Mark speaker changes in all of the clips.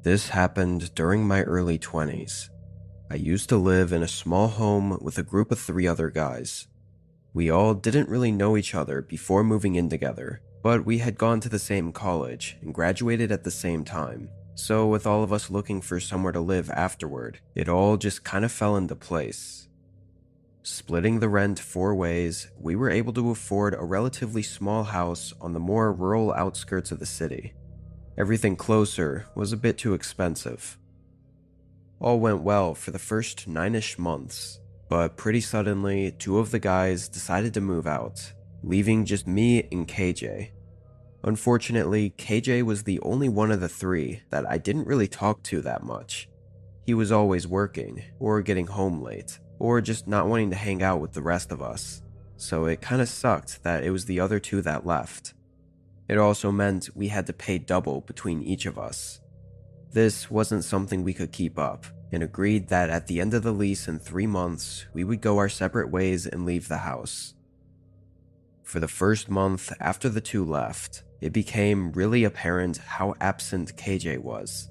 Speaker 1: This happened during my early 20s. I used to live in a small home with a group of 3 other guys. We all didn't really know each other before moving in together, but we had gone to the same college and graduated at the same time. So with all of us looking for somewhere to live afterward, it all just kind of fell into place. Splitting the rent 4 ways, we were able to afford a relatively small house on the more rural outskirts of the city. Everything closer was a bit too expensive. All went well for the first 9-ish months, but pretty suddenly 2 of the guys decided to move out, leaving just me and KJ. Unfortunately, KJ was the only one of the 3 that I didn't really talk to that much. He was always working, or getting home late, or just not wanting to hang out with the rest of us, so it kinda sucked that it was the other 2 that left. It also meant we had to pay double between each of us. This wasn't something we could keep up, and agreed that at the end of the lease in 3 months, we would go our separate ways and leave the house. For the first month after the 2 left, it became really apparent how absent KJ was.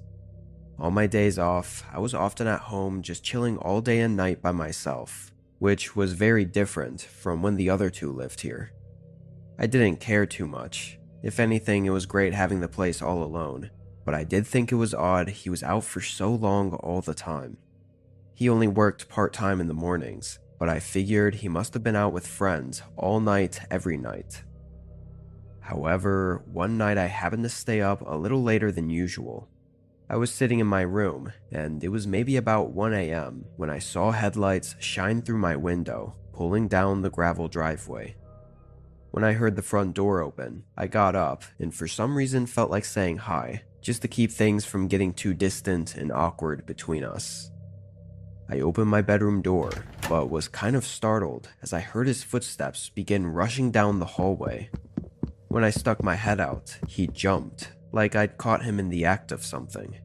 Speaker 1: On my days off, I was often at home just chilling all day and night by myself, which was very different from when the other 2 lived here. I didn't care too much. If anything, it was great having the place all alone, but I did think it was odd he was out for so long all the time. He only worked part-time in the mornings, but I figured he must have been out with friends all night every night. However, one night I happened to stay up a little later than usual. I was sitting in my room, and it was maybe about 1 a.m. when I saw headlights shine through my window, pulling down the gravel driveway. When I heard the front door open, I got up and for some reason felt like saying hi, just to keep things from getting too distant and awkward between us. I opened my bedroom door, but was kind of startled as I heard his footsteps begin rushing down the hallway. When I stuck my head out, he jumped, like I'd caught him in the act of something.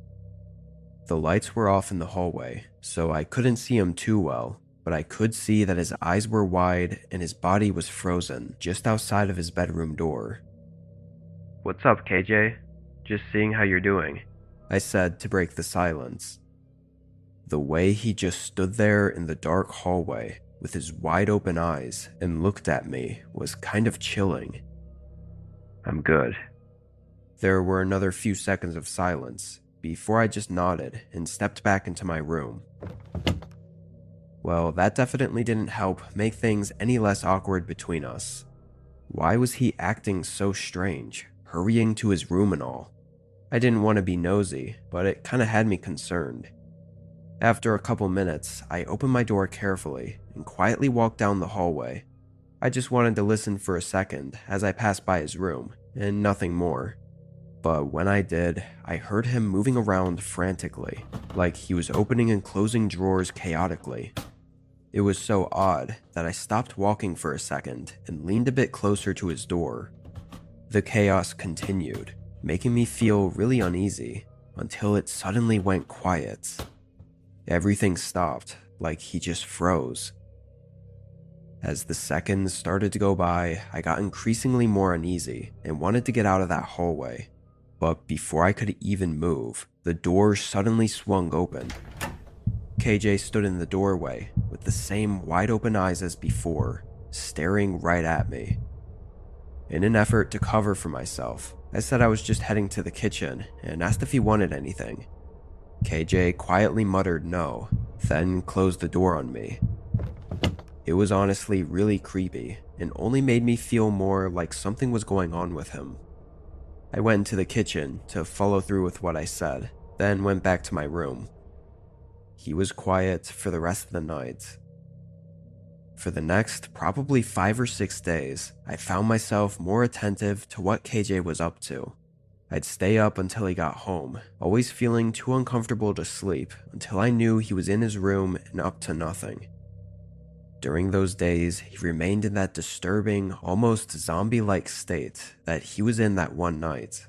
Speaker 1: The lights were off in the hallway, so I couldn't see him too well, but I could see that his eyes were wide and his body was frozen just outside of his bedroom door. "What's up, KJ? Just seeing how you're doing," I said to break the silence. The way he just stood there in the dark hallway with his wide open eyes and looked at me was kind of chilling. "I'm good." There were another few seconds of silence before I just nodded and stepped back into my room. Well, that definitely didn't help make things any less awkward between us. Why was he acting so strange, hurrying to his room and all? I didn't want to be nosy, but it kinda had me concerned. After a couple minutes, I opened my door carefully and quietly walked down the hallway. I just wanted to listen for a second as I passed by his room, and nothing more. But when I did, I heard him moving around frantically, like he was opening and closing drawers chaotically. It was so odd that I stopped walking for a second and leaned a bit closer to his door. The chaos continued, making me feel really uneasy, until it suddenly went quiet. Everything stopped, like he just froze. As the seconds started to go by, I got increasingly more uneasy and wanted to get out of that hallway. But before I could even move, the door suddenly swung open. KJ stood in the doorway with the same wide open eyes as before, staring right at me. In an effort to cover for myself, I said I was just heading to the kitchen and asked if he wanted anything. KJ quietly muttered no, then closed the door on me. It was honestly really creepy and only made me feel more like something was going on with him. I went into the kitchen to follow through with what I said, then went back to my room. He was quiet for the rest of the night. For the next probably 5 or 6 days, I found myself more attentive to what KJ was up to. I'd stay up until he got home, always feeling too uncomfortable to sleep until I knew he was in his room and up to nothing. During those days, he remained in that disturbing, almost zombie-like state that he was in that one night.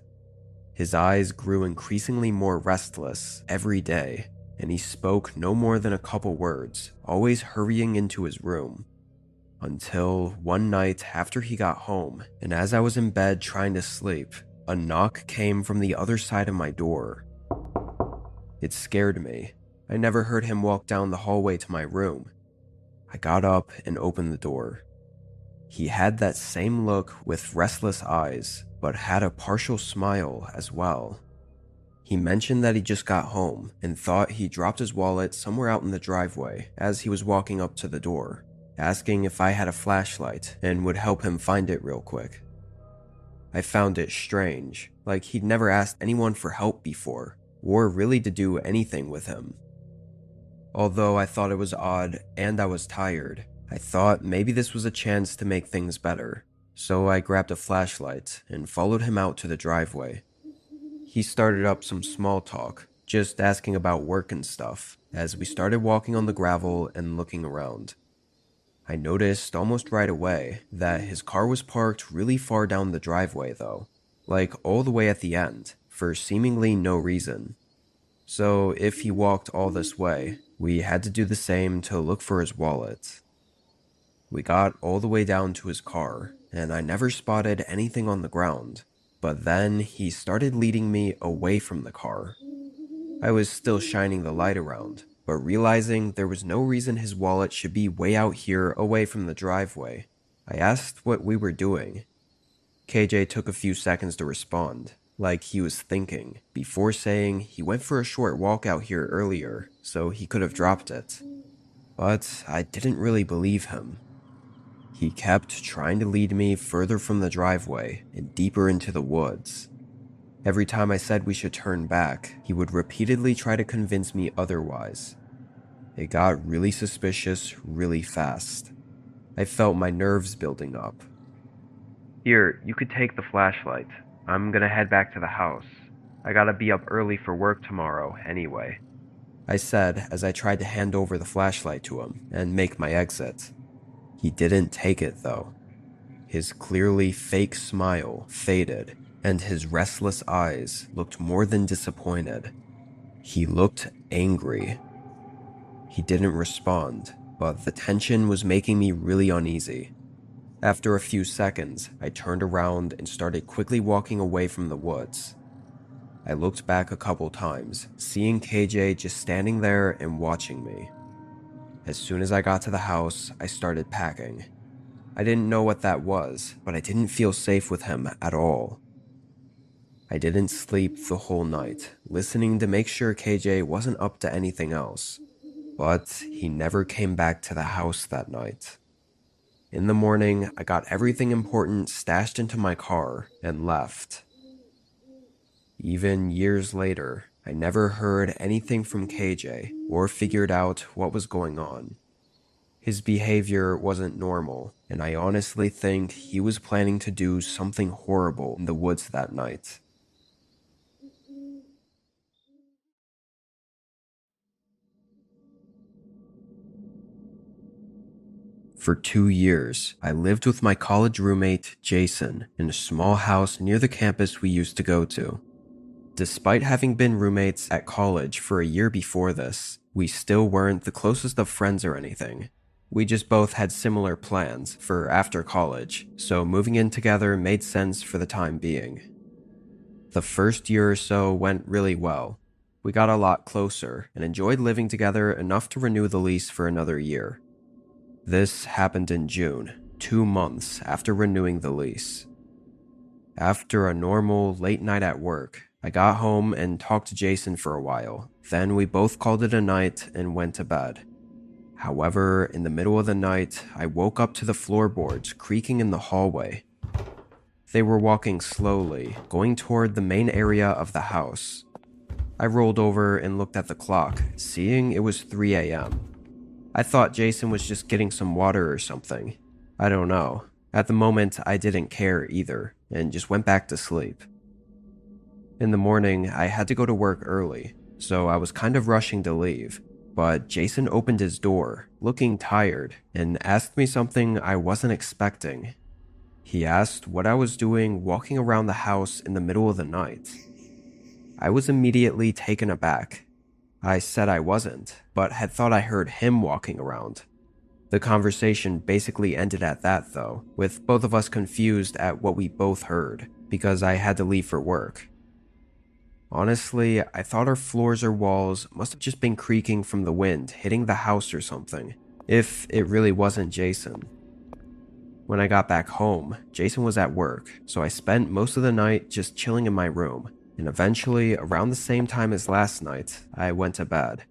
Speaker 1: His eyes grew increasingly more restless every day, and he spoke no more than a couple words, always hurrying into his room. Until one night after he got home, and as I was in bed trying to sleep, a knock came from the other side of my door. It scared me. I never heard him walk down the hallway to my room. I got up and opened the door. He had that same look with restless eyes, but had a partial smile as well. He mentioned that he just got home and thought he dropped his wallet somewhere out in the driveway as he was walking up to the door, asking if I had a flashlight and would help him find it real quick. I found it strange, like he'd never asked anyone for help before, or really to do anything with him. Although I thought it was odd and I was tired, I thought maybe this was a chance to make things better, so I grabbed a flashlight and followed him out to the driveway. He started up some small talk, just asking about work and stuff, as we started walking on the gravel and looking around. I noticed almost right away that his car was parked really far down the driveway though, like all the way at the end, for seemingly no reason. So if he walked all this way, we had to do the same to look for his wallet. We got all the way down to his car, and I never spotted anything on the ground, but then he started leading me away from the car. I was still shining the light around, but realizing there was no reason his wallet should be way out here away from the driveway, I asked what we were doing. KJ took a few seconds to respond, like he was thinking, before saying he went for a short walk out here earlier, so he could have dropped it. But I didn't really believe him. He kept trying to lead me further from the driveway and deeper into the woods. Every time I said we should turn back, he would repeatedly try to convince me otherwise. It got really suspicious really fast. I felt my nerves building up. "Here, you could take the flashlight. I'm gonna head back to the house. I gotta be up early for work tomorrow anyway," I said as I tried to hand over the flashlight to him and make my exit. He didn't take it though. His clearly fake smile faded, and his restless eyes looked more than disappointed. He looked angry. He didn't respond, but the tension was making me really uneasy. After a few seconds, I turned around and started quickly walking away from the woods. I looked back a couple times, seeing KJ just standing there and watching me. As soon as I got to the house, I started packing. I didn't know what that was, but I didn't feel safe with him at all. I didn't sleep the whole night, listening to make sure KJ wasn't up to anything else. But he never came back to the house that night. In the morning, I got everything important stashed into my car and left. Even years later, I never heard anything from KJ or figured out what was going on. His behavior wasn't normal, and I honestly think he was planning to do something horrible in the woods that night. For 2 years, I lived with my college roommate, Jason, in a small house near the campus we used to go to. Despite having been roommates at college for a year before this, we still weren't the closest of friends or anything. We just both had similar plans for after college, so moving in together made sense for the time being. The first year or so went really well. We got a lot closer and enjoyed living together enough to renew the lease for another year. This happened in June, 2 months after renewing the lease. After a normal late night at work, I got home and talked to Jason for a while. Then we both called it a night and went to bed. However, in the middle of the night, I woke up to the floorboards creaking in the hallway. They were walking slowly, going toward the main area of the house. I rolled over and looked at the clock, seeing it was 3 a.m. I thought Jason was just getting some water or something. I don't know. At the moment, I didn't care either, and just went back to sleep. In the morning, I had to go to work early, so I was kind of rushing to leave, but Jason opened his door, looking tired, and asked me something I wasn't expecting. He asked what I was doing walking around the house in the middle of the night. I was immediately taken aback. I said I wasn't, but had thought I heard him walking around. The conversation basically ended at that though, with both of us confused at what we both heard, because I had to leave for work. Honestly, I thought our floors or walls must have just been creaking from the wind hitting the house or something, if it really wasn't Jason. When I got back home, Jason was at work, so I spent most of the night just chilling in my room, and eventually, around the same time as last night, I went to bed.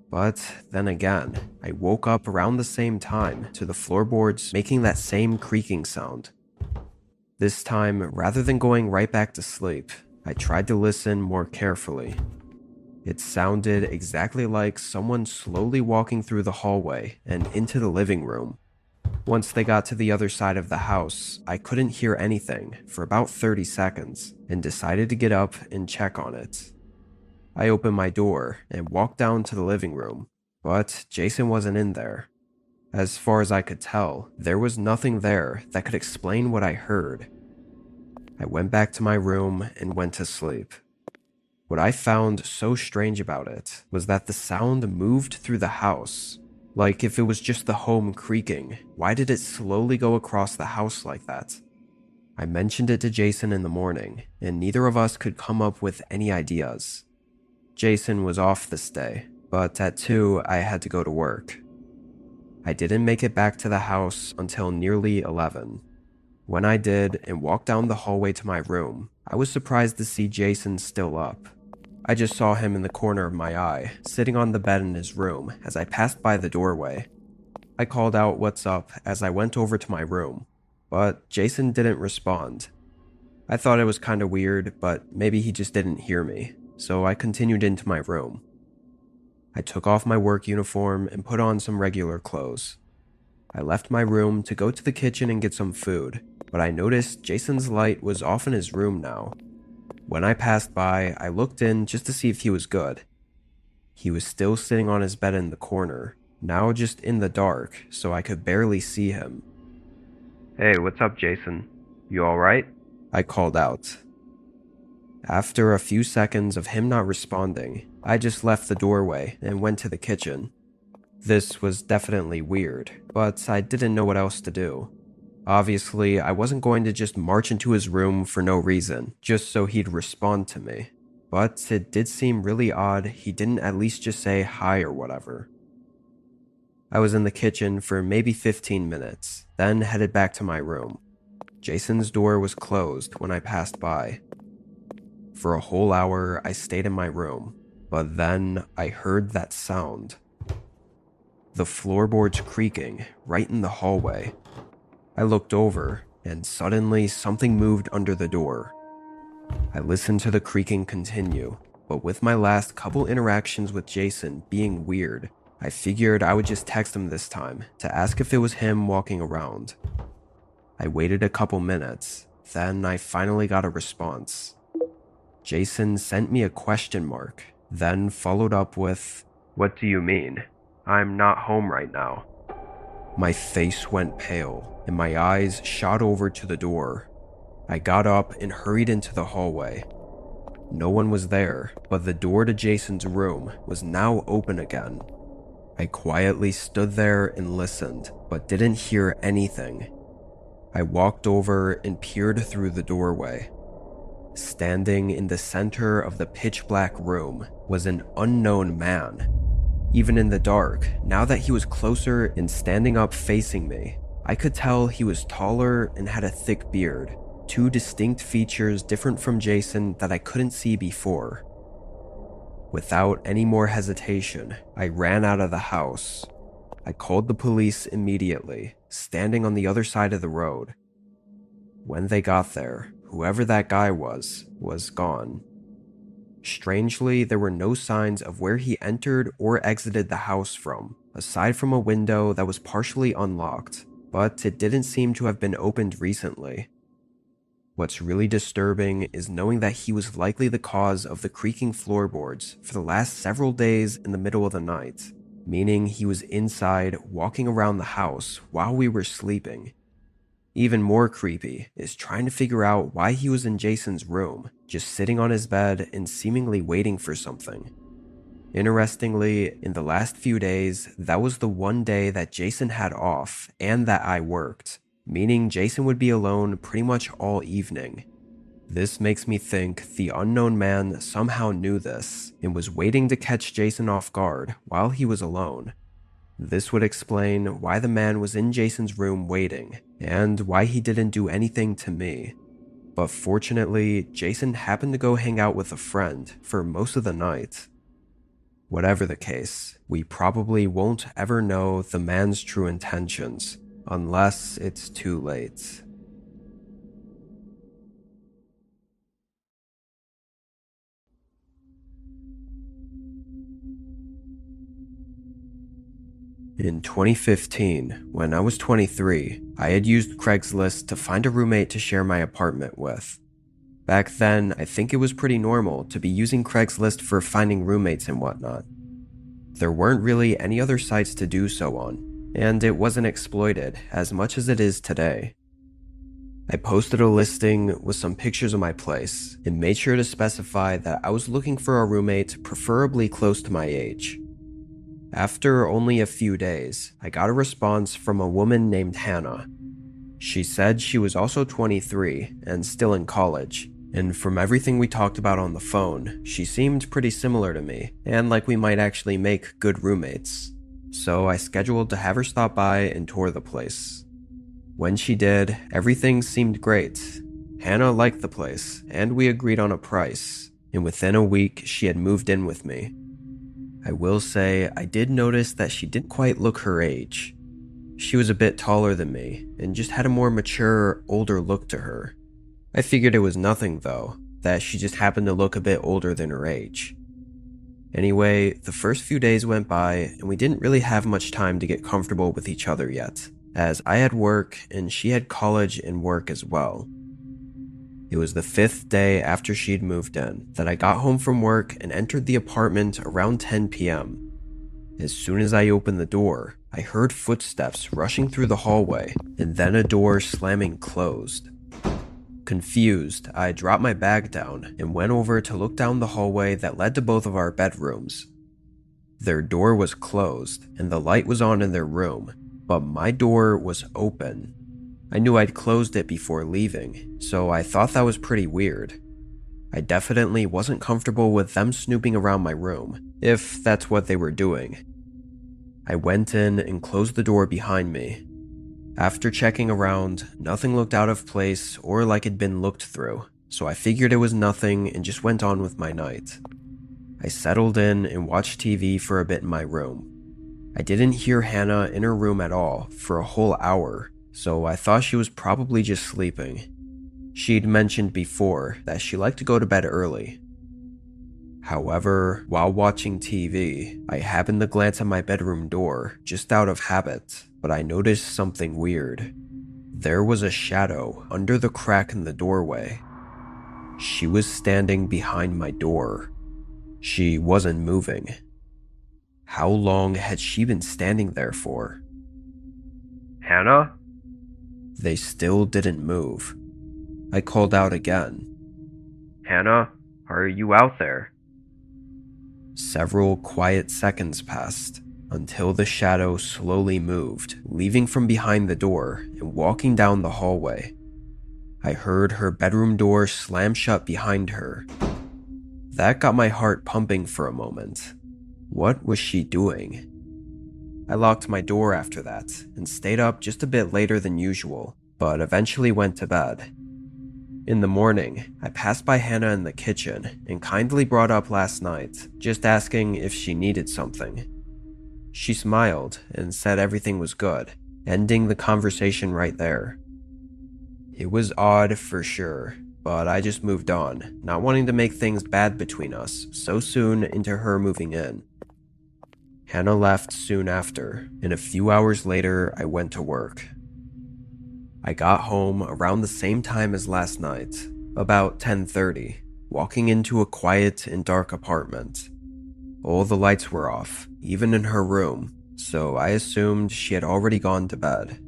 Speaker 1: But then again, I woke up around the same time to the floorboards making that same creaking sound. This time, rather than going right back to sleep, I tried to listen more carefully. It sounded exactly like someone slowly walking through the hallway and into the living room. Once they got to the other side of the house, I couldn't hear anything for about 30 seconds and decided to get up and check on it. I opened my door and walked down to the living room, but Jason wasn't in there. As far as I could tell, there was nothing there that could explain what I heard. I went back to my room and went to sleep. What I found so strange about it was that the sound moved through the house. Like if it was just the home creaking, why did it slowly go across the house like that? I mentioned it to Jason in the morning, and neither of us could come up with any ideas. Jason was off this day, but at 2 I had to go to work. I didn't make it back to the house until nearly 11. When I did and walked down the hallway to my room, I was surprised to see Jason still up. I just saw him in the corner of my eye, sitting on the bed in his room as I passed by the doorway. I called out "what's up" as I went over to my room, but Jason didn't respond. I thought it was kinda weird, but maybe he just didn't hear me, so I continued into my room. I took off my work uniform and put on some regular clothes. I left my room to go to the kitchen and get some food, but I noticed Jason's light was off in his room now. When I passed by, I looked in just to see if he was good. He was still sitting on his bed in the corner, now just in the dark, so I could barely see him. "Hey, what's up, Jason? You alright?" I called out. After a few seconds of him not responding, I just left the doorway and went to the kitchen. This was definitely weird, but I didn't know what else to do. Obviously, I wasn't going to just march into his room for no reason, just so he'd respond to me. But it did seem really odd he didn't at least just say hi or whatever. I was in the kitchen for maybe 15 minutes, then headed back to my room. Jason's door was closed when I passed by. For a whole hour, I stayed in my room, but then I heard that sound. The floorboards creaking right in the hallway. I looked over, and suddenly something moved under the door. I listened to the creaking continue, but with my last couple interactions with Jason being weird, I figured I would just text him this time to ask if it was him walking around. I waited a couple minutes, then I finally got a response. Jason sent me a question mark, then followed up with, "What do you mean? I'm not home right now." My face went pale, and my eyes shot over to the door. I got up and hurried into the hallway. No one was there, but the door to Jason's room was now open again. I quietly stood there and listened, but didn't hear anything. I walked over and peered through the doorway. Standing in the center of the pitch-black room was an unknown man. Even in the dark, now that he was closer and standing up facing me, I could tell he was taller and had a thick beard, two distinct features different from Jason that I couldn't see before. Without any more hesitation, I ran out of the house. I called the police immediately, standing on the other side of the road. When they got there, whoever that guy was gone. Strangely, there were no signs of where he entered or exited the house from, aside from a window that was partially unlocked, but it didn't seem to have been opened recently. What's really disturbing is knowing that he was likely the cause of the creaking floorboards for the last several days in the middle of the night, meaning he was inside walking around the house while we were sleeping. Even more creepy is trying to figure out why he was in Jason's room, just sitting on his bed and seemingly waiting for something. Interestingly, in the last few days, that was the one day that Jason had off and that I worked, meaning Jason would be alone pretty much all evening. This makes me think the unknown man somehow knew this and was waiting to catch Jason off guard while he was alone. This would explain why the man was in Jason's room waiting, and why he didn't do anything to me. But fortunately, Jason happened to go hang out with a friend for most of the night. Whatever the case, we probably won't ever know the man's true intentions, unless it's too late. In 2015, when I was 23, I had used Craigslist to find a roommate to share my apartment with. Back then, I think it was pretty normal to be using Craigslist for finding roommates and whatnot. There weren't really any other sites to do so on, and it wasn't exploited as much as it is today. I posted a listing with some pictures of my place and made sure to specify that I was looking for a roommate preferably close to my age. After only a few days, I got a response from a woman named Hannah. She said she was also 23 and still in college, and from everything we talked about on the phone, she seemed pretty similar to me and like we might actually make good roommates. So I scheduled to have her stop by and tour the place. When she did, everything seemed great. Hannah liked the place, and we agreed on a price, and within a week she had moved in with me. I will say, I did notice that she didn't quite look her age. She was a bit taller than me, and just had a more mature, older look to her. I figured it was nothing though, that she just happened to look a bit older than her age. Anyway, the first few days went by, and we didn't really have much time to get comfortable with each other yet, as I had work and she had college and work as well. It was the 5th day after she'd moved in that I got home from work and entered the apartment around 10 p.m. As soon as I opened the door, I heard footsteps rushing through the hallway and then a door slamming closed. Confused, I dropped my bag down and went over to look down the hallway that led to both of our bedrooms. Their door was closed and the light was on in their room, but my door was open. I knew I'd closed it before leaving, so I thought that was pretty weird. I definitely wasn't comfortable with them snooping around my room, if that's what they were doing. I went in and closed the door behind me. After checking around, nothing looked out of place or like it'd been looked through, so I figured it was nothing and just went on with my night. I settled in and watched TV for a bit in my room. I didn't hear Hannah in her room at all for a whole hour, so I thought she was probably just sleeping. She'd mentioned before that she liked to go to bed early. However, while watching TV, I happened to glance at my bedroom door just out of habit, but I noticed something weird. There was a shadow under the crack in the doorway. She was standing behind my door. She wasn't moving. How long had she been standing there for? Hannah? They still didn't move. I called out again. Hannah, are you out there? Several quiet seconds passed until the shadow slowly moved, leaving from behind the door and walking down the hallway. I heard her bedroom door slam shut behind her. That got my heart pumping for a moment. What was she doing? I locked my door after that and stayed up just a bit later than usual, but eventually went to bed. In the morning, I passed by Hannah in the kitchen and kindly brought up last night, just asking if she needed something. She smiled and said everything was good, ending the conversation right there. It was odd for sure, but I just moved on, not wanting to make things bad between us so soon into her moving in. Hannah left soon after, and a few hours later I went to work. I got home around the same time as last night, about 10:30, walking into a quiet and dark apartment. All the lights were off, even in her room, so I assumed she had already gone to bed.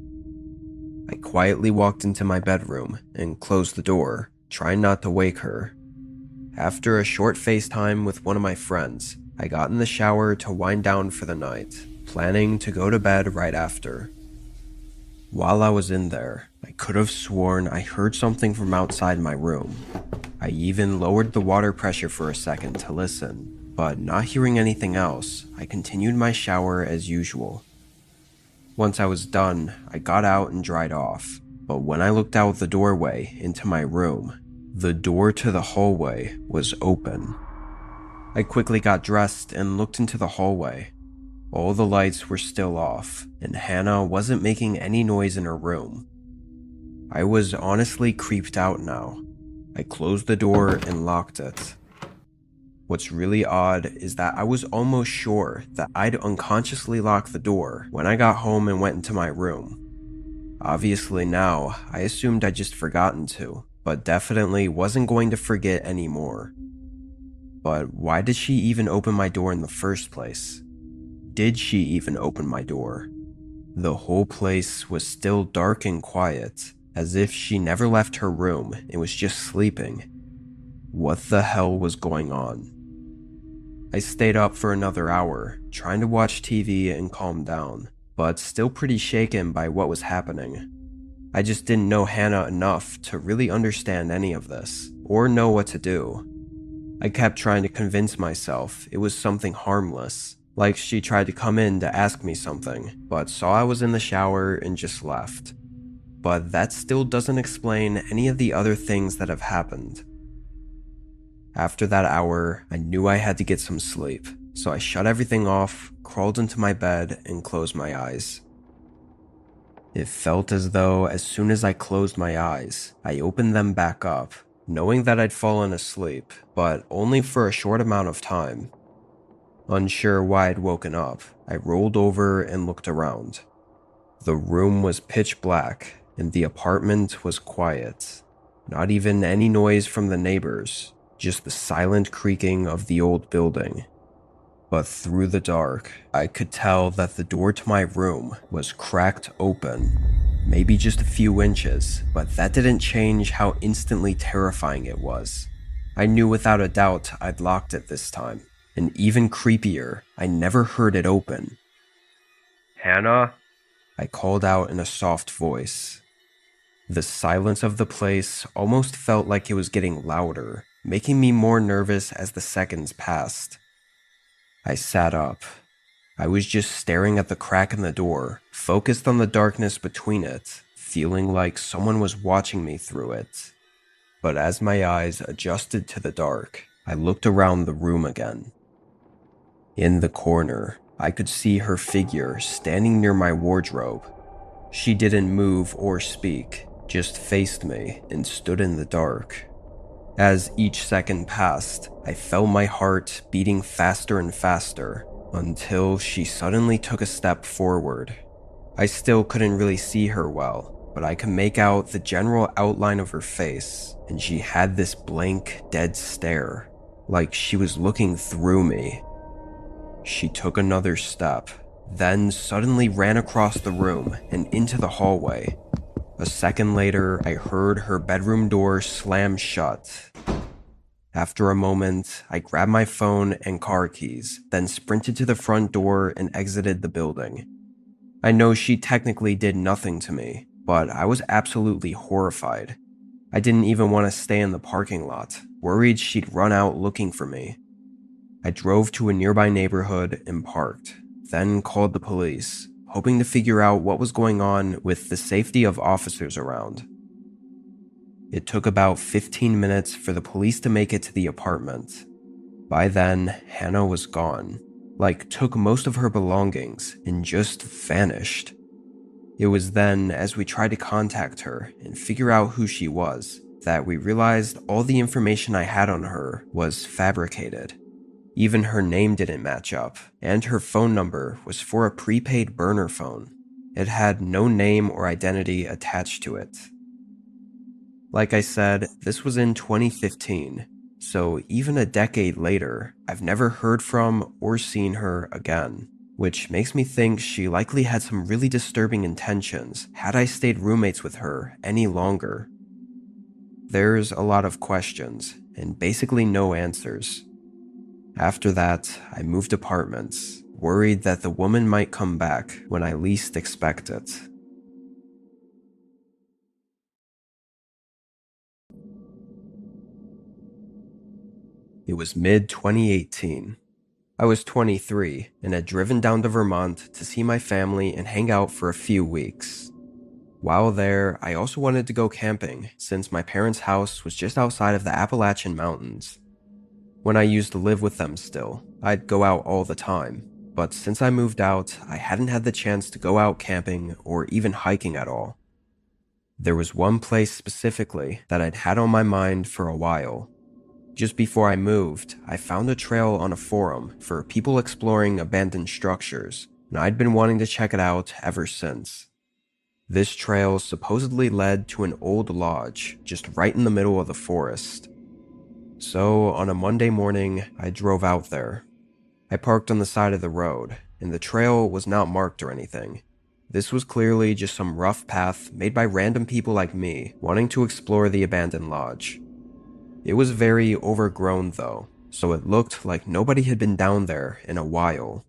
Speaker 1: I quietly walked into my bedroom and closed the door, trying not to wake her. After a short FaceTime with one of my friends, I got in the shower to wind down for the night, planning to go to bed right after. While I was in there, I could have sworn I heard something from outside my room. I even lowered the water pressure for a second to listen, but not hearing anything else, I continued my shower as usual. Once I was done, I got out and dried off, but when I looked out the doorway into my room, the door to the hallway was open. I quickly got dressed and looked into the hallway. All the lights were still off, and Hannah wasn't making any noise in her room. I was honestly creeped out now. I closed the door and locked it. What's really odd is that I was almost sure that I'd unconsciously locked the door when I got home and went into my room. Obviously now, I assumed I'd just forgotten to, but definitely wasn't going to forget anymore. But why did she even open my door in the first place? Did she even open my door? The whole place was still dark and quiet, as if she never left her room and was just sleeping. What the hell was going on? I stayed up for another hour, trying to watch TV and calm down, but still pretty shaken by what was happening. I just didn't know Hannah enough to really understand any of this, or know what to do. I kept trying to convince myself it was something harmless, like she tried to come in to ask me something, but saw I was in the shower and just left. But that still doesn't explain any of the other things that have happened. After that hour, I knew I had to get some sleep, so I shut everything off, crawled into my bed, and closed my eyes. It felt as though as soon as I closed my eyes, I opened them back up, knowing that I'd fallen asleep, but only for a short amount of time. Unsure why I'd woken up, I rolled over and looked around. The room was pitch black, and the apartment was quiet. Not even any noise from the neighbors, just the silent creaking of the old building. But through the dark, I could tell that the door to my room was cracked open, maybe just a few inches, but that didn't change how instantly terrifying it was. I knew without a doubt I'd locked it this time, and even creepier, I never heard it open. "Hannah?" I called out in a soft voice. The silence of the place almost felt like it was getting louder, making me more nervous as the seconds passed. I sat up. I was just staring at the crack in the door, focused on the darkness between it, feeling like someone was watching me through it. But as my eyes adjusted to the dark, I looked around the room again. In the corner, I could see her figure standing near my wardrobe. She didn't move or speak, just faced me and stood in the dark. As each second passed, I felt my heart beating faster and faster until she suddenly took a step forward. I still couldn't really see her well, but I could make out the general outline of her face, and she had this blank, dead stare, like she was looking through me. She took another step, then suddenly ran across the room and into the hallway. A second later, I heard her bedroom door slam shut. After a moment, I grabbed my phone and car keys, then sprinted to the front door and exited the building. I know she technically did nothing to me, but I was absolutely horrified. I didn't even want to stay in the parking lot, worried she'd run out looking for me. I drove to a nearby neighborhood and parked, then called the police, hoping to figure out what was going on with the safety of officers around. It took about 15 minutes for the police to make it to the apartment. By then, Hannah was gone, took most of her belongings and just vanished. It was then, as we tried to contact her and figure out who she was, that we realized all the information I had on her was fabricated. Even her name didn't match up, and her phone number was for a prepaid burner phone. It had no name or identity attached to it. Like I said, this was in 2015, so even a decade later, I've never heard from or seen her again, which makes me think she likely had some really disturbing intentions had I stayed roommates with her any longer. There's a lot of questions, and basically no answers. After that, I moved apartments, worried that the woman might come back when I least expect it. It was mid-2018. I was 23 and had driven down to Vermont to see my family and hang out for a few weeks. While there, I also wanted to go camping since my parents' house was just outside of the Appalachian Mountains. When I used to live with them still, I'd go out all the time, but since I moved out, I hadn't had the chance to go out camping or even hiking at all. There was one place specifically that I'd had on my mind for a while. Just before I moved, I found a trail on a forum for people exploring abandoned structures, and I'd been wanting to check it out ever since. This trail supposedly led to an old lodge just right in the middle of the forest. So, on a Monday morning, I drove out there. I parked on the side of the road, and the trail was not marked or anything. This was clearly just some rough path made by random people like me wanting to explore the abandoned lodge. It was very overgrown though, so it looked like nobody had been down there in a while.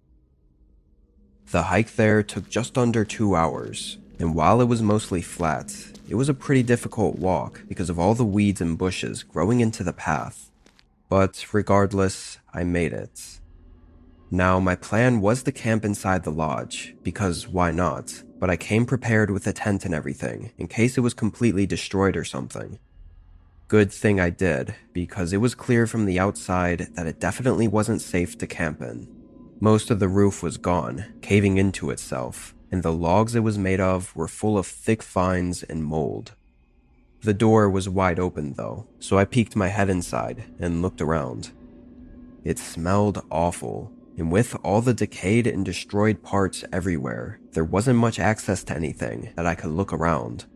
Speaker 1: The hike there took just under 2 hours, and while it was mostly flat, it was a pretty difficult walk because of all the weeds and bushes growing into the path. But regardless, I made it. Now, my plan was to camp inside the lodge, because why not? But I came prepared with a tent and everything, in case it was completely destroyed or something. Good thing I did, because it was clear from the outside that it definitely wasn't safe to camp in. Most of the roof was gone, caving into itself, and the logs it was made of were full of thick vines and mold. The door was wide open though, so I peeked my head inside and looked around. It smelled awful. And with all the decayed and destroyed parts everywhere, there wasn't much access to anything that I could look around.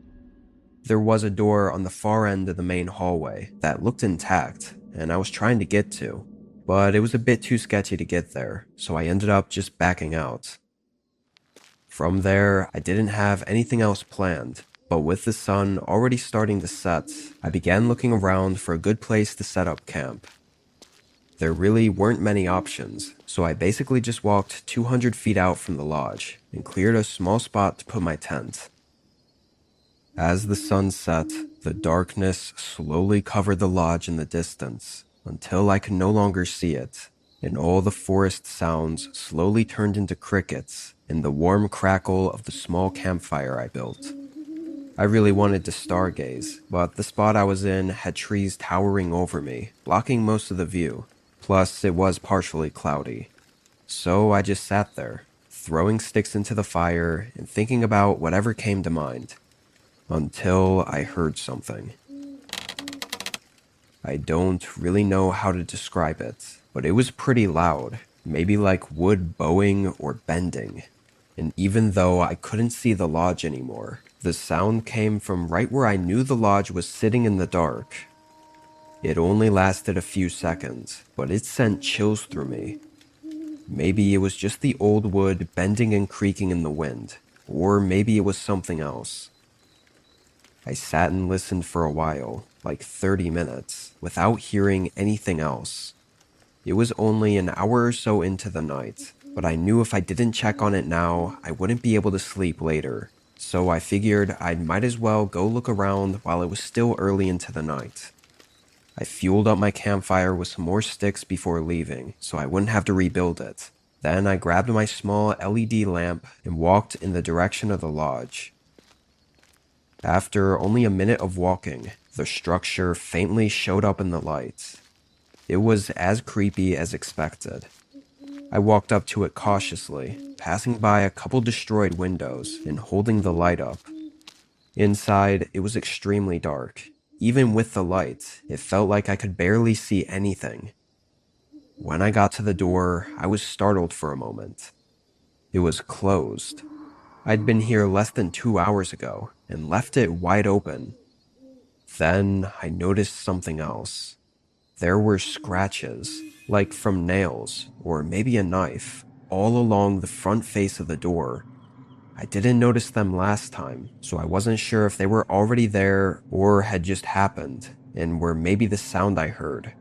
Speaker 1: There was a door on the far end of the main hallway that looked intact, and I was trying to get to, but it was a bit too sketchy to get there, so I ended up just backing out. From there, I didn't have anything else planned, but with the sun already starting to set, I began looking around for a good place to set up camp. There really weren't many options, so I basically just walked 200 feet out from the lodge and cleared a small spot to put my tent. As the sun set, the darkness slowly covered the lodge in the distance until I could no longer see it, and all the forest sounds slowly turned into crickets and the warm crackle of the small campfire I built. I really wanted to stargaze, but the spot I was in had trees towering over me, blocking most of the view. Plus, it was partially cloudy. So I just sat there, throwing sticks into the fire and thinking about whatever came to mind. Until I heard something. I don't really know how to describe it, but it was pretty loud, maybe like wood bowing or bending. And even though I couldn't see the lodge anymore, the sound came from right where I knew the lodge was sitting in the dark. It only lasted a few seconds, but it sent chills through me. Maybe it was just the old wood bending and creaking in the wind, or maybe it was something else. I sat and listened for a while, like 30 minutes, without hearing anything else. It was only an hour or so into the night, but I knew if I didn't check on it now, I wouldn't be able to sleep later. So I figured I might as well go look around while it was still early into the night. I fueled up my campfire with some more sticks before leaving, so I wouldn't have to rebuild it. Then I grabbed my small LED lamp and walked in the direction of the lodge. After only a minute of walking, the structure faintly showed up in the light. It was as creepy as expected. I walked up to it cautiously, passing by a couple destroyed windows and holding the light up. Inside, it was extremely dark. Even with the light, it felt like I could barely see anything. When I got to the door, I was startled for a moment. It was closed. I'd been here less than 2 hours ago and left it wide open. Then I noticed something else. There were scratches, like from nails or maybe a knife, all along the front face of the door. I didn't notice them last time, so I wasn't sure if they were already there or had just happened and were maybe the sound I heard.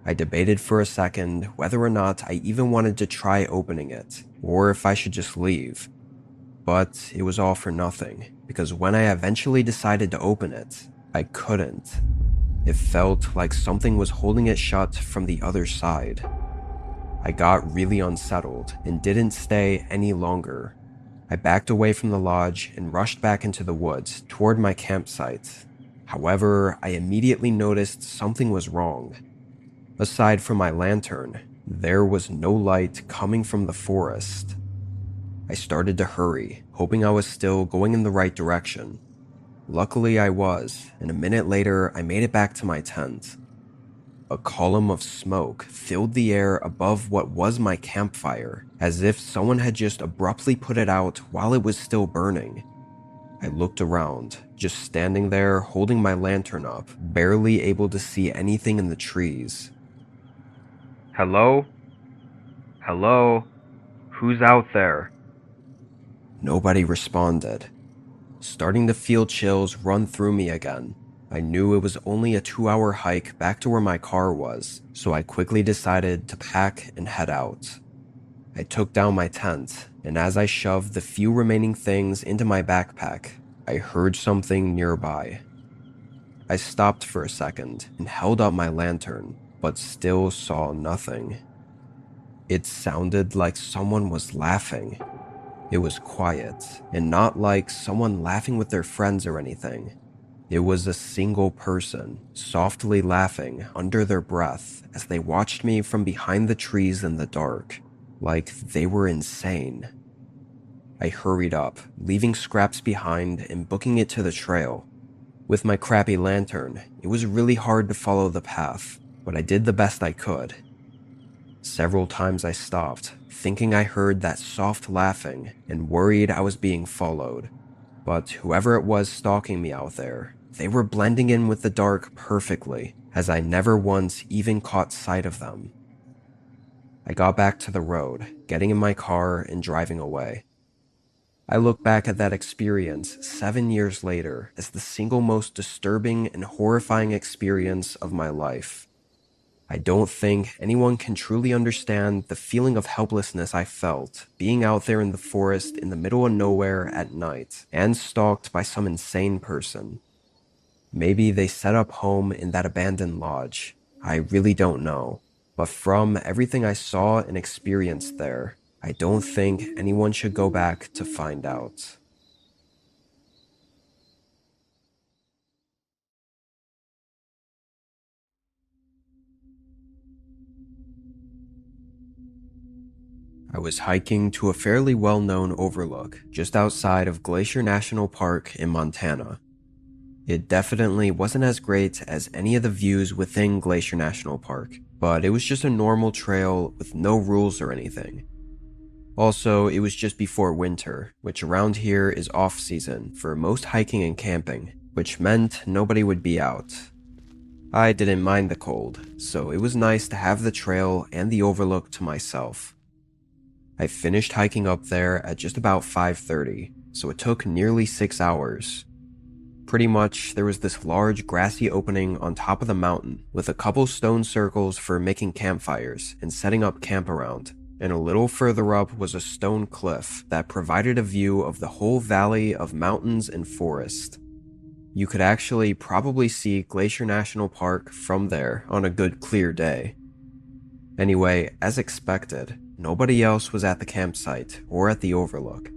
Speaker 1: I debated for a second whether or not I even wanted to try opening it, or if I should just leave. But it was all for nothing, because when I eventually decided to open it, I couldn't. It felt like something was holding it shut from the other side. I got really unsettled and didn't stay any longer. I backed away from the lodge and rushed back into the woods toward my campsite. However, I immediately noticed something was wrong. Aside from my lantern, there was no light coming from the forest. I started to hurry, hoping I was still going in the right direction. Luckily I was, and a minute later I made it back to my tent. A column of smoke filled the air above what was my campfire, as if someone had just abruptly put it out while it was still burning. I looked around, just standing there holding my lantern up, barely able to see anything in the trees. "Hello? Hello? Who's out there?" Nobody responded. Starting to feel chills run through me again. I knew it was only a 2-hour hike back to where my car was, so I quickly decided to pack and head out. I took down my tent, and as I shoved the few remaining things into my backpack, I heard something nearby. I stopped for a second and held up my lantern, but still saw nothing. It sounded like someone was laughing. It was quiet, and not like someone laughing with their friends or anything. It was a single person, softly laughing under their breath as they watched me from behind the trees in the dark, like they were insane. I hurried up, leaving scraps behind and booking it to the trail. With my crappy lantern, it was really hard to follow the path, but I did the best I could. Several times I stopped, thinking I heard that soft laughing and worried I was being followed. But whoever it was stalking me out there, they were blending in with the dark perfectly, as I never once even caught sight of them. I got back to the road, getting in my car and driving away. I look back at that experience 7 years later as the single most disturbing and horrifying experience of my life. I don't think anyone can truly understand the feeling of helplessness I felt being out there in the forest in the middle of nowhere at night and stalked by some insane person. Maybe they set up home in that abandoned lodge. I really don't know. But from everything I saw and experienced there, I don't think anyone should go back to find out. I was hiking to a fairly well-known overlook just outside of Glacier National Park in Montana. It definitely wasn't as great as any of the views within Glacier National Park, but it was just a normal trail with no rules or anything. Also, it was just before winter, which around here is off-season for most hiking and camping, which meant nobody would be out. I didn't mind the cold, so it was nice to have the trail and the overlook to myself. I finished hiking up there at just about 5:30, so it took nearly 6 hours. Pretty much, there was this large grassy opening on top of the mountain with a couple stone circles for making campfires and setting up camp around, and a little further up was a stone cliff that provided a view of the whole valley of mountains and forest. You could actually probably see Glacier National Park from there on a good clear day. Anyway, as expected, nobody else was at the campsite or at the overlook.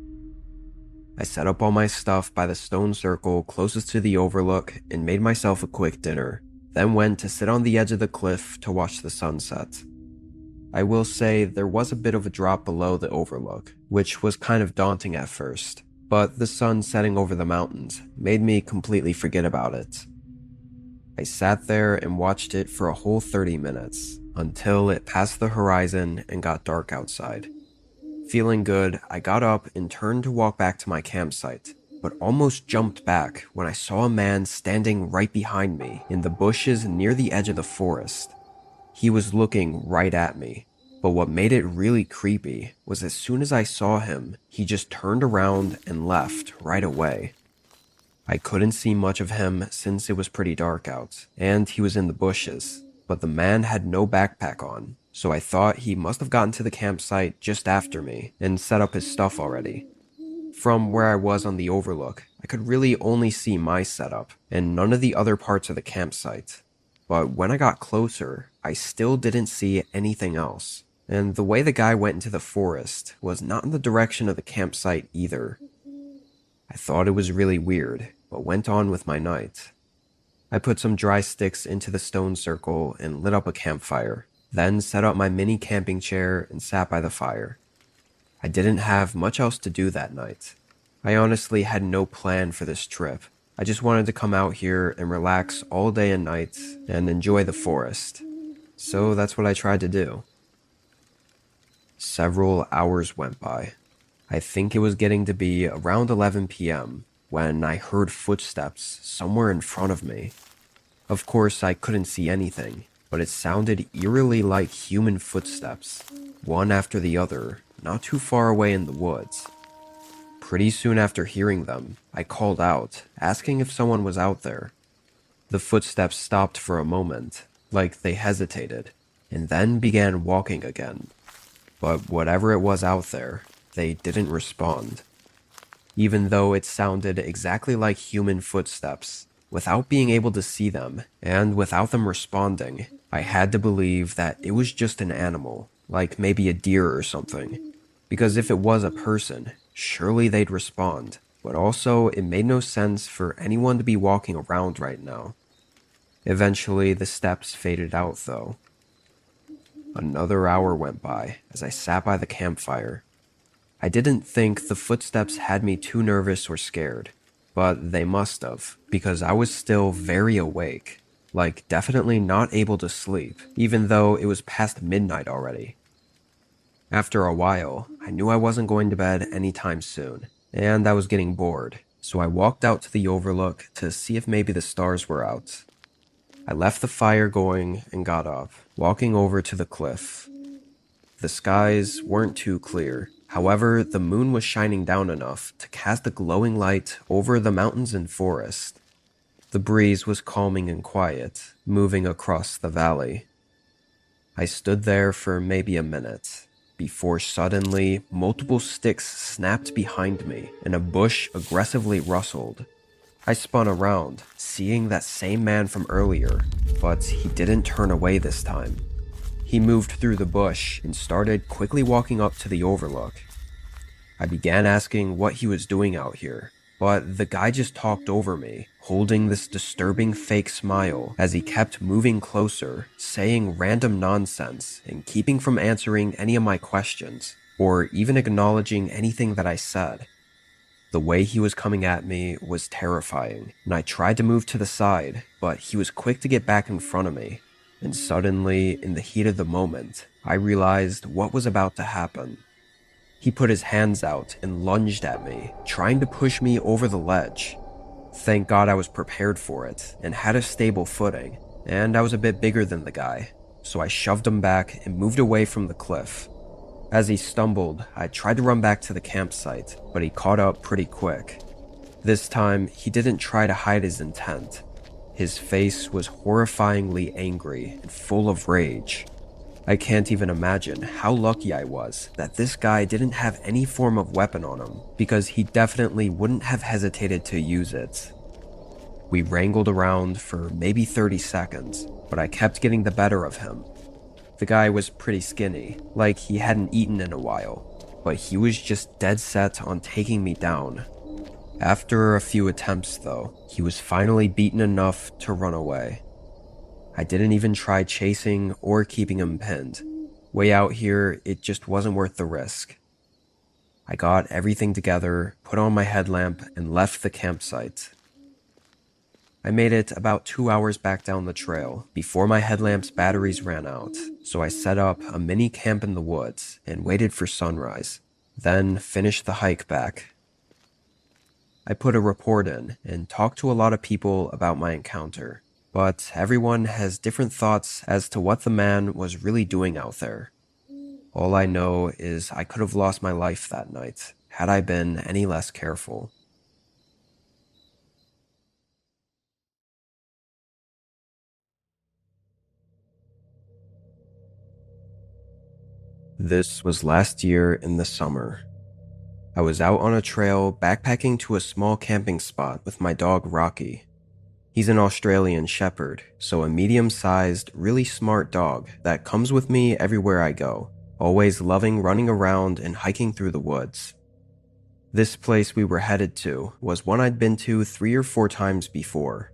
Speaker 1: I set up all my stuff by the stone circle closest to the overlook and made myself a quick dinner, then went to sit on the edge of the cliff to watch the sunset. I will say there was a bit of a drop below the overlook, which was kind of daunting at first, but the sun setting over the mountains made me completely forget about it. I sat there and watched it for a whole 30 minutes, until it passed the horizon and got dark outside. Feeling good, I got up and turned to walk back to my campsite, but almost jumped back when I saw a man standing right behind me in the bushes near the edge of the forest. He was looking right at me, but what made it really creepy was as soon as I saw him, he just turned around and left right away. I couldn't see much of him since it was pretty dark out, and he was in the bushes, but the man had no backpack on, so I thought he must have gotten to the campsite just after me and set up his stuff already. From where I was on the overlook, I could really only see my setup and none of the other parts of the campsite. but when I got closer, I still didn't see anything else. And the way the guy went into the forest was not in the direction of the campsite either. I thought it was really weird, but went on with my night. I put some dry sticks into the stone circle and lit up a campfire, then set up my mini camping chair and sat by the fire. I didn't have much else to do that night. I honestly had no plan for this trip. I just wanted to come out here and relax all day and night and enjoy the forest. So that's what I tried to do. Several hours went by. I think it was getting to be around 11 p.m. when I heard footsteps somewhere in front of me. Of course, I couldn't see anything, but it sounded eerily like human footsteps, one after the other, not too far away in the woods. Pretty soon after hearing them, I called out, asking if someone was out there. The footsteps stopped for a moment, like they hesitated, and then began walking again. But whatever it was out there, they didn't respond. Even though it sounded exactly like human footsteps, without being able to see them, and without them responding, I had to believe that it was just an animal, like maybe a deer or something. Because if it was a person, surely they'd respond, but also it made no sense for anyone to be walking around right now. Eventually, the steps faded out, though. Another hour went by as I sat by the campfire. I didn't think the footsteps had me too nervous or scared, but they must have, because I was still very awake, like definitely not able to sleep, even though it was past midnight already. After a while, I knew I wasn't going to bed anytime soon, and I was getting bored, so I walked out to the overlook to see if maybe the stars were out. I left the fire going and got up, walking over to the cliff. The skies weren't too clear, however, the moon was shining down enough to cast a glowing light over the mountains and forest. The breeze was calming and quiet, moving across the valley. I stood there for maybe a minute, before suddenly multiple sticks snapped behind me and a bush aggressively rustled. I spun around, seeing that same man from earlier, but he didn't turn away this time. He moved through the bush and started quickly walking up to the overlook. I began asking what he was doing out here, but the guy just talked over me, holding this disturbing fake smile as he kept moving closer, saying random nonsense and keeping from answering any of my questions, or even acknowledging anything that I said. The way he was coming at me was terrifying, and I tried to move to the side, but he was quick to get back in front of me. And suddenly, in the heat of the moment, I realized what was about to happen. He put his hands out and lunged at me, trying to push me over the ledge. Thank God I was prepared for it, and had a stable footing, and I was a bit bigger than the guy, so I shoved him back and moved away from the cliff. As he stumbled, I tried to run back to the campsite, but he caught up pretty quick. This time, he didn't try to hide his intent. His face was horrifyingly angry and full of rage. I can't even imagine how lucky I was that this guy didn't have any form of weapon on him, because he definitely wouldn't have hesitated to use it. We wrangled around for maybe 30 seconds, but I kept getting the better of him. The guy was pretty skinny, like he hadn't eaten in a while, but he was just dead set on taking me down. After a few attempts, though, he was finally beaten enough to run away. I didn't even try chasing or keeping him pinned. Way out here, it just wasn't worth the risk. I got everything together, put on my headlamp, and left the campsite. I made it about 2 hours back down the trail before my headlamp's batteries ran out, so I set up a mini camp in the woods and waited for sunrise, then finished the hike back. I put a report in and talked to a lot of people about my encounter, but everyone has different thoughts as to what the man was really doing out there. All I know is I could have lost my life that night had I been any less careful. This was last year in the summer. I was out on a trail backpacking to a small camping spot with my dog Rocky. He's an Australian Shepherd, so a medium-sized, really smart dog that comes with me everywhere I go, always loving running around and hiking through the woods. This place we were headed to was one I'd been to 3 or 4 times before.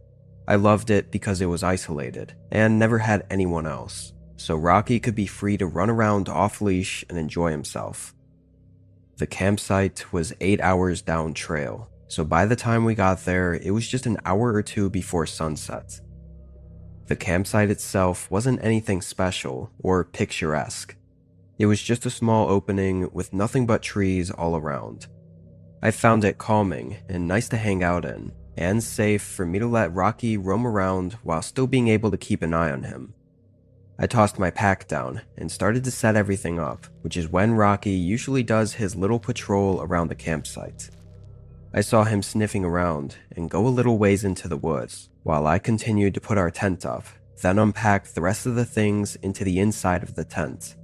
Speaker 1: I loved it because it was isolated and never had anyone else, so Rocky could be free to run around off-leash and enjoy himself. The campsite was 8 hours down trail, so by the time we got there, it was just an hour or two before sunset. The campsite itself wasn't anything special or picturesque. It was just a small opening with nothing but trees all around. I found it calming and nice to hang out in, and safe for me to let Rocky roam around while still being able to keep an eye on him. I tossed my pack down and started to set everything up, which is when Rocky usually does his little patrol around the campsite. I saw him sniffing around and go a little ways into the woods, while I continued to put our tent up, then unpack the rest of the things into the inside of the tent.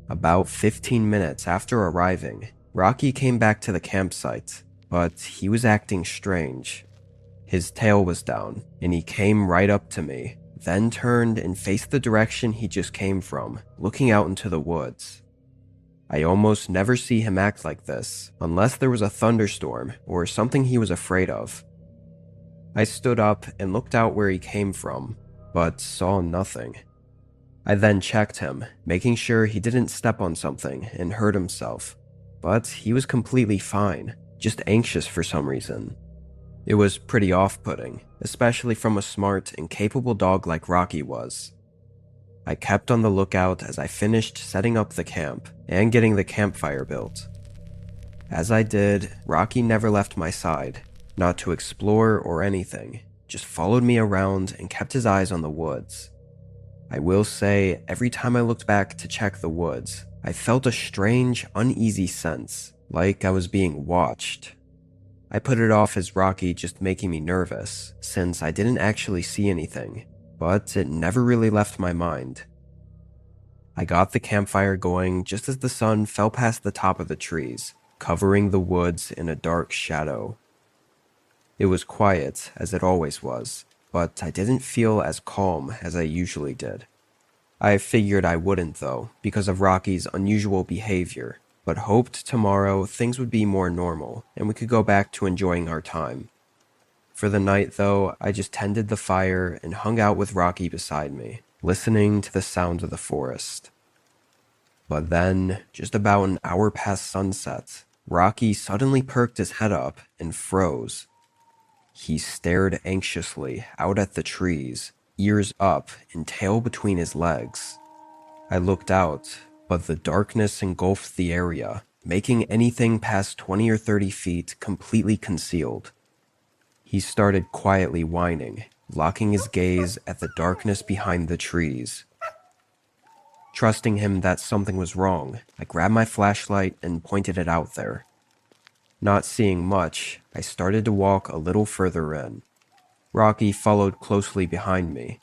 Speaker 1: About 15 minutes after arriving, Rocky came back to the campsite, but he was acting strange. His tail was down, and he came right up to me, then turned and faced the direction he just came from, looking out into the woods. I almost never see him act like this, unless there was a thunderstorm or something he was afraid of. I stood up and looked out where he came from, but saw nothing. I then checked him, making sure he didn't step on something and hurt himself, but he was completely fine, just anxious for some reason. It was pretty off-putting, especially from a smart and capable dog like Rocky was. I kept on the lookout as I finished setting up the camp and getting the campfire built. As I did, Rocky never left my side, not to explore or anything, just followed me around and kept his eyes on the woods. I will say, every time I looked back to check the woods, I felt a strange, uneasy sense, like I was being watched. I put it off as Rocky just making me nervous, since I didn't actually see anything, but it never really left my mind. I got the campfire going just as the sun fell past the top of the trees, covering the woods in a dark shadow. It was quiet, as it always was, but I didn't feel as calm as I usually did. I figured I wouldn't though, because of Rocky's unusual behavior, but hoped tomorrow things would be more normal and we could go back to enjoying our time. For the night though, I just tended the fire and hung out with Rocky beside me, listening to the sounds of the forest. But then, just about an hour past sunset, Rocky suddenly perked his head up and froze. He stared anxiously out at the trees, ears up and tail between his legs. I looked out, but the darkness engulfed the area, making anything past 20 or 30 feet completely concealed. He started quietly whining, locking his gaze at the darkness behind the trees. Trusting him that something was wrong, I grabbed my flashlight and pointed it out there. Not seeing much, I started to walk a little further in. Rocky followed closely behind me.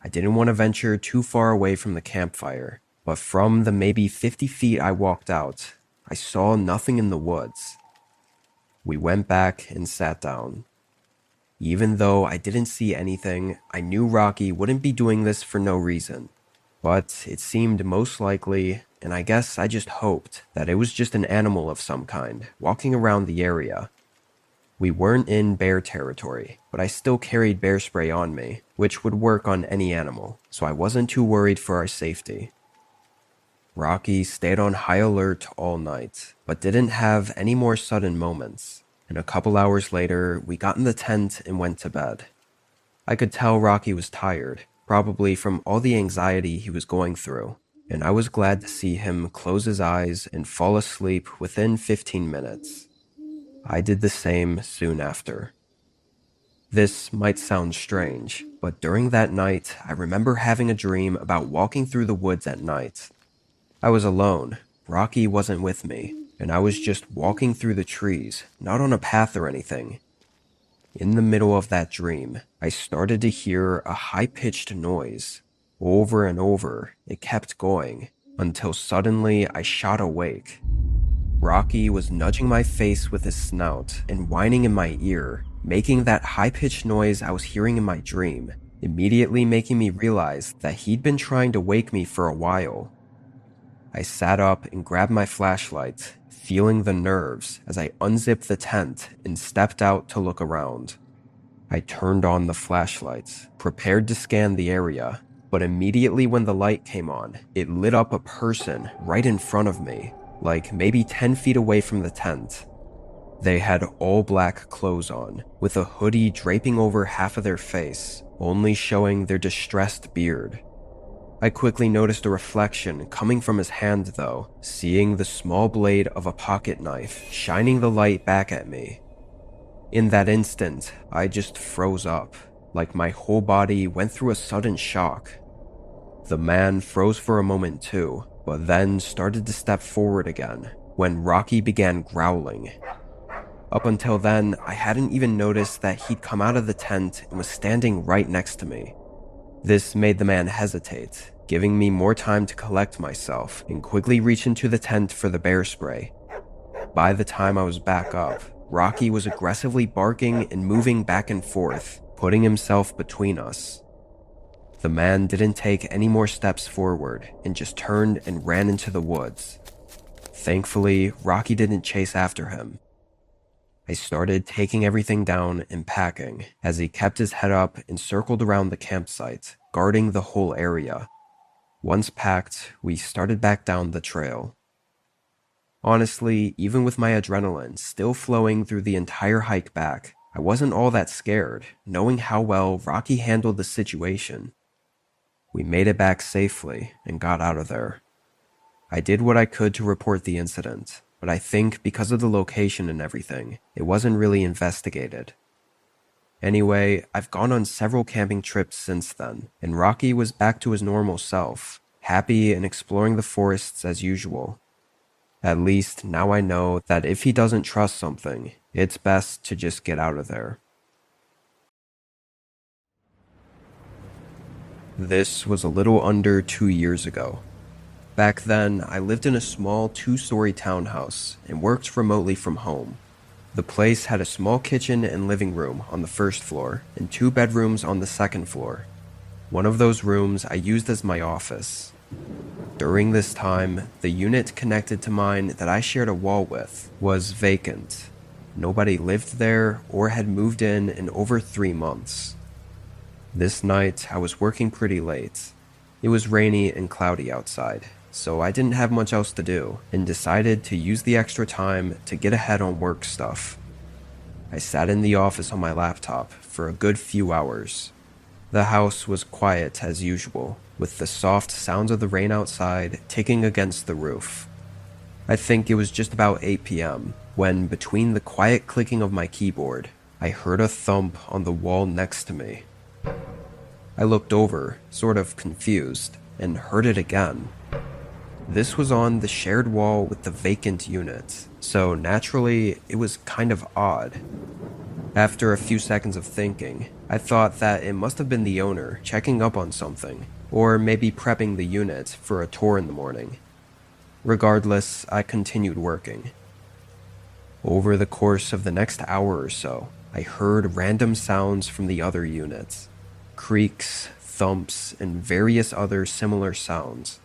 Speaker 1: I didn't want to venture too far away from the campfire, but from the maybe 50 feet I walked out, I saw nothing in the woods. We went back and sat down. Even though I didn't see anything, I knew Rocky wouldn't be doing this for no reason. But it seemed most likely, and I guess I just hoped, that it was just an animal of some kind, walking around the area. We weren't in bear territory, but I still carried bear spray on me, which would work on any animal, so I wasn't too worried for our safety. Rocky stayed on high alert all night, but didn't have any more sudden moments, and a couple hours later, we got in the tent and went to bed. I could tell Rocky was tired, probably from all the anxiety he was going through, and I was glad to see him close his eyes and fall asleep within 15 minutes. I did the same soon after. This might sound strange, but during that night, I remember having a dream about walking through the woods at night. I was alone, Rocky wasn't with me, and I was just walking through the trees, not on a path or anything. In the middle of that dream, I started to hear a high-pitched noise. Over and over, it kept going, until suddenly I shot awake. Rocky was nudging my face with his snout and whining in my ear, making that high-pitched noise I was hearing in my dream, immediately making me realize that he'd been trying to wake me for a while. I sat up and grabbed my flashlight, feeling the nerves as I unzipped the tent and stepped out to look around. I turned on the flashlight, prepared to scan the area, but immediately when the light came on, it lit up a person right in front of me, like maybe 10 feet away from the tent. They had all black clothes on, with a hoodie draping over half of their face, only showing their distressed beard. I quickly noticed a reflection coming from his hand though, seeing the small blade of a pocket knife shining the light back at me. In that instant, I just froze up, like my whole body went through a sudden shock. The man froze for a moment too, but then started to step forward again, when Rocky began growling. Up until then, I hadn't even noticed that he'd come out of the tent and was standing right next to me. This made the man hesitate, giving me more time to collect myself and quickly reach into the tent for the bear spray. By the time I was back up, Rocky was aggressively barking and moving back and forth, putting himself between us. The man didn't take any more steps forward and just turned and ran into the woods. Thankfully, Rocky didn't chase after him. I started taking everything down and packing as he kept his head up and circled around the campsite, guarding the whole area. Once packed, we started back down the trail. Honestly, even with my adrenaline still flowing through the entire hike back, I wasn't all that scared, knowing how well Rocky handled the situation. We made it back safely and got out of there. I did what I could to report the incident, but I think because of the location and everything, it wasn't really investigated. Anyway, I've gone on several camping trips since then, and Rocky was back to his normal self, happy and exploring the forests as usual. At least now I know that if he doesn't trust something, it's best to just get out of there. This was a little under 2 years ago. Back then, I lived in a small 2-story townhouse and worked remotely from home. The place had a small kitchen and living room on the first floor and 2 bedrooms on the second floor. One of those rooms I used as my office. During this time, the unit connected to mine that I shared a wall with was vacant. Nobody lived there or had moved in over 3 months. This night, I was working pretty late. It was rainy and cloudy outside, so I didn't have much else to do and decided to use the extra time to get ahead on work stuff. I sat in the office on my laptop for a good few hours. The house was quiet as usual, with the soft sounds of the rain outside ticking against the roof. I think it was just about 8 p.m. when, between the quiet clicking of my keyboard, I heard a thump on the wall next to me. I looked over, sort of confused, and heard it again. This was on the shared wall with the vacant unit, so naturally, it was kind of odd. After a few seconds of thinking, I thought that it must have been the owner checking up on something, or maybe prepping the unit for a tour in the morning. Regardless, I continued working. Over the course of the next hour or so, I heard random sounds from the other units. Creaks, thumps, and various other similar sounds.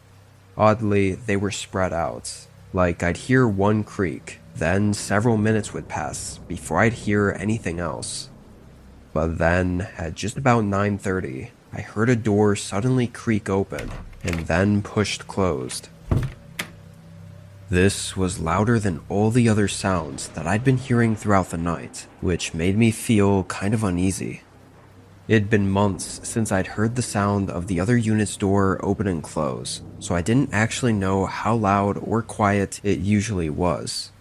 Speaker 1: Oddly, they were spread out. Like I'd hear one creak, then several minutes would pass before I'd hear anything else. But then, at just about 9:30, I heard a door suddenly creak open and then pushed closed. This was louder than all the other sounds that I'd been hearing throughout the night, which made me feel kind of uneasy. It'd been months since I'd heard the sound of the other unit's door open and close, so I didn't actually know how loud or quiet it usually was.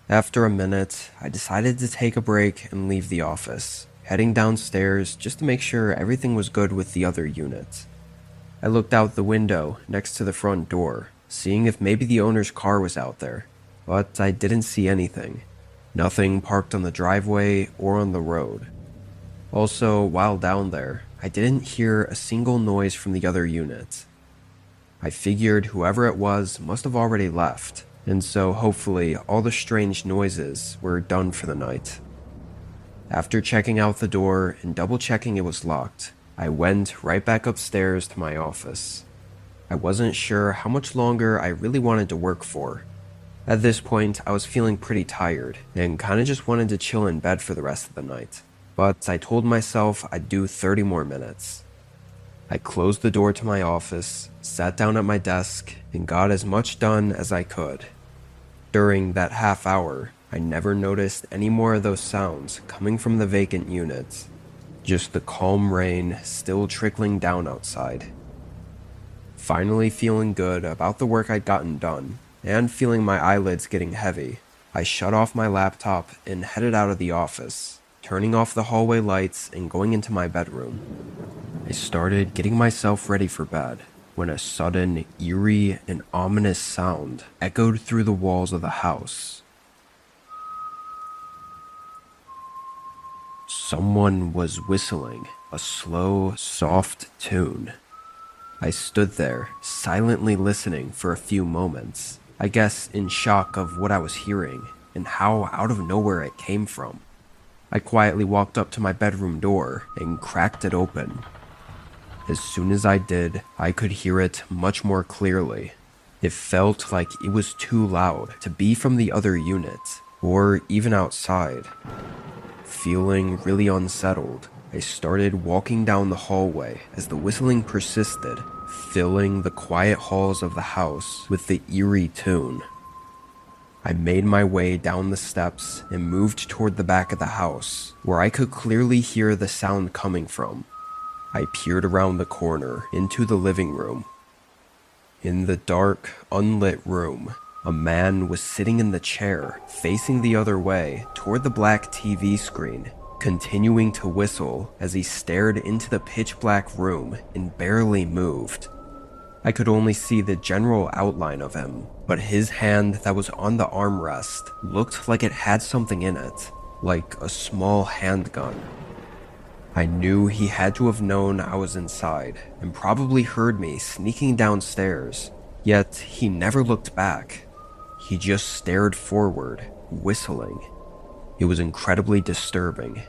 Speaker 1: After a minute, I decided to take a break and leave the office, heading downstairs just to make sure everything was good with the other unit. I looked out the window next to the front door, seeing if maybe the owner's car was out there, but I didn't see anything. Nothing parked on the driveway or on the road. Also, while down there, I didn't hear a single noise from the other unit. I figured whoever it was must have already left, and so hopefully all the strange noises were done for the night. After checking out the door and double checking it was locked, I went right back upstairs to my office. I wasn't sure how much longer I really wanted to work for. At this point, I was feeling pretty tired and kinda just wanted to chill in bed for the rest of the night. But I told myself I'd do 30 more minutes. I closed the door to my office, sat down at my desk, and got as much done as I could. During that half hour, I never noticed any more of those sounds coming from the vacant units. Just the calm rain still trickling down outside. Finally feeling good about the work I'd gotten done, and feeling my eyelids getting heavy, I shut off my laptop and headed out of the office, turning off the hallway lights and going into my bedroom. I started getting myself ready for bed when a sudden, eerie, and ominous sound echoed through the walls of the house. Someone was whistling a slow, soft tune. I stood there, silently listening for a few moments, I guess in shock of what I was hearing and how out of nowhere it came from. I quietly walked up to my bedroom door and cracked it open. As soon as I did, I could hear it much more clearly. It felt like it was too loud to be from the other unit, or even outside. Feeling really unsettled, I started walking down the hallway as the whistling persisted, filling the quiet halls of the house with the eerie tune. I made my way down the steps and moved toward the back of the house, where I could clearly hear the sound coming from. I peered around the corner into the living room. In the dark, unlit room, a man was sitting in the chair, facing the other way toward the black TV screen, continuing to whistle as he stared into the pitch-black room and barely moved. I could only see the general outline of him, but his hand that was on the armrest looked like it had something in it, like a small handgun. I knew he had to have known I was inside and probably heard me sneaking downstairs, yet he never looked back. He just stared forward, whistling. It was incredibly disturbing.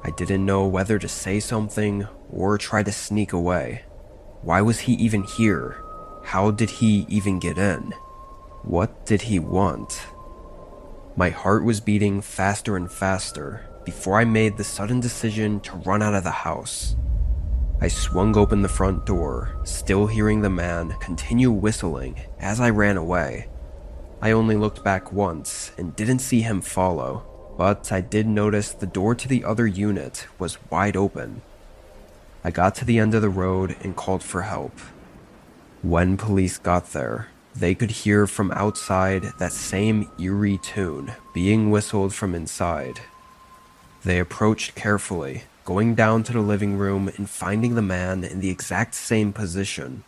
Speaker 1: I didn't know whether to say something or try to sneak away. Why was he even here? How did he even get in? What did he want? My heart was beating faster and faster before I made the sudden decision to run out of the house. I swung open the front door, still hearing the man continue whistling as I ran away. I only looked back once and didn't see him follow, but I did notice the door to the other unit was wide open. I got to the end of the road and called for help. When police got there, they could hear from outside that same eerie tune being whistled from inside. They approached carefully, going down to the living room and finding the man in the exact same position.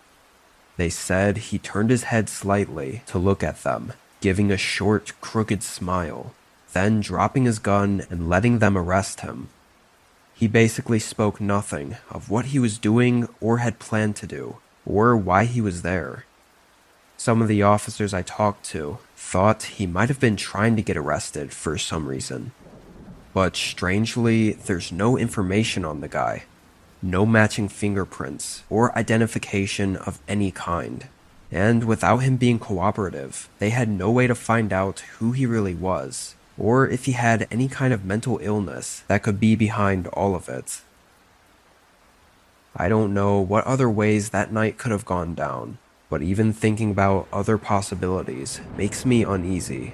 Speaker 1: They said he turned his head slightly to look at them, giving a short, crooked smile, then dropping his gun and letting them arrest him. He basically spoke nothing of what he was doing or had planned to do, or why he was there. Some of the officers I talked to thought he might have been trying to get arrested for some reason. But strangely, there's no information on the guy. No matching fingerprints or identification of any kind. And without him being cooperative, they had no way to find out who he really was, or if he had any kind of mental illness that could be behind all of it. I don't know what other ways that night could have gone down, but even thinking about other possibilities makes me uneasy.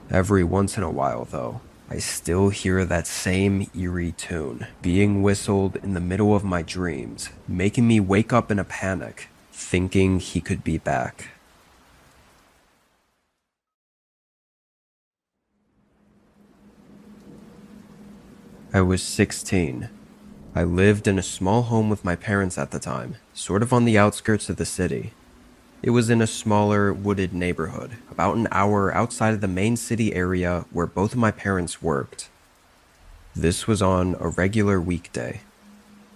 Speaker 1: Every once in a while, though, I still hear that same eerie tune being whistled in the middle of my dreams, making me wake up in a panic, thinking he could be back. I was 16. I lived in a small home with my parents at the time, sort of on the outskirts of the city. It was in a smaller, wooded neighborhood, about an hour outside of the main city area where both of my parents worked. This was on a regular weekday.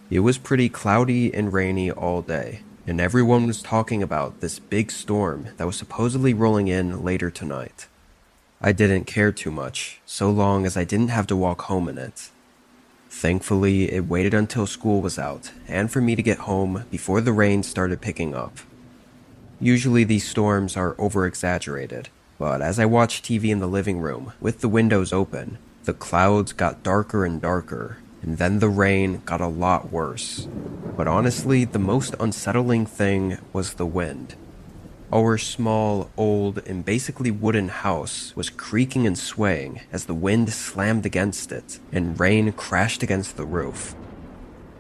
Speaker 1: It was pretty cloudy and rainy all day, and everyone was talking about this big storm that was supposedly rolling in later tonight. I didn't care too much, so long as I didn't have to walk home in it. Thankfully, it waited until school was out and for me to get home before the rain started picking up. Usually these storms are over-exaggerated, but as I watched TV in the living room with the windows open, the clouds got darker and darker, and then the rain got a lot worse. But honestly, the most unsettling thing was the wind. Our small, old, and basically wooden house was creaking and swaying as the wind slammed against it and rain crashed against the roof.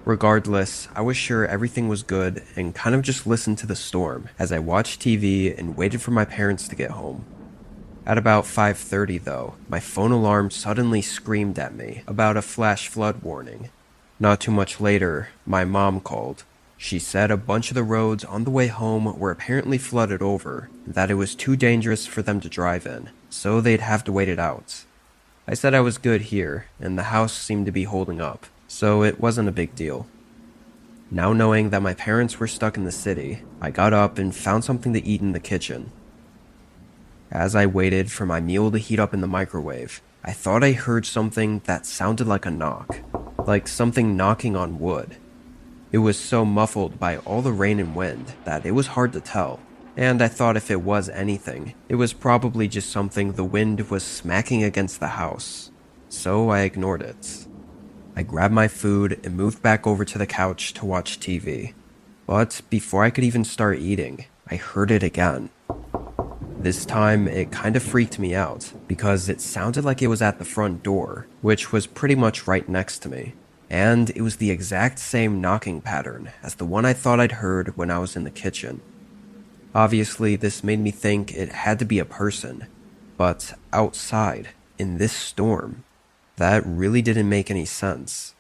Speaker 1: Regardless, I was sure everything was good and kind of just listened to the storm as I watched TV and waited for my parents to get home. At about 5:30 though, my phone alarm suddenly screamed at me about a flash flood warning. Not too much later, my mom called. She said a bunch of the roads on the way home were apparently flooded over, and that it was too dangerous for them to drive in, so they'd have to wait it out. I said I was good here, and the house seemed to be holding up, so it wasn't a big deal. Now knowing that my parents were stuck in the city, I got up and found something to eat in the kitchen. As I waited for my meal to heat up in the microwave, I thought I heard something that sounded like a knock, like something knocking on wood. It was so muffled by all the rain and wind that it was hard to tell, and I thought if it was anything, it was probably just something the wind was smacking against the house, so I ignored it. I grabbed my food and moved back over to the couch to watch TV, but before I could even start eating, I heard it again. This time, it kind of freaked me out because it sounded like it was at the front door, which was pretty much right next to me. And it was the exact same knocking pattern as the one I thought I'd heard when I was in the kitchen. Obviously, this made me think it had to be a person, but outside, in this storm, that really didn't make any sense.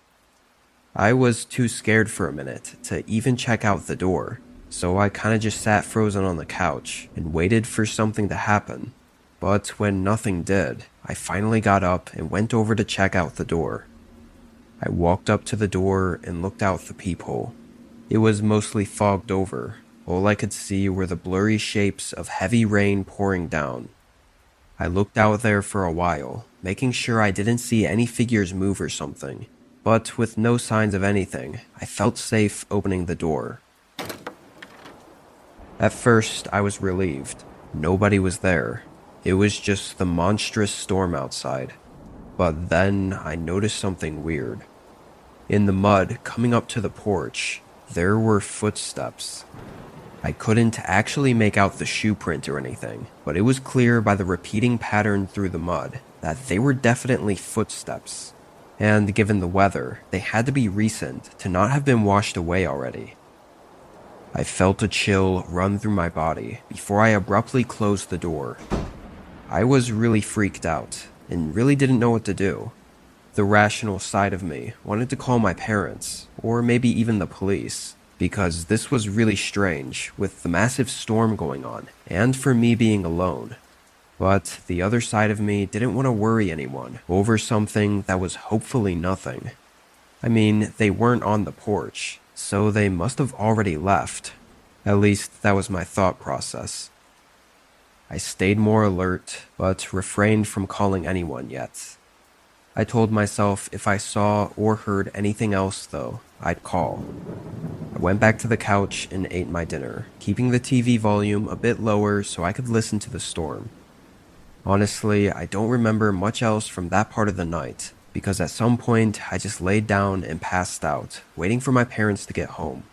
Speaker 1: I was too scared for a minute to even check out the door, so I kinda just sat frozen on the couch and waited for something to happen. But when nothing did, I finally got up and went over to check out the door. I walked up to the door and looked out the peephole. It was mostly fogged over. All I could see were the blurry shapes of heavy rain pouring down. I looked out there for a while, making sure I didn't see any figures move or something, but with no signs of anything, I felt safe opening the door. At first, I was relieved. Nobody was there. It was just the monstrous storm outside. But then I noticed something weird. In the mud coming up to the porch, there were footsteps. I couldn't actually make out the shoe print or anything, but it was clear by the repeating pattern through the mud that they were definitely footsteps. And given the weather, they had to be recent to not have been washed away already. I felt a chill run through my body before I abruptly closed the door. I was really freaked out and really didn't know what to do. The rational side of me wanted to call my parents, or maybe even the police, because this was really strange with the massive storm going on and for me being alone. But the other side of me didn't want to worry anyone over something that was hopefully nothing. I mean, they weren't on the porch, so they must have already left. At least that was my thought process. I stayed more alert, but refrained from calling anyone yet. I told myself if I saw or heard anything else though, I'd call. I went back to the couch and ate my dinner, keeping the TV volume a bit lower so I could listen to the storm. Honestly, I don't remember much else from that part of the night, because at some point I just laid down and passed out, waiting for my parents to get home.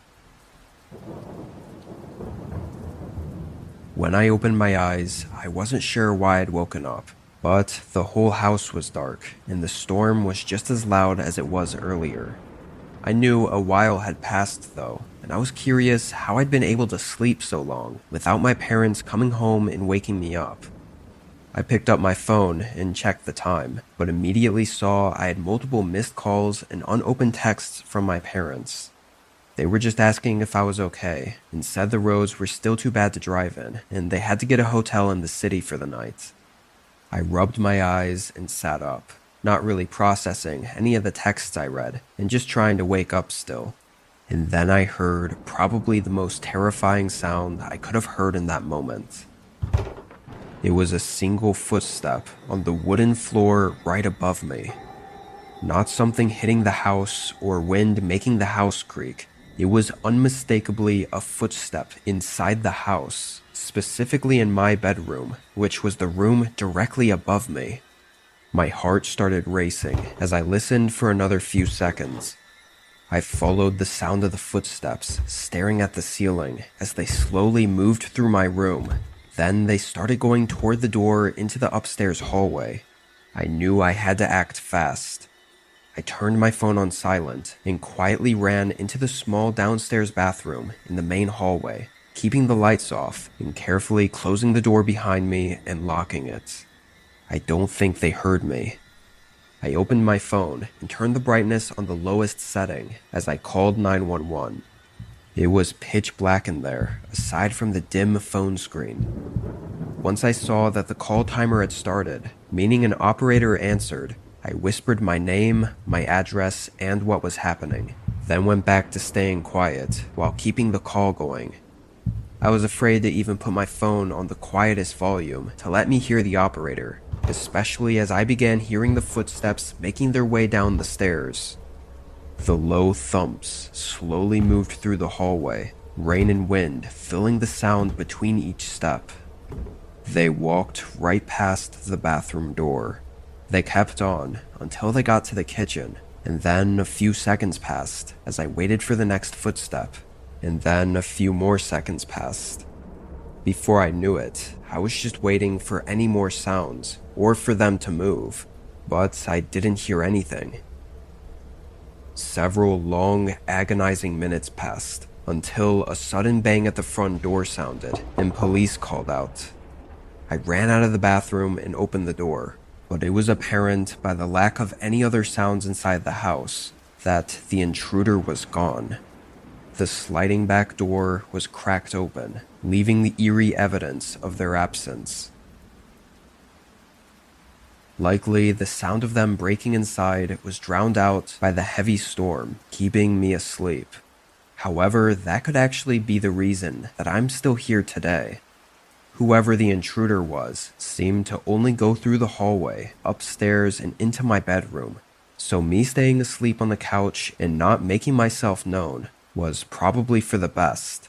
Speaker 1: When I opened my eyes, I wasn't sure why I'd woken up, but the whole house was dark, and the storm was just as loud as it was earlier. I knew a while had passed though, and I was curious how I'd been able to sleep so long without my parents coming home and waking me up. I picked up my phone and checked the time, but immediately saw I had multiple missed calls and unopened texts from my parents. They were just asking if I was okay, and said the roads were still too bad to drive in, and they had to get a hotel in the city for the night. I rubbed my eyes and sat up, not really processing any of the texts I read, and just trying to wake up still. And then I heard probably the most terrifying sound I could have heard in that moment. It was a single footstep on the wooden floor right above me. Not something hitting the house or wind making the house creak. It was unmistakably a footstep inside the house, specifically in my bedroom, which was the room directly above me. My heart started racing as I listened for another few seconds. I followed the sound of the footsteps, staring at the ceiling as they slowly moved through my room. Then they started going toward the door into the upstairs hallway. I knew I had to act fast. I turned my phone on silent and quietly ran into the small downstairs bathroom in the main hallway, keeping the lights off and carefully closing the door behind me and locking it. I don't think they heard me. I opened my phone and turned the brightness on the lowest setting as I called 911. It was pitch black in there, aside from the dim phone screen. Once I saw that the call timer had started, meaning an operator answered, I whispered my name, my address, and what was happening, then went back to staying quiet while keeping the call going. I was afraid to even put my phone on the quietest volume to let me hear the operator, especially as I began hearing the footsteps making their way down the stairs. The low thumps slowly moved through the hallway, rain and wind filling the sound between each step. They walked right past the bathroom door. They kept on until they got to the kitchen, and then a few seconds passed as I waited for the next footstep, and then a few more seconds passed. Before I knew it, I was just waiting for any more sounds or for them to move, but I didn't hear anything. Several long, agonizing minutes passed until a sudden bang at the front door sounded and police called out. I ran out of the bathroom and opened the door, but it was apparent by the lack of any other sounds inside the house that the intruder was gone. The sliding back door was cracked open, leaving the eerie evidence of their absence. Likely, the sound of them breaking inside was drowned out by the heavy storm, keeping me asleep. However, that could actually be the reason that I'm still here today. Whoever the intruder was seemed to only go through the hallway, upstairs, and into my bedroom, so me staying asleep on the couch and not making myself known was probably for the best.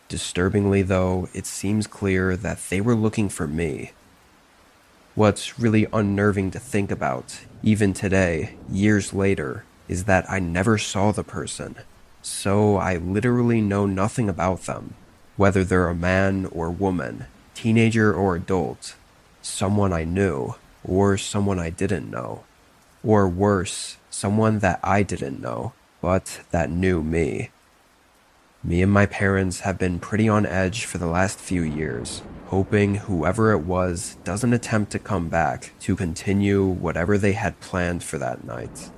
Speaker 1: Disturbingly though, it seems clear that they were looking for me. What's really unnerving to think about, even today, years later, is that I never saw the person, so I literally know nothing about them. Whether they're a man or woman, teenager or adult, someone I knew, or someone I didn't know. Or worse, someone that I didn't know, but that knew me. Me and my parents have been pretty on edge for the last few years, hoping whoever it was doesn't attempt to come back to continue whatever they had planned for that night.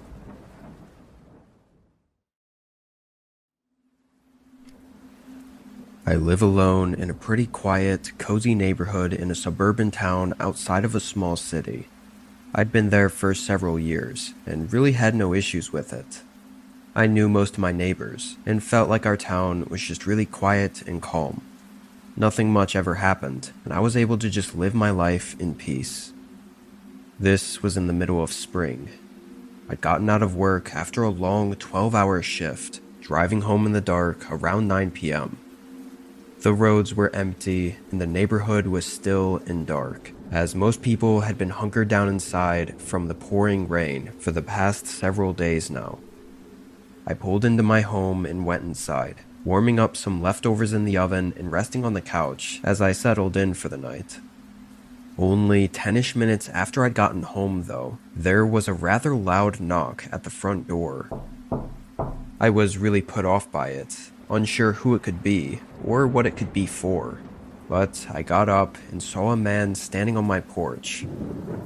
Speaker 1: I live alone in a pretty quiet, cozy neighborhood in a suburban town outside of a small city. I'd been there for several years and really had no issues with it. I knew most of my neighbors and felt like our town was just really quiet and calm. Nothing much ever happened, and I was able to just live my life in peace. This was in the middle of spring. I'd gotten out of work after a long 12-hour shift, driving home in the dark around 9 p.m. The roads were empty and the neighborhood was still and dark, as most people had been hunkered down inside from the pouring rain for the past several days now. I pulled into my home and went inside, warming up some leftovers in the oven and resting on the couch as I settled in for the night. Only 10-ish minutes after I'd gotten home, though, there was a rather loud knock at the front door. I was really put off by it, unsure who it could be or what it could be for, but I got up and saw a man standing on my porch.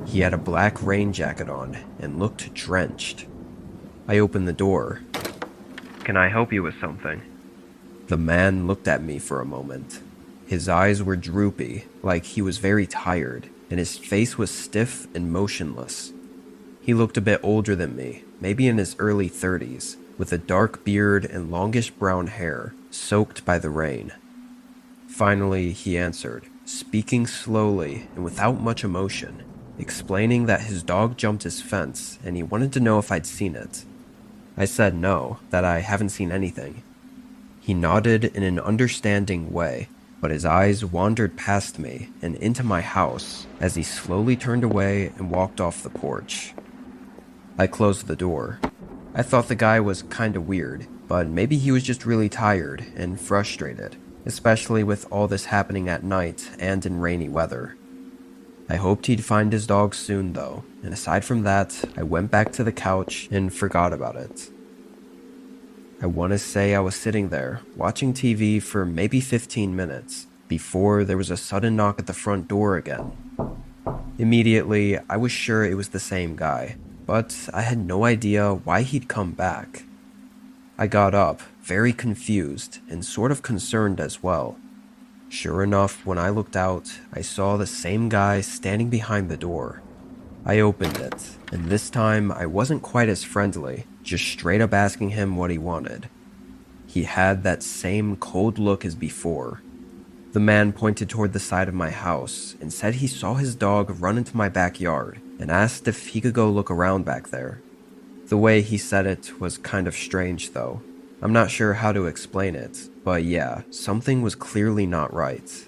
Speaker 1: He had a black rain jacket on and looked drenched. I opened the door. "Can I help you with something?" The man looked at me for a moment. His eyes were droopy, like he was very tired, and his face was stiff and motionless. He looked a bit older than me, maybe in his early 30s, with a dark beard and longish brown hair, soaked by the rain. Finally, he answered, speaking slowly and without much emotion. explaining that his dog jumped his fence and he wanted to know if I'd seen it. I said no, that I haven't seen anything. He nodded in an understanding way, but his eyes wandered past me and into my house as he slowly turned away and walked off the porch. I closed the door. I thought the guy was kinda weird, but maybe he was just really tired and frustrated, especially with all this happening at night and in rainy weather. I hoped he'd find his dog soon though, and aside from that, I went back to the couch and forgot about it. I want to say I was sitting there, watching TV for maybe 15 minutes, before there was a sudden knock at the front door again. Immediately, I was sure it was the same guy, but I had no idea why he'd come back. I got up, very confused and sort of concerned as well. Sure enough, when I looked out, I saw the same guy standing behind the door. I opened it, and this time I wasn't quite as friendly, just straight up asking him what he wanted. He had that same cold look as before. The man pointed toward the side of my house and said he saw his dog run into my backyard and asked if he could go look around back there. The way he said it was kind of strange though. I'm not sure how to explain it, but yeah, something was clearly not right.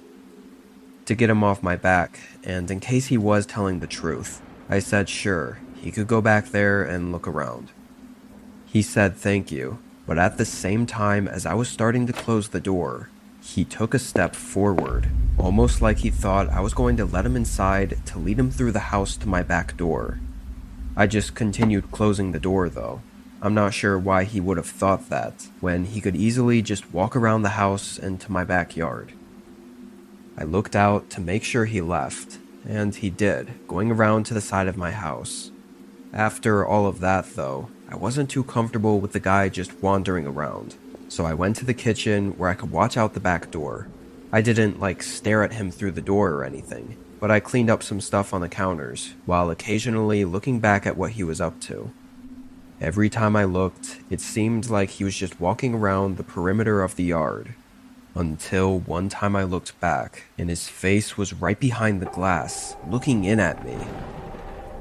Speaker 1: To get him off my back, and in case he was telling the truth, I said sure, he could go back there and look around. He said thank you, but at the same time as I was starting to close the door, he took a step forward, almost like he thought I was going to let him inside to lead him through the house to my back door. I just continued closing the door though. I'm not sure why he would have thought that, when he could easily just walk around the house and to my backyard. I looked out to make sure he left, and he did, going around to the side of my house. After all of that though, I wasn't too comfortable with the guy just wandering around, so I went to the kitchen where I could watch out the back door. I didn't stare at him through the door or anything, but I cleaned up some stuff on the counters, while occasionally looking back at what he was up to. Every time I looked, it seemed like he was just walking around the perimeter of the yard. Until one time I looked back, and his face was right behind the glass, looking in at me.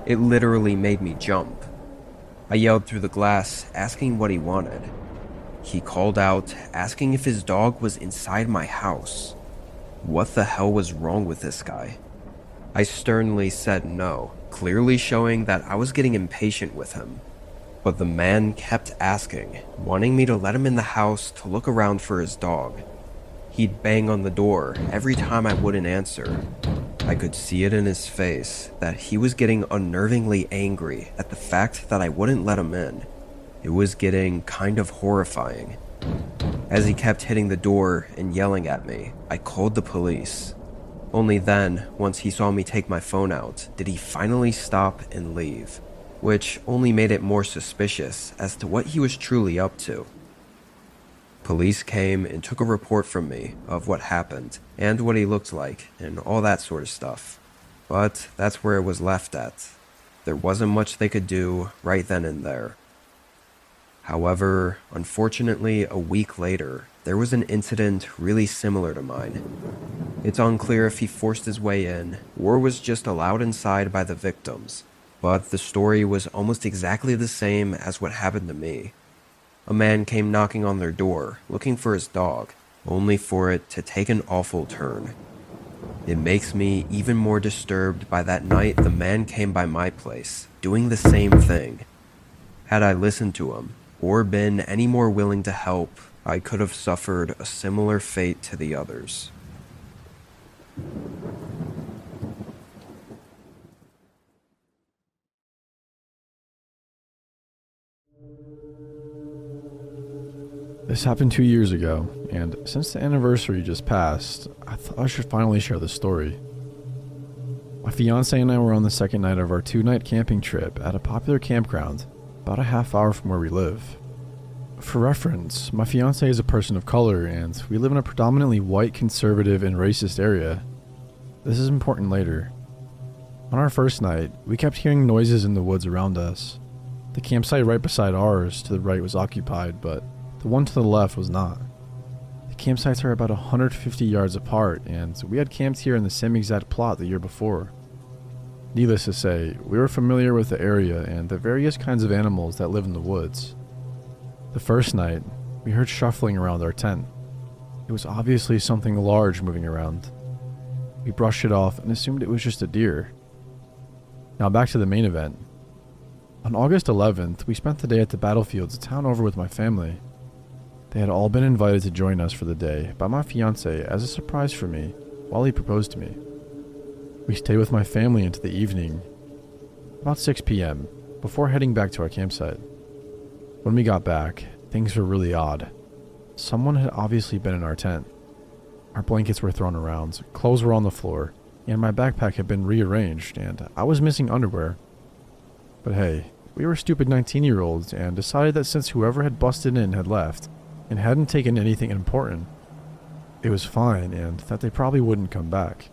Speaker 1: It literally made me jump. I yelled through the glass, asking what he wanted. He called out, asking if his dog was inside my house. What the hell was wrong with this guy? I sternly said no, clearly showing that I was getting impatient with him. But the man kept asking, wanting me to let him in the house to look around for his dog. He'd bang on the door every time I wouldn't answer. I could see it in his face that he was getting unnervingly angry at the fact that I wouldn't let him in. It was getting kind of horrifying. As he kept hitting the door and yelling at me, I called the police. Only then, once he saw me take my phone out, did he finally stop and leave, which only made it more suspicious as to what he was truly up to. Police came and took a report from me of what happened and what he looked like and all that sort of stuff. But that's where it was left at. There wasn't much they could do right then and there. However, unfortunately, a week later, there was an incident really similar to mine. It's unclear if he forced his way in or was just allowed inside by the victims, but the story was almost exactly the same as what happened to me. A man came knocking on their door, looking for his dog, only for it to take an awful turn. It makes me even more disturbed by that night the man came by my place, doing the same thing. Had I listened to him, or been any more willing to help, I could have suffered a similar fate to the others.
Speaker 2: This happened 2 years ago, and since the anniversary just passed, I thought I should finally share the story. My fiance and I were on the second night of our 2-night camping trip at a popular campground, about a half hour from where we live. For reference, my fiance is a person of color, and we live in a predominantly white, conservative, and racist area. This is important later. On our first night, we kept hearing noises in the woods around us. The campsite right beside ours to the right was occupied, but the one to the left was not. The campsites are about 150 yards apart, and we had camped here in the same exact plot the year before. Needless to say, we were familiar with the area and the various kinds of animals that live in the woods. The first night, we heard shuffling around our tent. It was obviously something large moving around. We brushed it off and assumed it was just a deer. Now back to the main event. On August 11th, we spent the day at the battlefields a town over with my family. They had all been invited to join us for the day by my fiancé as a surprise for me while he proposed to me. We stayed with my family into the evening, about 6 p.m., before heading back to our campsite. When we got back, things were really odd. Someone had obviously been in our tent. Our blankets were thrown around, clothes were on the floor, and my backpack had been rearranged, and I was missing underwear. But hey, we were stupid 19-year-olds and decided that since whoever had busted in had left and hadn't taken anything important, it was fine and that they probably wouldn't come back.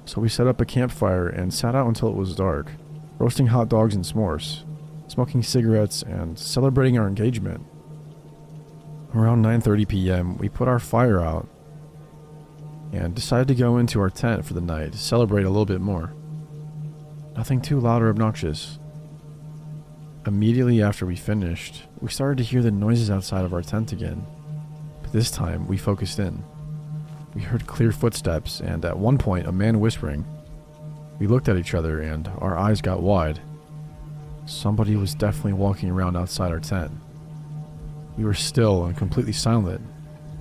Speaker 2: So we set up a campfire and sat out until it was dark, roasting hot dogs and s'mores, smoking cigarettes, and celebrating our engagement. Around 9:30 p.m., we put our fire out and decided to go into our tent for the night to celebrate a little bit more. Nothing too loud or obnoxious. Immediately after we finished, we started to hear the noises outside of our tent again, but this time we focused in. We heard clear footsteps and at one point a man whispering. We looked at each other and our eyes got wide. Somebody was definitely walking around outside our tent. We were still and completely silent,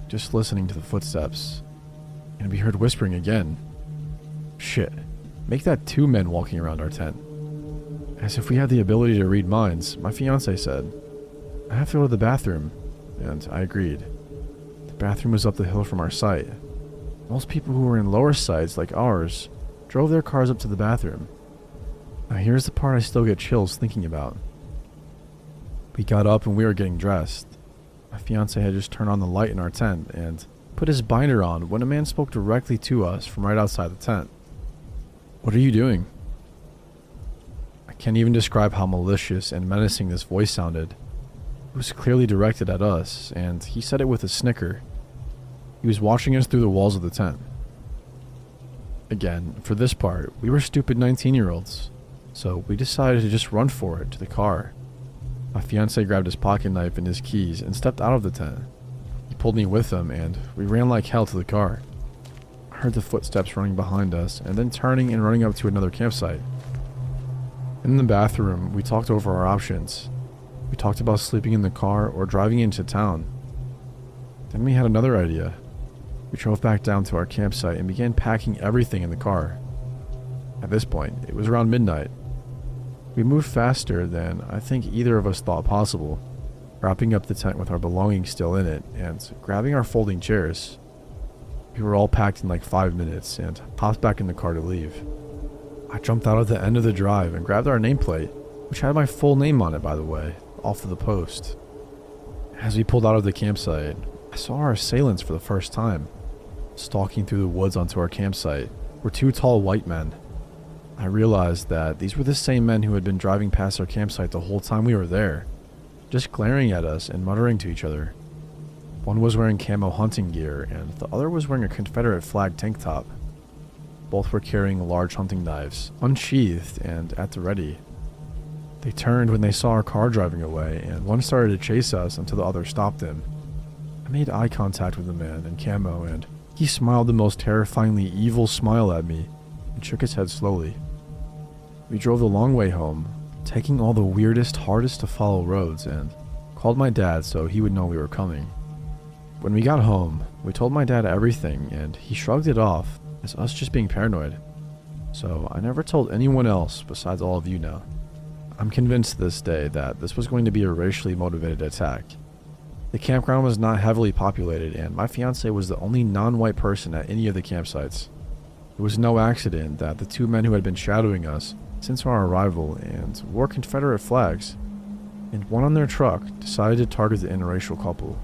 Speaker 2: just listening to the footsteps. And we heard whispering again. Shit, make that 2 men walking around our tent. As if we had the ability to read minds, my fiancé said, "I have to go to the bathroom," and I agreed. The bathroom was up the hill from our site. Most people who were in lower sites like ours drove their cars up to the bathroom. Now here's the part I still get chills thinking about. We got up and we were getting dressed. My fiancé had just turned on the light in our tent and put his binder on when a man spoke directly to us from right outside the tent. "What are you doing?" I can't even describe how malicious and menacing this voice sounded. It was clearly directed at us, and he said it with a snicker. He was watching us through the walls of the tent. Again, for this part, we were stupid 19-year-olds, so we decided to just run for it to the car. My fiancé grabbed his pocket knife and his keys and stepped out of the tent. He pulled me with him, and we ran like hell to the car. I heard the footsteps running behind us, and then turning and running up to another campsite. In the bathroom, we talked over our options. We talked about sleeping in the car or driving into town. Then we had another idea. We drove back down to our campsite and began packing everything in the car. At this point, it was around midnight. We moved faster than I think either of us thought possible, wrapping up the tent with our belongings still in it and grabbing our folding chairs. We were all packed in like 5 minutes and hopped back in the car to leave. I jumped out at the end of the drive and grabbed our nameplate, which had my full name on it, by the way, off of the post. As we pulled out of the campsite, I saw our assailants for the first time. Stalking through the woods onto our campsite were 2 tall white men. I realized that these were the same men who had been driving past our campsite the whole time we were there, just glaring at us and muttering to each other. One was wearing camo hunting gear, and the other was wearing a Confederate flag tank top. Both were carrying large hunting knives, unsheathed and at the ready. They turned when they saw our car driving away, and one started to chase us until the other stopped him. I made eye contact with the man in camo, and he smiled the most terrifyingly evil smile at me and shook his head slowly. We drove the long way home, taking all the weirdest, hardest to follow roads, and called my dad so he would know we were coming. When we got home, we told my dad everything, and he shrugged it off as us just being paranoid. So I never told anyone else besides all of you now. I'm convinced to this day that this was going to be a racially motivated attack. The campground was not heavily populated, and my fiancé was the only non-white person at any of the campsites. It was no accident that the 2 men who had been shadowing us since our arrival and wore Confederate flags, and one on their truck, decided to target the interracial couple.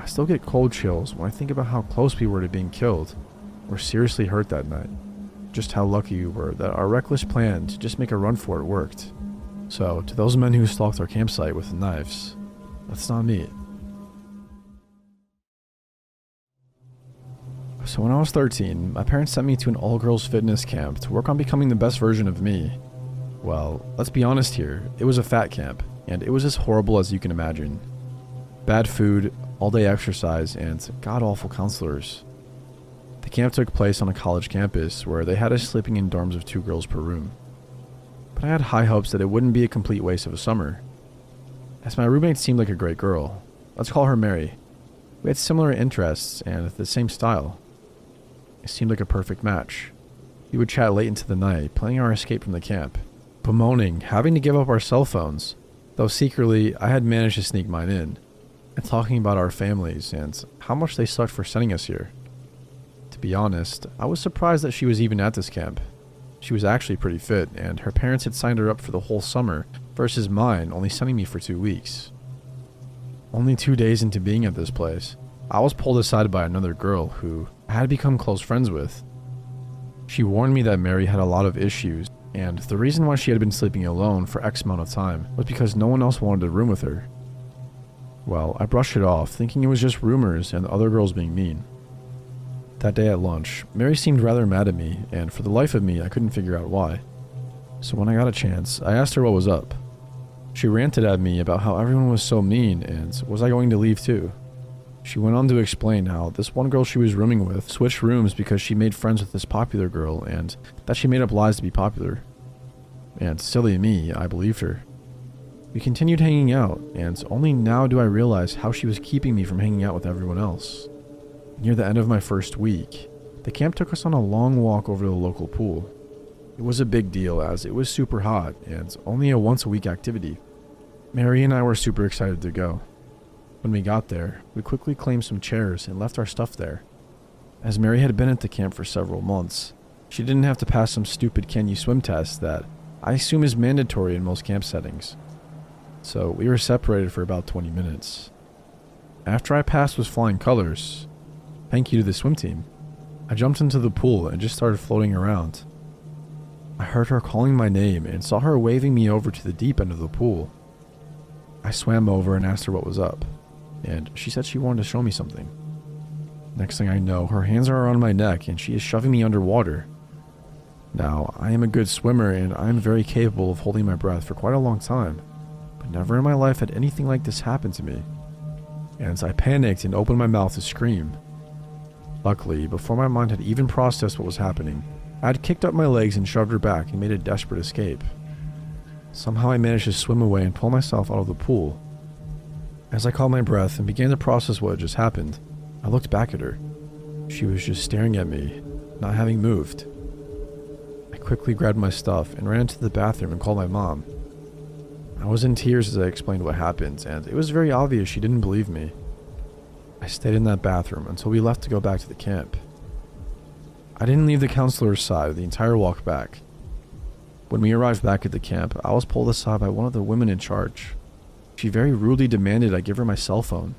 Speaker 2: I still get cold chills when I think about how close we were to being killed or seriously hurt that night. Just how lucky we were that our reckless plan to just make a run for it worked. So, to those men who stalked our campsite with knives, let's not meet. So when I was 13, my parents sent me to an all-girls fitness camp to work on becoming the best version of me. Well, let's be honest here, it was a fat camp, and it was as horrible as you can imagine. Bad food, all-day exercise, and god-awful counselors. The camp took place on a college campus where they had us sleeping in dorms of 2 girls per room. But I had high hopes that it wouldn't be a complete waste of a summer, as my roommate seemed like a great girl. Let's call her Mary. We had similar interests and the same style. It seemed like a perfect match. We would chat late into the night, planning our escape from the camp, bemoaning having to give up our cell phones, though secretly I had managed to sneak mine in, and talking about our families and how much they sucked for sending us here. To be honest, I was surprised that she was even at this camp. She was actually pretty fit, and her parents had signed her up for the whole summer, versus mine only sending me for 2 weeks. Only 2 days into being at this place, I was pulled aside by another girl who I had become close friends with. She warned me that Mary had a lot of issues, and the reason why she had been sleeping alone for X amount of time was because no one else wanted to room with her. Well, I brushed it off, thinking it was just rumors and the other girls being mean. That day at lunch, Mary seemed rather mad at me, and for the life of me, I couldn't figure out why. So when I got a chance, I asked her what was up. She ranted at me about how everyone was so mean, and was I going to leave too? She went on to explain how this one girl she was rooming with switched rooms because she made friends with this popular girl, and that she made up lies to be popular. And silly me, I believed her. We continued hanging out, and only now do I realize how she was keeping me from hanging out with everyone else. Near the end of my first week, the camp took us on a long walk over to the local pool. It was a big deal as it was super hot and only a once-a-week activity. Mary and I were super excited to go. When we got there, we quickly claimed some chairs and left our stuff there. As Mary had been at the camp for several months, she didn't have to pass some stupid can you swim test that I assume is mandatory in most camp settings. So we were separated for about 20 minutes. After I passed with flying colors, thank you to the swim team, I jumped into the pool and just started floating around. I heard her calling my name and saw her waving me over to the deep end of the pool. I swam over and asked her what was up, and she said she wanted to show me something. Next thing I know, her hands are around my neck and she is shoving me underwater. Now, I am a good swimmer and I am very capable of holding my breath for quite a long time, but never in my life had anything like this happen to me. And I panicked and opened my mouth to scream. Luckily, before my mind had even processed what was happening, I had kicked up my legs and shoved her back and made a desperate escape. Somehow I managed to swim away and pull myself out of the pool. As I caught my breath and began to process what had just happened, I looked back at her. She was just staring at me, not having moved. I quickly grabbed my stuff and ran into the bathroom and called my mom. I was in tears as I explained what happened, and it was very obvious she didn't believe me. I stayed in that bathroom until we left to go back to the camp. I didn't leave the counselor's side the entire walk back. When we arrived back at the camp, I was pulled aside by one of the women in charge. She very rudely demanded I give her my cell phone.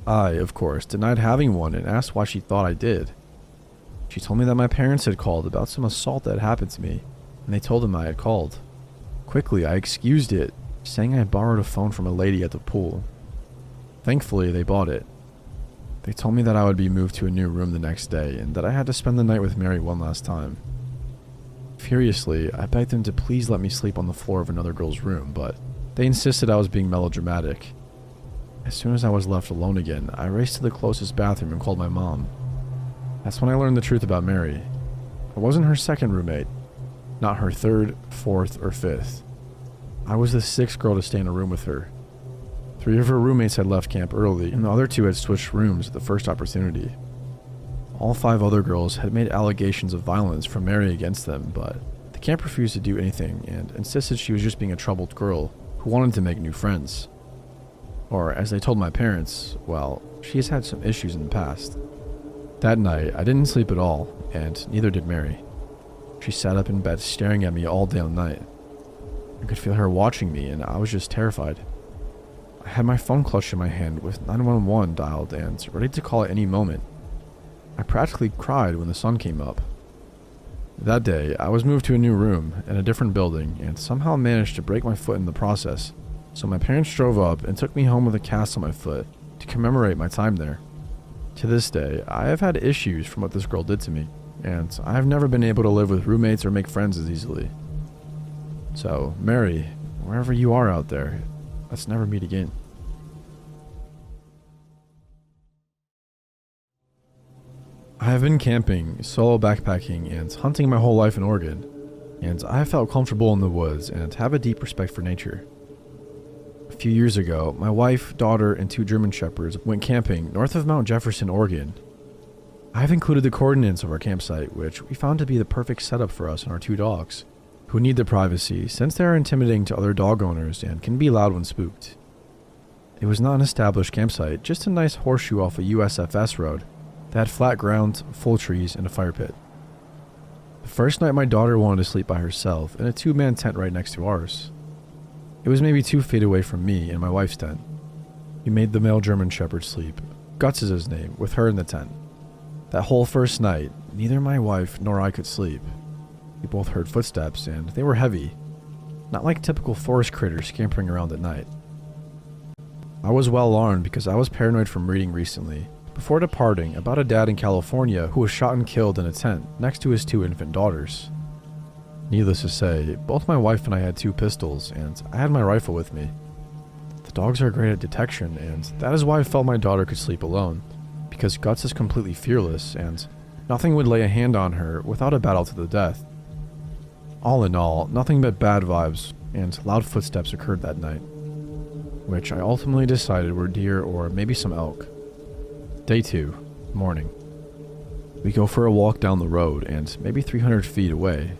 Speaker 2: I, of course, denied having one and asked why she thought I did. She told me that my parents had called about some assault that had happened to me, and they told them I had called. Quickly, I excused it, saying I had borrowed a phone from a lady at the pool. Thankfully, they bought it. They told me that I would be moved to a new room the next day and that I had to spend the night with Mary one last time. Furiously, I begged them to please let me sleep on the floor of another girl's room, but they insisted I was being melodramatic. As soon as I was left alone again, I raced to the closest bathroom and called my mom. That's when I learned the truth about Mary. I wasn't her second roommate, not her third, fourth, or fifth. I was the 6th girl to stay in a room with her. 3 of her roommates had left camp early, and the other 2 had switched rooms at the first opportunity. All 5 other girls had made allegations of violence from Mary against them, but the camp refused to do anything and insisted she was just being a troubled girl who wanted to make new friends. Or, as they told my parents, well, she has had some issues in the past. That night, I didn't sleep at all, and neither did Mary. She sat up in bed staring at me all day and night. I could feel her watching me, and I was just terrified. I had my phone clutched in my hand with 911 dialed and ready to call at any moment. I practically cried when the sun came up. That day, I was moved to a new room in a different building and somehow managed to break my foot in the process, so my parents drove up and took me home with a cast on my foot to commemorate my time there. To this day, I have had issues from what this girl did to me, and I've never been able to live with roommates or make friends as easily. So, Mary, wherever you are out there, let's never meet again. I have been camping, solo backpacking, and hunting my whole life in Oregon, and I have felt comfortable in the woods and have a deep respect for nature. A few years ago, my wife, daughter, and 2 German Shepherds went camping north of Mount Jefferson, Oregon. I have included the coordinates of our campsite, which we found to be the perfect setup for us and our 2 dogs, who need their privacy since they are intimidating to other dog owners and can be loud when spooked. It was not an established campsite, just a nice horseshoe off a USFS road that had flat ground, full trees, and a fire pit. The first night my daughter wanted to sleep by herself in a 2-man tent right next to ours. It was maybe 2 feet away from me and my wife's tent. We made the male German Shepherd sleep, Guts is his name, with her in the tent. That whole first night, neither my wife nor I could sleep. We both heard footsteps and they were heavy, not like typical forest critters scampering around at night. I was well alarmed because I was paranoid from reading recently, before departing, about a dad in California who was shot and killed in a tent next to his 2 infant daughters. Needless to say, both my wife and I had 2 pistols, and I had my rifle with me. The dogs are great at detection, and that is why I felt my daughter could sleep alone, because Guts is completely fearless, and nothing would lay a hand on her without a battle to the death. All in all, nothing but bad vibes and loud footsteps occurred that night, which I ultimately decided were deer or maybe some elk. Day 2, morning. We go for a walk down the road, and maybe 300 feet away,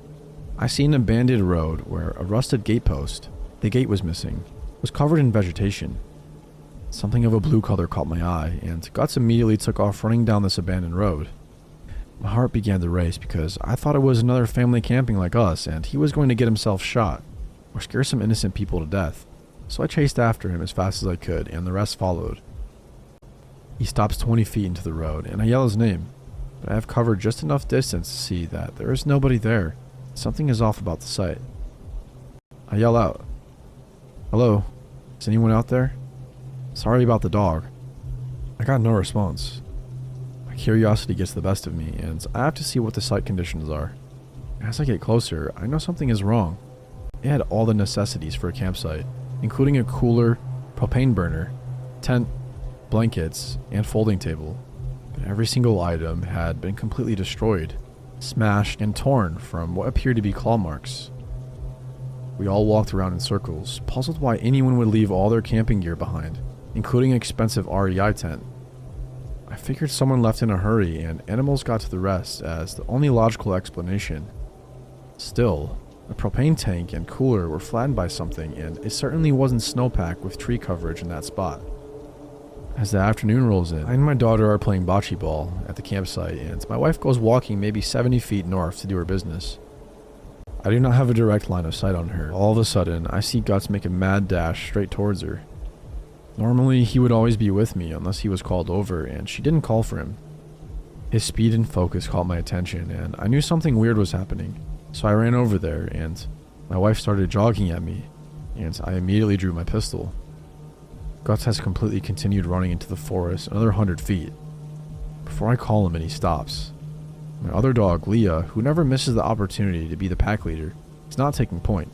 Speaker 2: I see an abandoned road where a rusted gatepost, the gate was missing, was covered in vegetation. Something of a blue color caught my eye, and Guts immediately took off running down this abandoned road. My heart began to race because I thought it was another family camping like us, and he was going to get himself shot, or scare some innocent people to death. So I chased after him as fast as I could, and the rest followed. He stops 20 feet into the road, and I yell his name, but I have covered just enough distance to see that there is nobody there. Something is off about the sight. I yell out, "Hello, is anyone out there? Sorry about the dog." I got no response. My curiosity gets the best of me, and I have to see what the site conditions are. As I get closer, I know something is wrong. It had all the necessities for a campsite, including a cooler, propane burner, tent, blankets, and folding table. But every single item had been completely destroyed, smashed, and torn from what appeared to be claw marks. We all walked around in circles, puzzled why anyone would leave all their camping gear behind, including an expensive REI tent. I figured someone left in a hurry and animals got to the rest as the only logical explanation. Still, the propane tank and cooler were flattened by something, and it certainly wasn't snowpack with tree coverage in that spot. As the afternoon rolls in, I and my daughter are playing bocce ball at the campsite, and my wife goes walking maybe 70 feet north to do her business. I do not have a direct line of sight on her. All of a sudden, I see Guts make a mad dash straight towards her. Normally, he would always be with me unless he was called over, and she didn't call for him. His speed and focus caught my attention, and I knew something weird was happening, so I ran over there, and my wife started jogging at me, and I immediately drew my pistol. Guts has completely continued running into the forest another 100 feet, before I call him and he stops. My other dog, Leah, who never misses the opportunity to be the pack leader, is not taking point.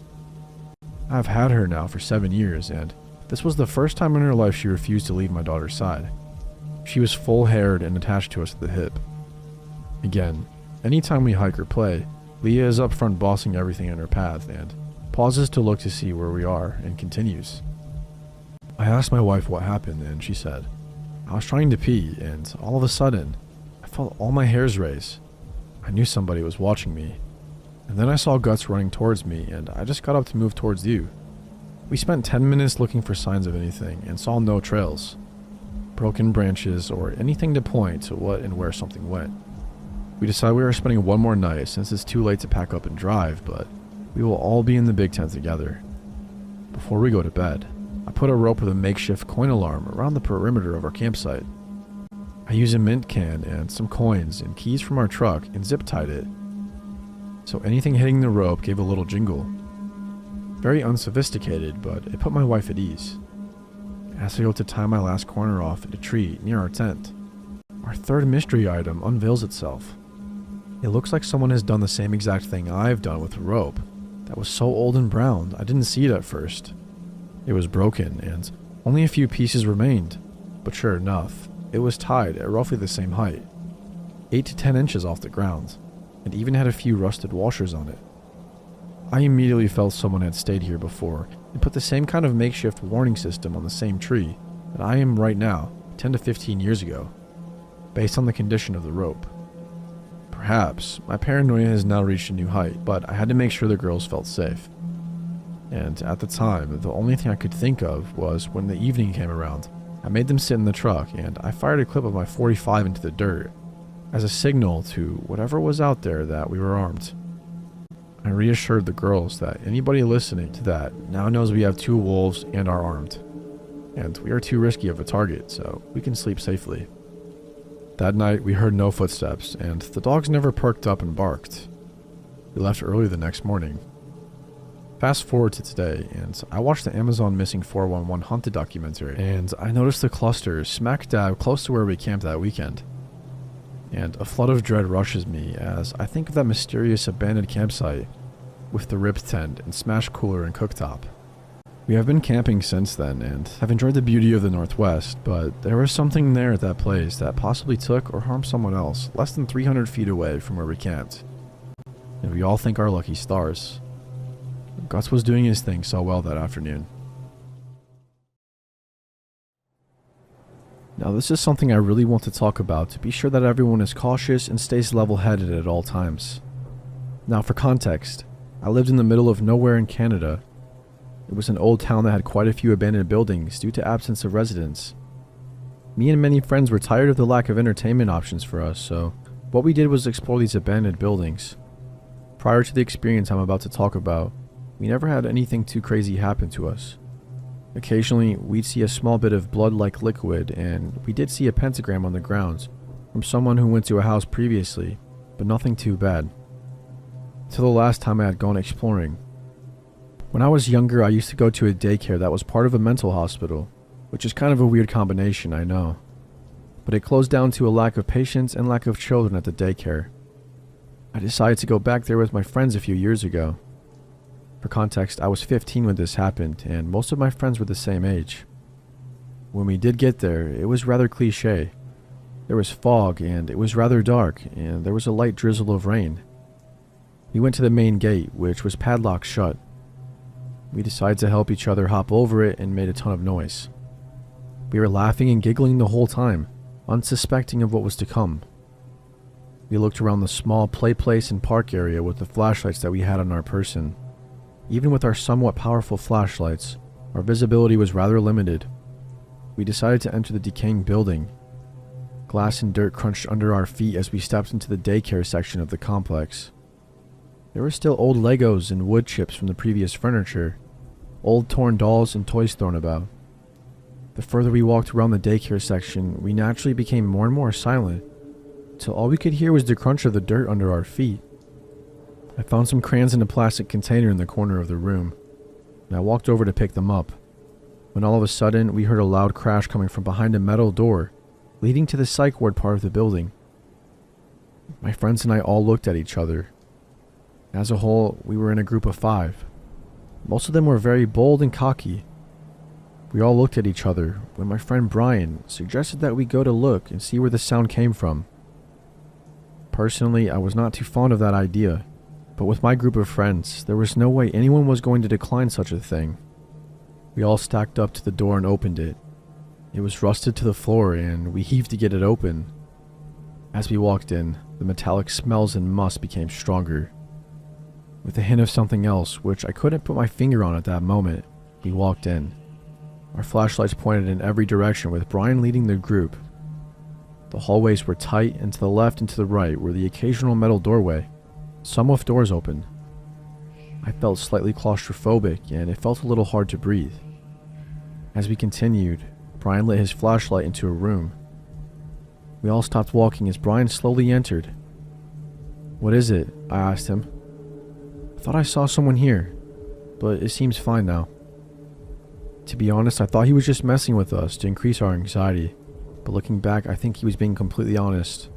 Speaker 2: I've had her now for 7 years, and this was the first time in her life she refused to leave my daughter's side. She was full-haired and attached to us at the hip. Again, anytime we hike or play, Leah is up front bossing everything in her path and pauses to look to see where we are and continues. I asked my wife what happened, and she said, "I was trying to pee, and all of a sudden, I felt all my hairs raise. I knew somebody was watching me. And then I saw Guts running towards me, and I just got up to move towards you." We spent 10 minutes looking for signs of anything, and saw no trails, broken branches, or anything to point to what and where something went. We decided we were spending one more night since it's too late to pack up and drive, but we will all be in the big tent together. Before we go to bed, I put a rope with a makeshift coin alarm around the perimeter of our campsite. I used a mint can and some coins and keys from our truck and zip-tied it, so anything hitting the rope gave a little jingle. Very unsophisticated, but it put my wife at ease. As I go to tie my last corner off at a tree near our tent, our third mystery item unveils itself. It looks like someone has done the same exact thing I've done with a rope that was so old and brown I didn't see it at first. It was broken and only a few pieces remained, but sure enough, it was tied at roughly the same height, 8 to 10 inches off the ground, and even had a few rusted washers on it. I immediately felt someone had stayed here before and put the same kind of makeshift warning system on the same tree that I am right now, 10 to 15 years ago, based on the condition of the rope. Perhaps my paranoia has now reached a new height, but I had to make sure the girls felt safe. And at the time, the only thing I could think of was when the evening came around, I made them sit in the truck and I fired a clip of my .45 into the dirt as a signal to whatever was out there that we were armed. I reassured the girls that anybody listening to that now knows we have 2 wolves and are armed, and we are too risky of a target, so we can sleep safely. That night, we heard no footsteps, and the dogs never perked up and barked. We left early the next morning. Fast forward to today, and I watched the Amazon Missing 411 Haunted documentary, and I noticed the cluster smack dab close to where we camped that weekend. And a flood of dread rushes me as I think of that mysterious abandoned campsite with the ripped tent and smashed cooler and cooktop. We have been camping since then and have enjoyed the beauty of the Northwest, but there was something there at that place that possibly took or harmed someone else less than 300 feet away from where we camped. And we all thank our lucky stars. Guts was doing his thing so well that afternoon. Now this is something I really want to talk about to be sure that everyone is cautious and stays level-headed at all times. Now for context, I lived in the middle of nowhere in Canada. It was an old town that had quite a few abandoned buildings due to absence of residents. Me and many friends were tired of the lack of entertainment options for us, so what we did was explore these abandoned buildings. Prior to the experience I'm about to talk about, we never had anything too crazy happen to us. Occasionally, we'd see a small bit of blood-like liquid, and we did see a pentagram on the grounds from someone who went to a house previously, but nothing too bad. Till the last time I had gone exploring. When I was younger, I used to go to a daycare that was part of a mental hospital, which is kind of a weird combination, I know. But it closed down to a lack of patients and lack of children at the daycare. I decided to go back there with my friends a few years ago. For context, I was 15 when this happened, and most of my friends were the same age. When we did get there, it was rather cliche. There was fog, and it was rather dark, and there was a light drizzle of rain. We went to the main gate, which was padlocked shut. We decided to help each other hop over it and made a ton of noise. We were laughing and giggling the whole time, unsuspecting of what was to come. We looked around the small play place and park area with the flashlights that we had on our person. Even with our somewhat powerful flashlights, our visibility was rather limited. We decided to enter the decaying building. Glass and dirt crunched under our feet as we stepped into the daycare section of the complex. There were still old Legos and wood chips from the previous furniture, old torn dolls and toys thrown about. The further we walked around the daycare section, we naturally became more and more silent, till all we could hear was the crunch of the dirt under our feet. I found some crayons in a plastic container in the corner of the room, and I walked over to pick them up, when all of a sudden we heard a loud crash coming from behind a metal door leading to the psych ward part of the building. My friends and I all looked at each other. As a whole, we were in a group of 5. Most of them were very bold and cocky. We all looked at each other when my friend Brian suggested that we go to look and see where the sound came from. Personally, I was not too fond of that idea, but with my group of friends, there was no way anyone was going to decline such a thing. We all stacked up to the door and opened it. It was rusted to the floor and we heaved to get it open. As we walked in, the metallic smells and must became stronger. With a hint of something else, which I couldn't put my finger on at that moment, we walked in. Our flashlights pointed in every direction with Brian leading the group. The hallways were tight, and to the left and to the right were the occasional metal doorway, some with doors open. I felt slightly claustrophobic and it felt a little hard to breathe. As we continued, Brian lit his flashlight into a room. We all stopped walking as Brian slowly entered. "What is it?" I asked him. "I thought I saw someone here, but it seems fine now." To be honest, I thought he was just messing with us to increase our anxiety, but looking back, I think he was being completely honest.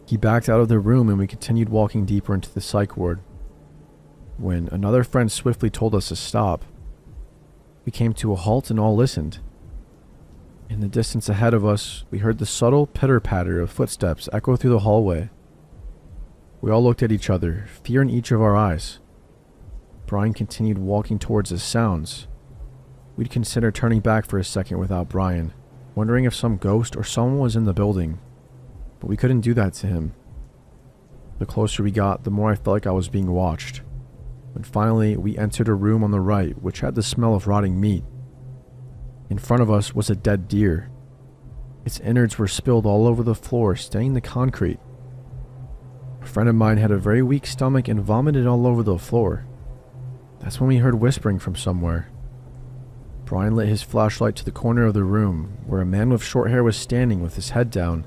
Speaker 2: He backed out of the room and we continued walking deeper into the psych ward, when another friend swiftly told us to stop. We came to a halt and all listened. In the distance ahead of us, we heard the subtle pitter-patter of footsteps echo through the hallway. We all looked at each other, fear in each of our eyes. Brian continued walking towards the sounds. We'd consider turning back for a second without Brian, wondering if some ghost or someone was in the building, but we couldn't do that to him. The closer we got, the more I felt like I was being watched. When finally we entered a room on the right, which had the smell of rotting meat. In front of us was a dead deer. Its innards were spilled all over the floor, staining the concrete. A friend of mine had a very weak stomach and vomited all over the floor. That's when we heard whispering from somewhere. Brian lit his flashlight to the corner of the room, where a man with short hair was standing with his head down.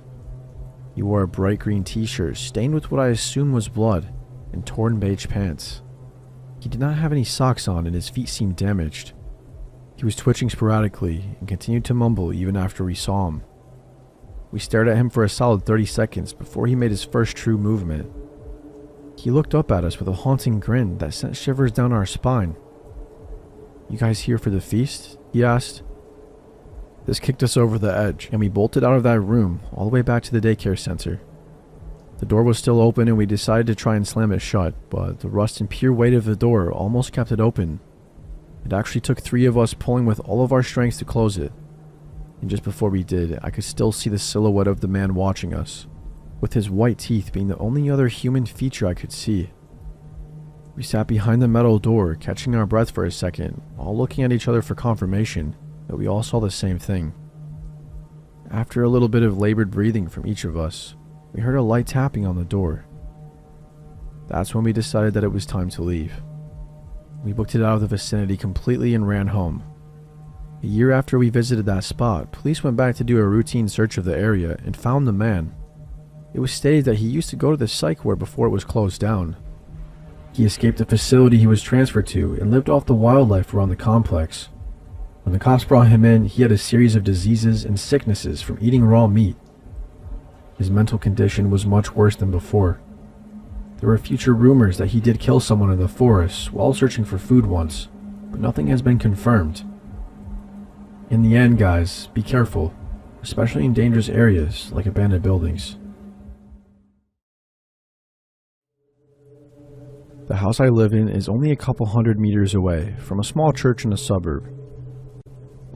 Speaker 2: He wore a bright green t-shirt, stained with what I assumed was blood, and torn beige pants. He did not have any socks on and his feet seemed damaged. He was twitching sporadically and continued to mumble even after we saw him. We stared at him for a solid 30 seconds before he made his first true movement. He looked up at us with a haunting grin that sent shivers down our spine. "You guys here for the feast?" he asked. This kicked us over the edge, and we bolted out of that room all the way back to the daycare center. The door was still open and we decided to try and slam it shut, but the rust and pure weight of the door almost kept it open. It actually took 3 of us pulling with all of our strength to close it. And just before we did, I could still see the silhouette of the man watching us, with his white teeth being the only other human feature I could see. We sat behind the metal door, catching our breath for a second, all looking at each other for confirmation that we all saw the same thing. After a little bit of labored breathing from each of us, we heard a light tapping on the door. That's when we decided that it was time to leave. We booked it out of the vicinity completely and ran home. A year after we visited that spot, police went back to do a routine search of the area and found the man. It was stated that he used to go to the psych ward before it was closed down. He escaped the facility he was transferred to and lived off the wildlife around the complex. When the cops brought him in, he had a series of diseases and sicknesses from eating raw meat. His mental condition was much worse than before. There were future rumors that he did kill someone in the forest while searching for food once, but nothing has been confirmed. In the end, guys, be careful, especially in dangerous areas like abandoned buildings. The house I live in is only a couple 100 meters away from a small church in a suburb.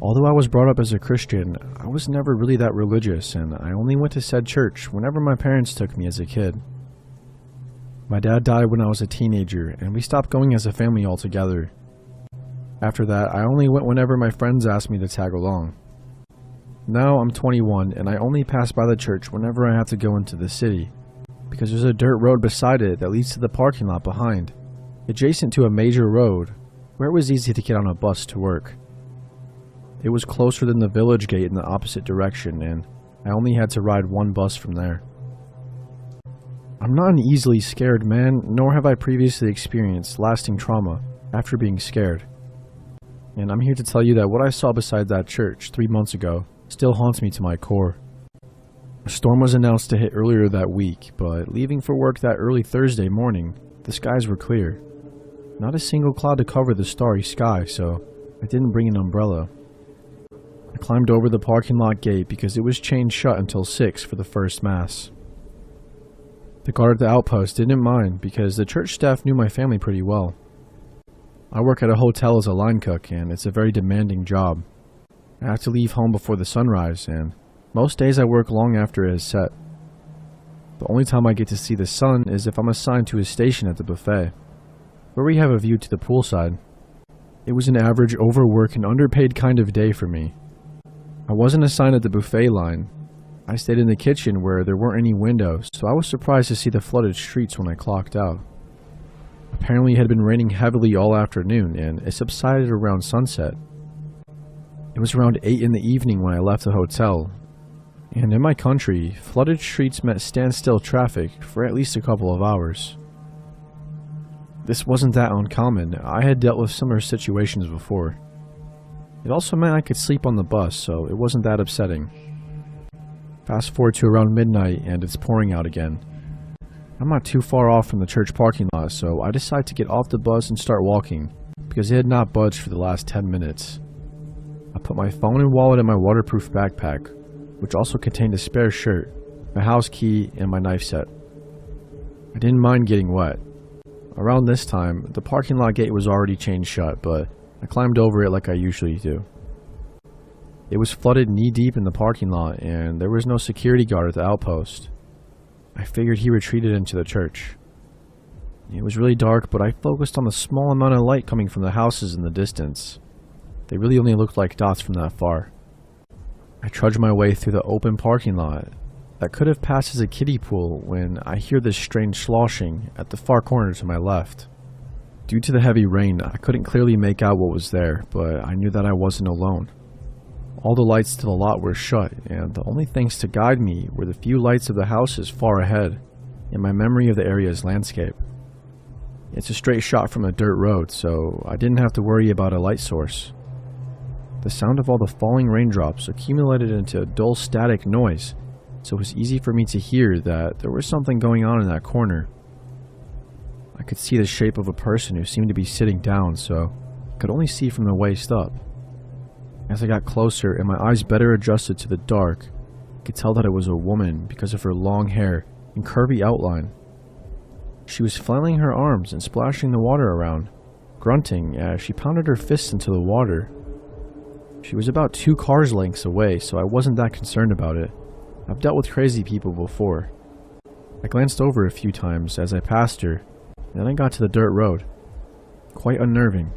Speaker 2: Although I was brought up as a Christian, I was never really that religious, and I only went to said church whenever my parents took me as a kid. My dad died when I was a teenager, and we stopped going as a family altogether. After that, I only went whenever my friends asked me to tag along. Now I'm 21, and I only pass by the church whenever I have to go into the city, because there's a dirt road beside it that leads to the parking lot behind, adjacent to a major road, where it was easy to get on a bus to work. It was closer than the village gate in the opposite direction, and I only had to ride one bus from there. I'm not an easily scared man, nor have I previously experienced lasting trauma after being scared. And I'm here to tell you that what I saw beside that church 3 months ago still haunts me to my core. A storm was announced to hit earlier that week, but leaving for work that early Thursday morning, the skies were clear. Not a single cloud to cover the starry sky, so I didn't bring an umbrella. I climbed over the parking lot gate because it was chained shut until 6 for the first mass. The guard at the outpost didn't mind because the church staff knew my family pretty well. I work at a hotel as a line cook, and it's a very demanding job. I have to leave home before the sunrise, and most days I work long after it is set. The only time I get to see the sun is if I'm assigned to a station at the buffet, where we have a view to the poolside. It was an average overwork and underpaid kind of day for me. I wasn't assigned at the buffet line. I stayed in the kitchen where there weren't any windows, so I was surprised to see the flooded streets when I clocked out. Apparently it had been raining heavily all afternoon, and it subsided around sunset. It was around 8 in the evening when I left the hotel, and in my country, flooded streets meant standstill traffic for at least a couple of hours. This wasn't that uncommon. I had dealt with similar situations before. It also meant I could sleep on the bus, so it wasn't that upsetting. Fast forward to around midnight and it's pouring out again. I'm not too far off from the church parking lot, so I decide to get off the bus and start walking, because it had not budged for the last 10 minutes. I put my phone and wallet in my waterproof backpack, which also contained a spare shirt, my house key, and my knife set. I didn't mind getting wet. Around this time, the parking lot gate was already chained shut, but I climbed over it like I usually do. It was flooded knee-deep in the parking lot, and there was no security guard at the outpost. I figured he retreated into the church. It was really dark, but I focused on the small amount of light coming from the houses in the distance. They really only looked like dots from that far. I trudged my way through the open parking lot that could have passed as a kiddie pool when I hear this strange sloshing at the far corner to my left. Due to the heavy rain, I couldn't clearly make out what was there, but I knew that I wasn't alone. All the lights to the lot were shut, and the only things to guide me were the few lights of the houses far ahead and my memory of the area's landscape. It's a straight shot from a dirt road, so I didn't have to worry about a light source. The sound of all the falling raindrops accumulated into a dull static noise, so it was easy for me to hear that there was something going on in that corner. I could see the shape of a person who seemed to be sitting down, so I could only see from the waist up. As I got closer and my eyes better adjusted to the dark, I could tell that it was a woman because of her long hair and curvy outline. She was flailing her arms and splashing the water around, grunting as she pounded her fists into the water. She was about 2 cars lengths away, so I wasn't that concerned about it. I've dealt with crazy people before. I glanced over a few times as I passed her, and then I got to the dirt road. Quite unnerving.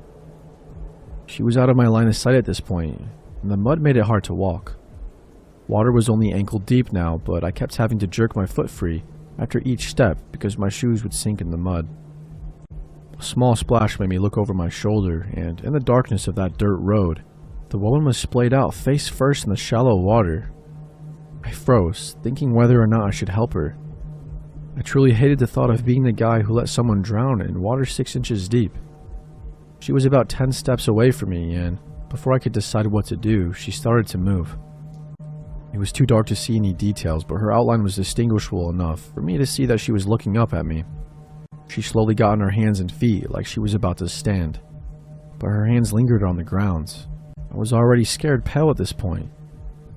Speaker 2: She was out of my line of sight at this point, and the mud made it hard to walk. Water was only ankle deep now, but I kept having to jerk my foot free after each step because my shoes would sink in the mud. A small splash made me look over my shoulder, and in the darkness of that dirt road, the woman was splayed out face first in the shallow water. I froze, thinking whether or not I should help her. I truly hated the thought of being the guy who let someone drown in water 6 inches deep. She was about 10 steps away from me, and before I could decide what to do, she started to move. It was too dark to see any details, but her outline was distinguishable enough for me to see that she was looking up at me. She slowly got on her hands and feet like she was about to stand, but her hands lingered on the ground. I was already scared pale at this point.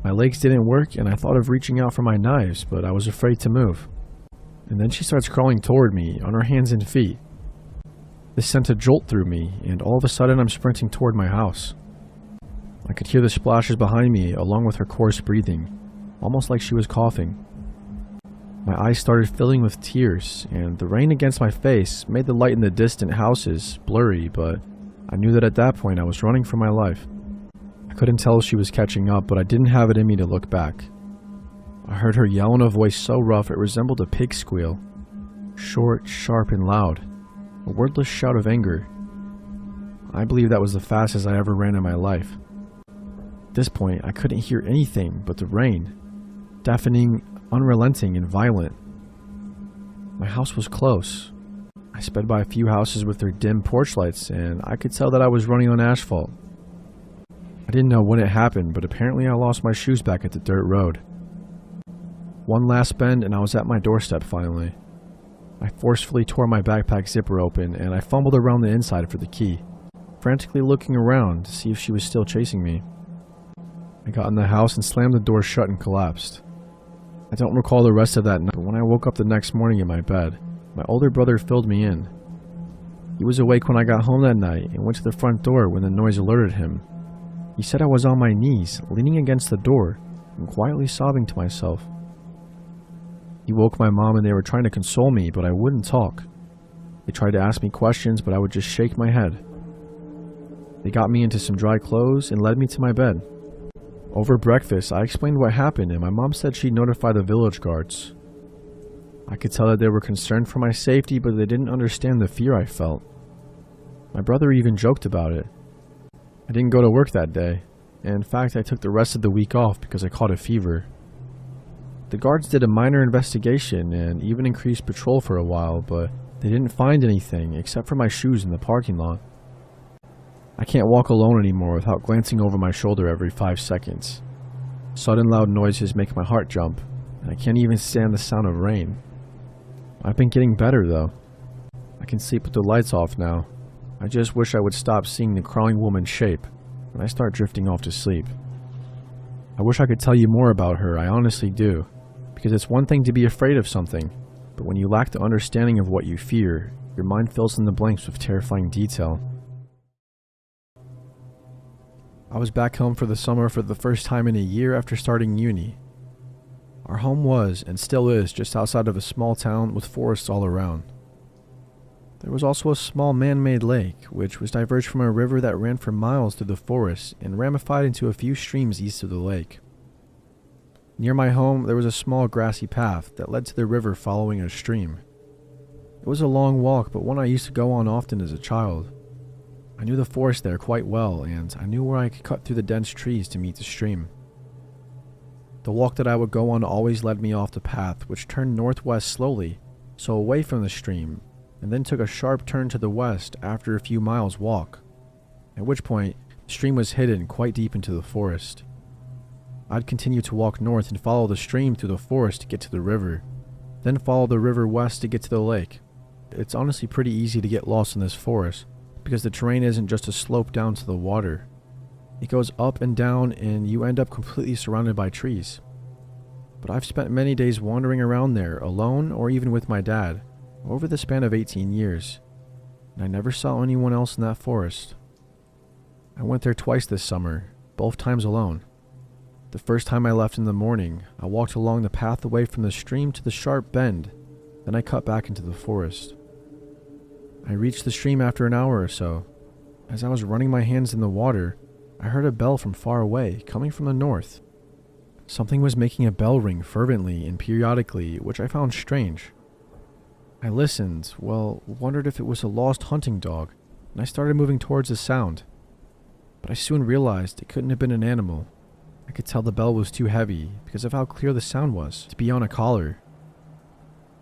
Speaker 2: My legs didn't work, and I thought of reaching out for my knives, but I was afraid to move. And then she starts crawling toward me on her hands and feet. This sent a jolt through me, and all of a sudden I'm sprinting toward my house. I could hear the splashes behind me along with her coarse breathing, almost like she was coughing. My eyes started filling with tears, and the rain against my face made the light in the distant houses blurry, but I knew that at that point I was running for my life. I couldn't tell if she was catching up, but I didn't have it in me to look back. I heard her yell in a voice so rough it resembled a pig squeal. Short, sharp, and loud. A wordless shout of anger. I believe that was the fastest I ever ran in my life. At this point, I couldn't hear anything but the rain. Deafening, unrelenting, and violent. My house was close. I sped by a few houses with their dim porch lights, and I could tell that I was running on asphalt. I didn't know when it happened, but apparently I lost my shoes back at the dirt road. One last bend and I was at my doorstep finally. I forcefully tore my backpack zipper open and I fumbled around the inside for the key, frantically looking around to see if she was still chasing me. I got in the house and slammed the door shut and collapsed. I don't recall the rest of that night, but when I woke up the next morning in my bed, my older brother filled me in. He was awake when I got home that night and went to the front door when the noise alerted him. He said I was on my knees, leaning against the door, and quietly sobbing to myself. He woke my mom and they were trying to console me, but I wouldn't talk. They tried to ask me questions, but I would just shake my head. They got me into some dry clothes and led me to my bed. Over breakfast, I explained what happened and my mom said she'd notify the village guards. I could tell that they were concerned for my safety, but they didn't understand the fear I felt. My brother even joked about it. I didn't go to work that day. In fact, I took the rest of the week off because I caught a fever. The guards did a minor investigation and even increased patrol for a while, but they didn't find anything except for my shoes in the parking lot. I can't walk alone anymore without glancing over my shoulder every 5 seconds. Sudden loud noises make my heart jump, and I can't even stand the sound of rain. I've been getting better though. I can sleep with the lights off now. I just wish I would stop seeing the crawling woman's shape when I start drifting off to sleep. I wish I could tell you more about her, I honestly do, because it's one thing to be afraid of something, but when you lack the understanding of what you fear, your mind fills in the blanks with terrifying detail. I was back home for the summer for the first time in a year after starting uni. Our home was, and still is, just outside of a small town with forests all around. There was also a small man-made lake, which was diverged from a river that ran for miles through the forest and ramified into a few streams east of the lake. Near my home, there was a small grassy path that led to the river following a stream. It was a long walk, but one I used to go on often as a child. I knew the forest there quite well, and I knew where I could cut through the dense trees to meet the stream. The walk that I would go on always led me off the path, which turned northwest slowly, so away from the stream, and then took a sharp turn to the west after a few miles walk, at which point the stream was hidden quite deep into the forest. I'd continue to walk north and follow the stream through the forest to get to the river, then follow the river west to get to the lake. It's honestly pretty easy to get lost in this forest, because the terrain isn't just a slope down to the water. It goes up and down and you end up completely surrounded by trees. But I've spent many days wandering around there, alone or even with my dad, over the span of 18 years, and I never saw anyone else in that forest. I went there twice this summer, both times alone. The first time I left in the morning, I walked along the path away from the stream to the sharp bend, then I cut back into the forest. I reached the stream after an hour or so. As I was running my hands in the water, I heard a bell from far away, coming from the north. Something was making a bell ring fervently and periodically, which I found strange. I listened, wondered if it was a lost hunting dog, and I started moving towards the sound. But I soon realized it couldn't have been an animal. I could tell the bell was too heavy because of how clear the sound was to be on a collar.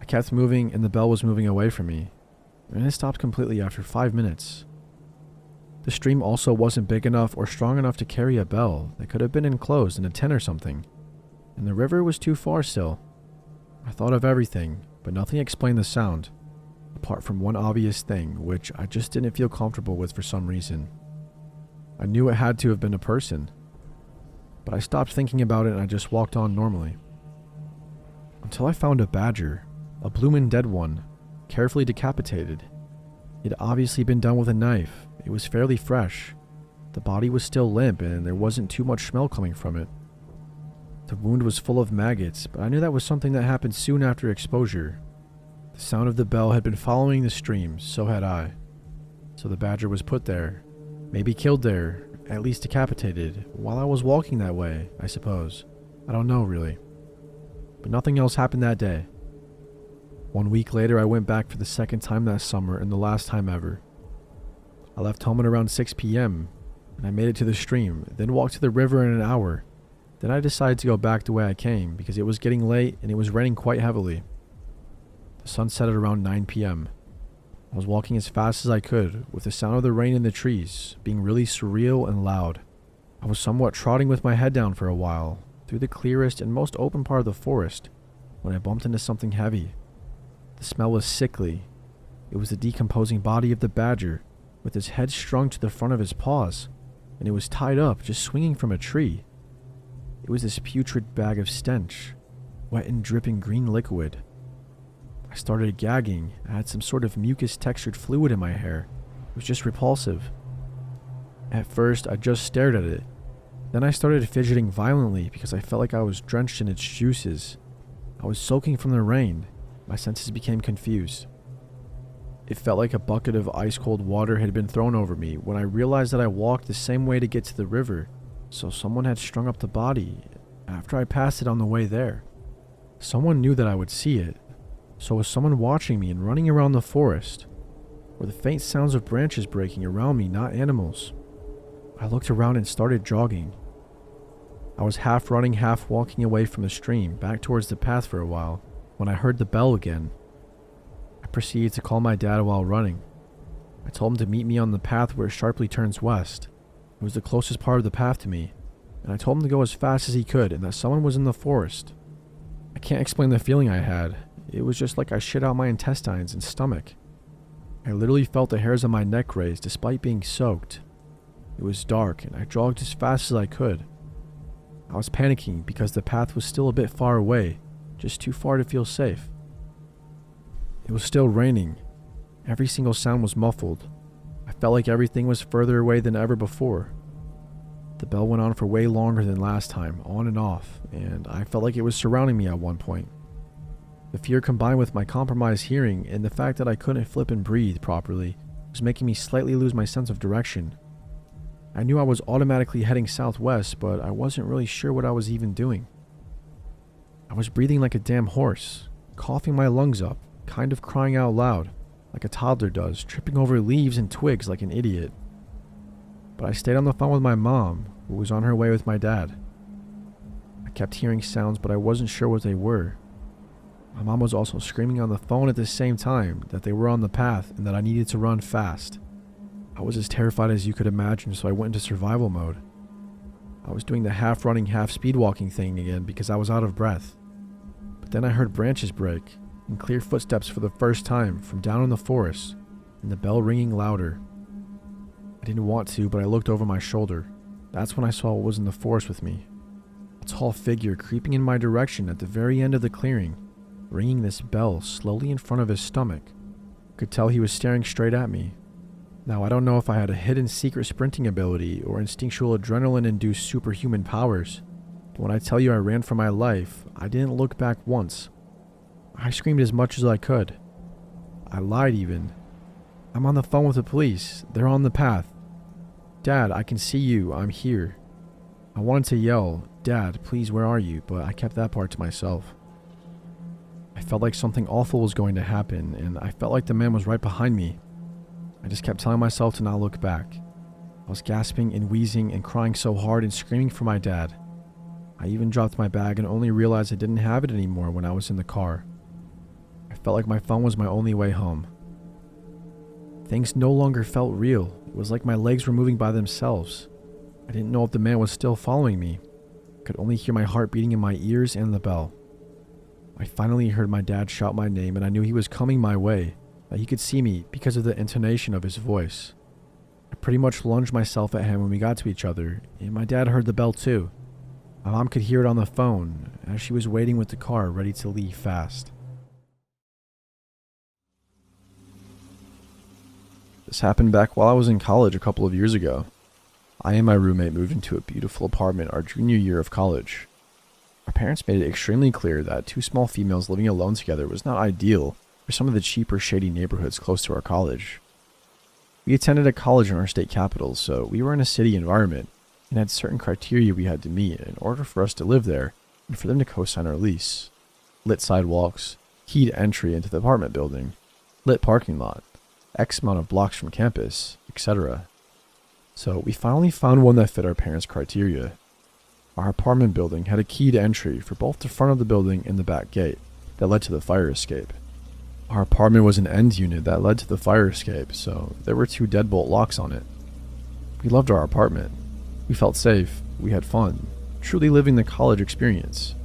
Speaker 2: I kept moving and the bell was moving away from me, and it stopped completely after 5 minutes. The stream also wasn't big enough or strong enough to carry a bell that could have been enclosed in a tent or something, and the river was too far still. I thought of everything, but nothing explained the sound, apart from one obvious thing, which I just didn't feel comfortable with for some reason. I knew it had to have been a person, but I stopped thinking about it and I just walked on normally. Until I found a badger, a bloomin' dead one, carefully decapitated. It had obviously been done with a knife. It was fairly fresh. The body was still limp and there wasn't too much smell coming from it. The wound was full of maggots, but I knew that was something that happened soon after exposure. The sound of the bell had been following the stream, so had I. So the badger was put there, maybe killed there, at least decapitated, while I was walking that way, I suppose. I don't know really. But nothing else happened that day. 1 week later, I went back for the second time that summer and the last time ever. I left home at around 6 p.m. and I made it to the stream, then walked to the river in an hour. Then I decided to go back the way I came because it was getting late and it was raining quite heavily. The sun set at around 9 p.m. I was walking as fast as I could, with the sound of the rain in the trees being really surreal and loud. I was somewhat trotting with my head down for a while, through the clearest and most open part of the forest, when I bumped into something heavy. The smell was sickly. It was the decomposing body of the badger, with his head strung to the front of his paws, and it was tied up, just swinging from a tree. It was this putrid bag of stench, wet and dripping green liquid. I started gagging. I had some sort of mucus-textured fluid in my hair. It was just repulsive. At first, I just stared at it. Then I started fidgeting violently because I felt like I was drenched in its juices. I was soaking from the rain. My senses became confused. It felt like a bucket of ice-cold water had been thrown over me when I realized that I walked the same way to get to the river, so someone had strung up the body after I passed it on the way there. Someone knew that I would see it, so was someone watching me and running around the forest, where the faint sounds of branches breaking around me, not animals. I looked around and started jogging. I was half running, half walking away from the stream, back towards the path for a while, when I heard the bell again. I proceeded to call my dad while running. I told him to meet me on the path where it sharply turns west. It was the closest part of the path to me. and I told him to go as fast as he could and that someone was in the forest. I can't explain the feeling I had. It was just like I shit out my intestines and stomach. I literally felt the hairs on my neck raise despite being soaked. It was dark and I jogged as fast as I could. I was panicking because the path was still a bit far away, just too far to feel safe. It was still raining. Every single sound was muffled. I felt like everything was further away than ever before. The bell went on for way longer than last time, on and off, and I felt like it was surrounding me at one point. The fear combined with my compromised hearing and the fact that I couldn't flip and breathe properly was making me slightly lose my sense of direction. I knew I was automatically heading southwest, but I wasn't really sure what I was even doing. I was breathing like a damn horse, coughing my lungs up, kind of crying out loud, like a toddler does, tripping over leaves and twigs like an idiot. But I stayed on the phone with my mom, who was on her way with my dad. I kept hearing sounds, but I wasn't sure what they were. My mom was also screaming on the phone at the same time that they were on the path and that I needed to run fast. I was as terrified as you could imagine, so I went into survival mode. I was doing the half running, half speed walking thing again because I was out of breath. But then I heard branches break and clear footsteps for the first time from down in the forest, and the bell ringing louder. I didn't want to, but I looked over my shoulder. That's when I saw what was in the forest with me. A tall figure creeping in my direction at the very end of the clearing, ringing this bell slowly in front of his stomach. I could tell he was staring straight at me. Now, I don't know if I had a hidden secret sprinting ability or instinctual adrenaline-induced superhuman powers, but when I tell you I ran for my life, I didn't look back once. I screamed as much as I could. I lied even. I'm on the phone with the police. They're on the path. Dad, I can see you. I'm here. I wanted to yell, Dad, please, where are you? But I kept that part to myself. I felt like something awful was going to happen, and I felt like the man was right behind me. I just kept telling myself to not look back. I was gasping and wheezing and crying so hard and screaming for my dad. I even dropped my bag and only realized I didn't have it anymore when I was in the car. I felt like my phone was my only way home. Things no longer felt real. It was like my legs were moving by themselves. I didn't know if the man was still following me. I could only hear my heart beating in my ears and the bell. I finally heard my dad shout my name, and I knew he was coming my way, that he could see me because of the intonation of his voice. I pretty much lunged myself at him when we got to each other, and my dad heard the bell too. My mom could hear it on the phone as she was waiting with the car ready to leave fast. This happened back while I was in college a couple of years ago. I and my roommate moved into a beautiful apartment our junior year of college. Our parents made it extremely clear that two small females living alone together was not ideal for some of the cheaper, shady neighborhoods close to our college. We attended a college in our state capital, so we were in a city environment and had certain criteria we had to meet in order for us to live there and for them to co-sign our lease. Lit sidewalks, keyed entry into the apartment building, lit parking lot, X amount of blocks from campus, etc. So we finally found one that fit our parents' criteria. Our apartment building had a keyed entry for both the front of the building and the back gate that led to the fire escape. Our apartment was an end unit that led to the fire escape, so there were two deadbolt locks on it. We loved our apartment. We felt safe, we had fun, truly living the college experience.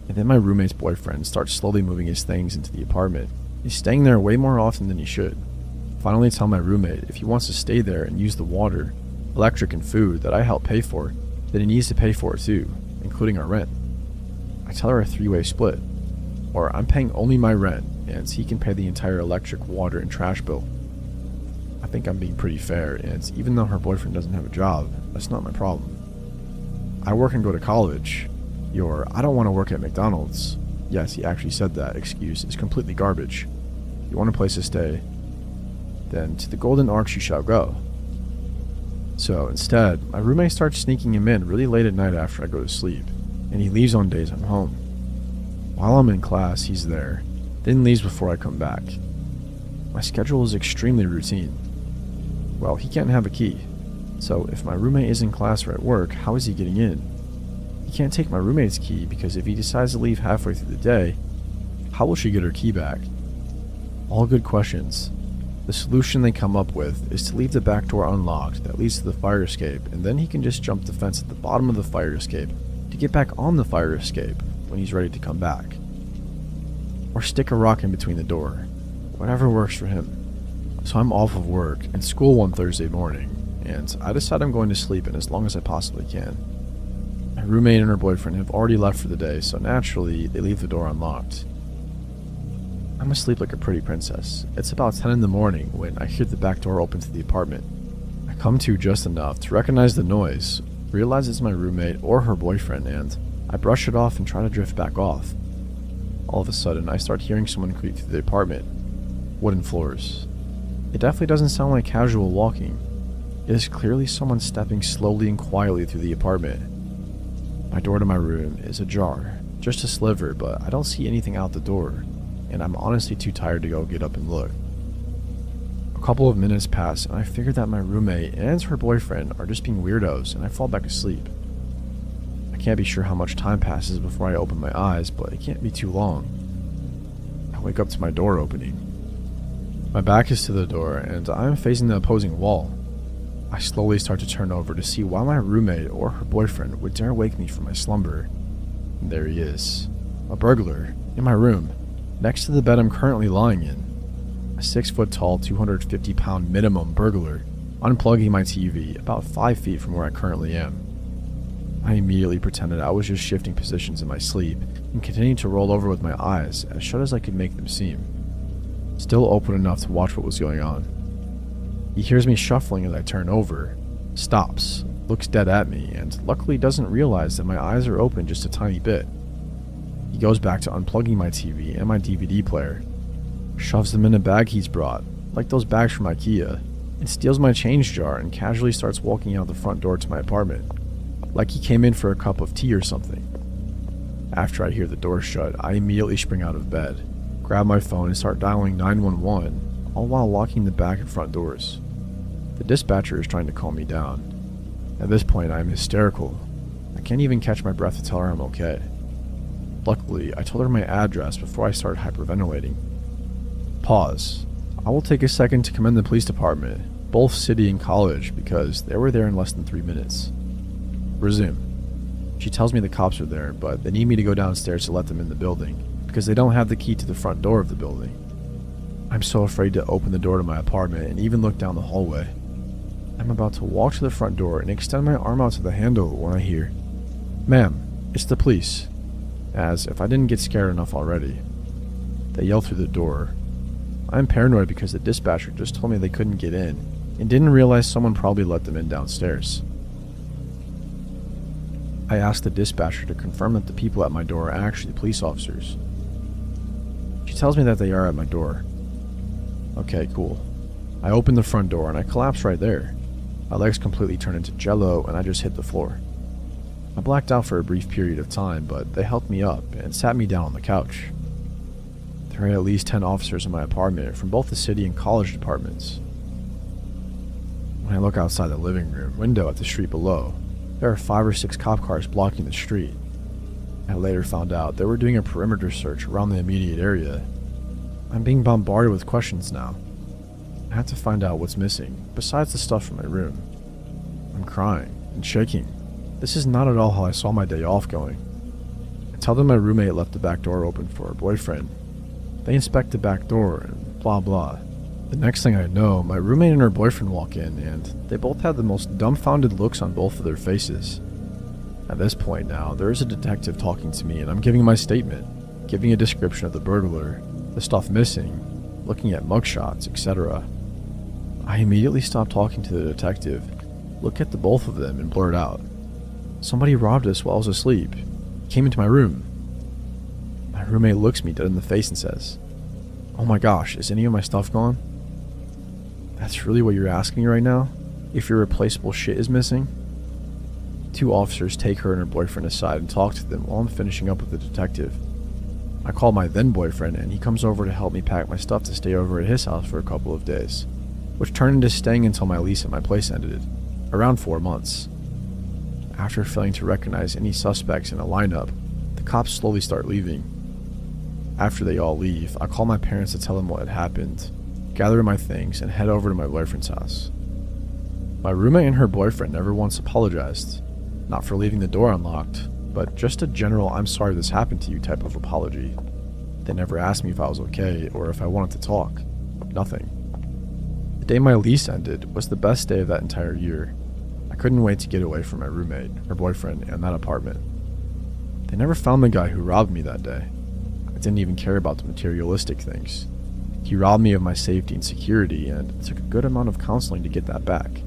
Speaker 2: And then my roommate's boyfriend starts slowly moving his things into the apartment. He's staying there way more often than he should. Finally tell my roommate if he wants to stay there and use the water, electric and food that I help pay for, then he needs to pay for it too, including our rent. I tell her a three-way split, or I'm paying only my rent and he can pay the entire electric, water, and trash bill. I think I'm being pretty fair, and even though her boyfriend doesn't have a job, that's not my problem. I work and go to college. Your I don't want to work at McDonald's, yes, he actually said that excuse is completely garbage. You want a place to stay, then to the Golden Arches you shall go. So instead, my roommate starts sneaking him in really late at night after I go to sleep, and he leaves on days I'm home. While I'm in class, he's there, then leaves before I come back. My schedule is extremely routine. Well, he can't have a key, so if my roommate is in class or at work, how is he getting in? He can't take my roommate's key because if he decides to leave halfway through the day, how will she get her key back? All good questions. The solution they come up with is to leave the back door unlocked that leads to the fire escape, and then he can just jump the fence at the bottom of the fire escape to get back on the fire escape when he's ready to come back. Or stick a rock in between the door. Whatever works for him. So I'm off of work and school one Thursday morning, and I decide I'm going to sleep in as long as I possibly can. My roommate and her boyfriend have already left for the day, so naturally they leave the door unlocked. I'm asleep like a pretty princess. It's about 10 in the morning when I hear the back door open to the apartment. I come to just enough to recognize the noise, realize it's my roommate or her boyfriend, and I brush it off and try to drift back off. All of a sudden, I start hearing someone creak through the apartment. Wooden floors. It definitely doesn't sound like casual walking. It is clearly someone stepping slowly and quietly through the apartment. My door to my room is ajar, just a sliver, but I don't see anything out the door, and I'm honestly too tired to go get up and look. A couple of minutes pass, and I figure that my roommate and her boyfriend are just being weirdos, and I fall back asleep. I can't be sure how much time passes before I open my eyes, but it can't be too long. I wake up to my door opening. My back is to the door, and I am facing the opposing wall. I slowly start to turn over to see why my roommate or her boyfriend would dare wake me from my slumber. And there he is, a burglar, in my room, next to the bed I'm currently lying in. A 6-foot-tall, 250-pound minimum burglar, unplugging my TV about 5 feet from where I currently am. I immediately pretended I was just shifting positions in my sleep and continued to roll over with my eyes as shut as I could make them seem, still open enough to watch what was going on. He hears me shuffling as I turn over, stops, looks dead at me, and luckily doesn't realize that my eyes are open just a tiny bit. He goes back to unplugging my TV and my DVD player, shoves them in a bag he's brought, like those bags from IKEA, and steals my change jar and casually starts walking out the front door to my apartment, like he came in for a cup of tea or something. After I hear the door shut, I immediately spring out of bed, grab my phone and start dialing 911, all while locking the back and front doors. The dispatcher is trying to calm me down. At this point, I am hysterical. I can't even catch my breath to tell her I'm okay. Luckily, I told her my address before I started hyperventilating. Pause. I will take a second to commend the police department, both city and college, because they were there in less than 3 minutes. Resume. She tells me the cops are there, but they need me to go downstairs to let them in the building, because they don't have the key to the front door of the building. I'm so afraid to open the door to my apartment and even look down the hallway. I'm about to walk to the front door and extend my arm out to the handle when I hear, "Ma'am, it's the police," as if I didn't get scared enough already. They yell through the door. I'm paranoid because the dispatcher just told me they couldn't get in and didn't realize someone probably let them in downstairs. I asked the dispatcher to confirm that the people at my door are actually police officers. She tells me that they are at my door. Okay, cool. I open the front door and I collapse right there. My legs completely turn into jello and I just hit the floor. I blacked out for a brief period of time, but they helped me up and sat me down on the couch. There are at least 10 officers in my apartment from both the city and college departments. When I look outside the living room window at the street below, there are 5 or 6 cop cars blocking the street. I later found out they were doing a perimeter search around the immediate area. I'm being bombarded with questions now. I have to find out what's missing, besides the stuff from my room. I'm crying and shaking. This is not at all how I saw my day off going. I tell them my roommate left the back door open for her boyfriend. They inspect the back door and blah blah. The next thing I know, my roommate and her boyfriend walk in, and they both have the most dumbfounded looks on both of their faces. At this point now, there is a detective talking to me and I'm giving my statement, giving a description of the burglar, the stuff missing, looking at mugshots, etc. I immediately stop talking to the detective, look at the both of them and blurt out, "Somebody robbed us while I was asleep. Came into my room." My roommate looks me dead in the face and says, "Oh my gosh, is any of my stuff gone?" That's really what you're asking right now? If your replaceable shit is missing? 2 officers take her and her boyfriend aside and talk to them while I'm finishing up with the detective. I call my then boyfriend and he comes over to help me pack my stuff to stay over at his house for a couple of days, which turned into staying until my lease at my place ended, around 4 months. After failing to recognize any suspects in a lineup, the cops slowly start leaving. After they all leave, I call my parents to tell them what had happened, gather my things, and head over to my boyfriend's house. My roommate and her boyfriend never once apologized, not for leaving the door unlocked, but just a general "I'm sorry this happened to you" type of apology. They never asked me if I was okay or if I wanted to talk. Nothing. The day my lease ended was the best day of that entire year. I couldn't wait to get away from my roommate, her boyfriend, and that apartment. They never found the guy who robbed me that day. I didn't even care about the materialistic things. He robbed me of my safety and security, and it took a good amount of counseling to get that back.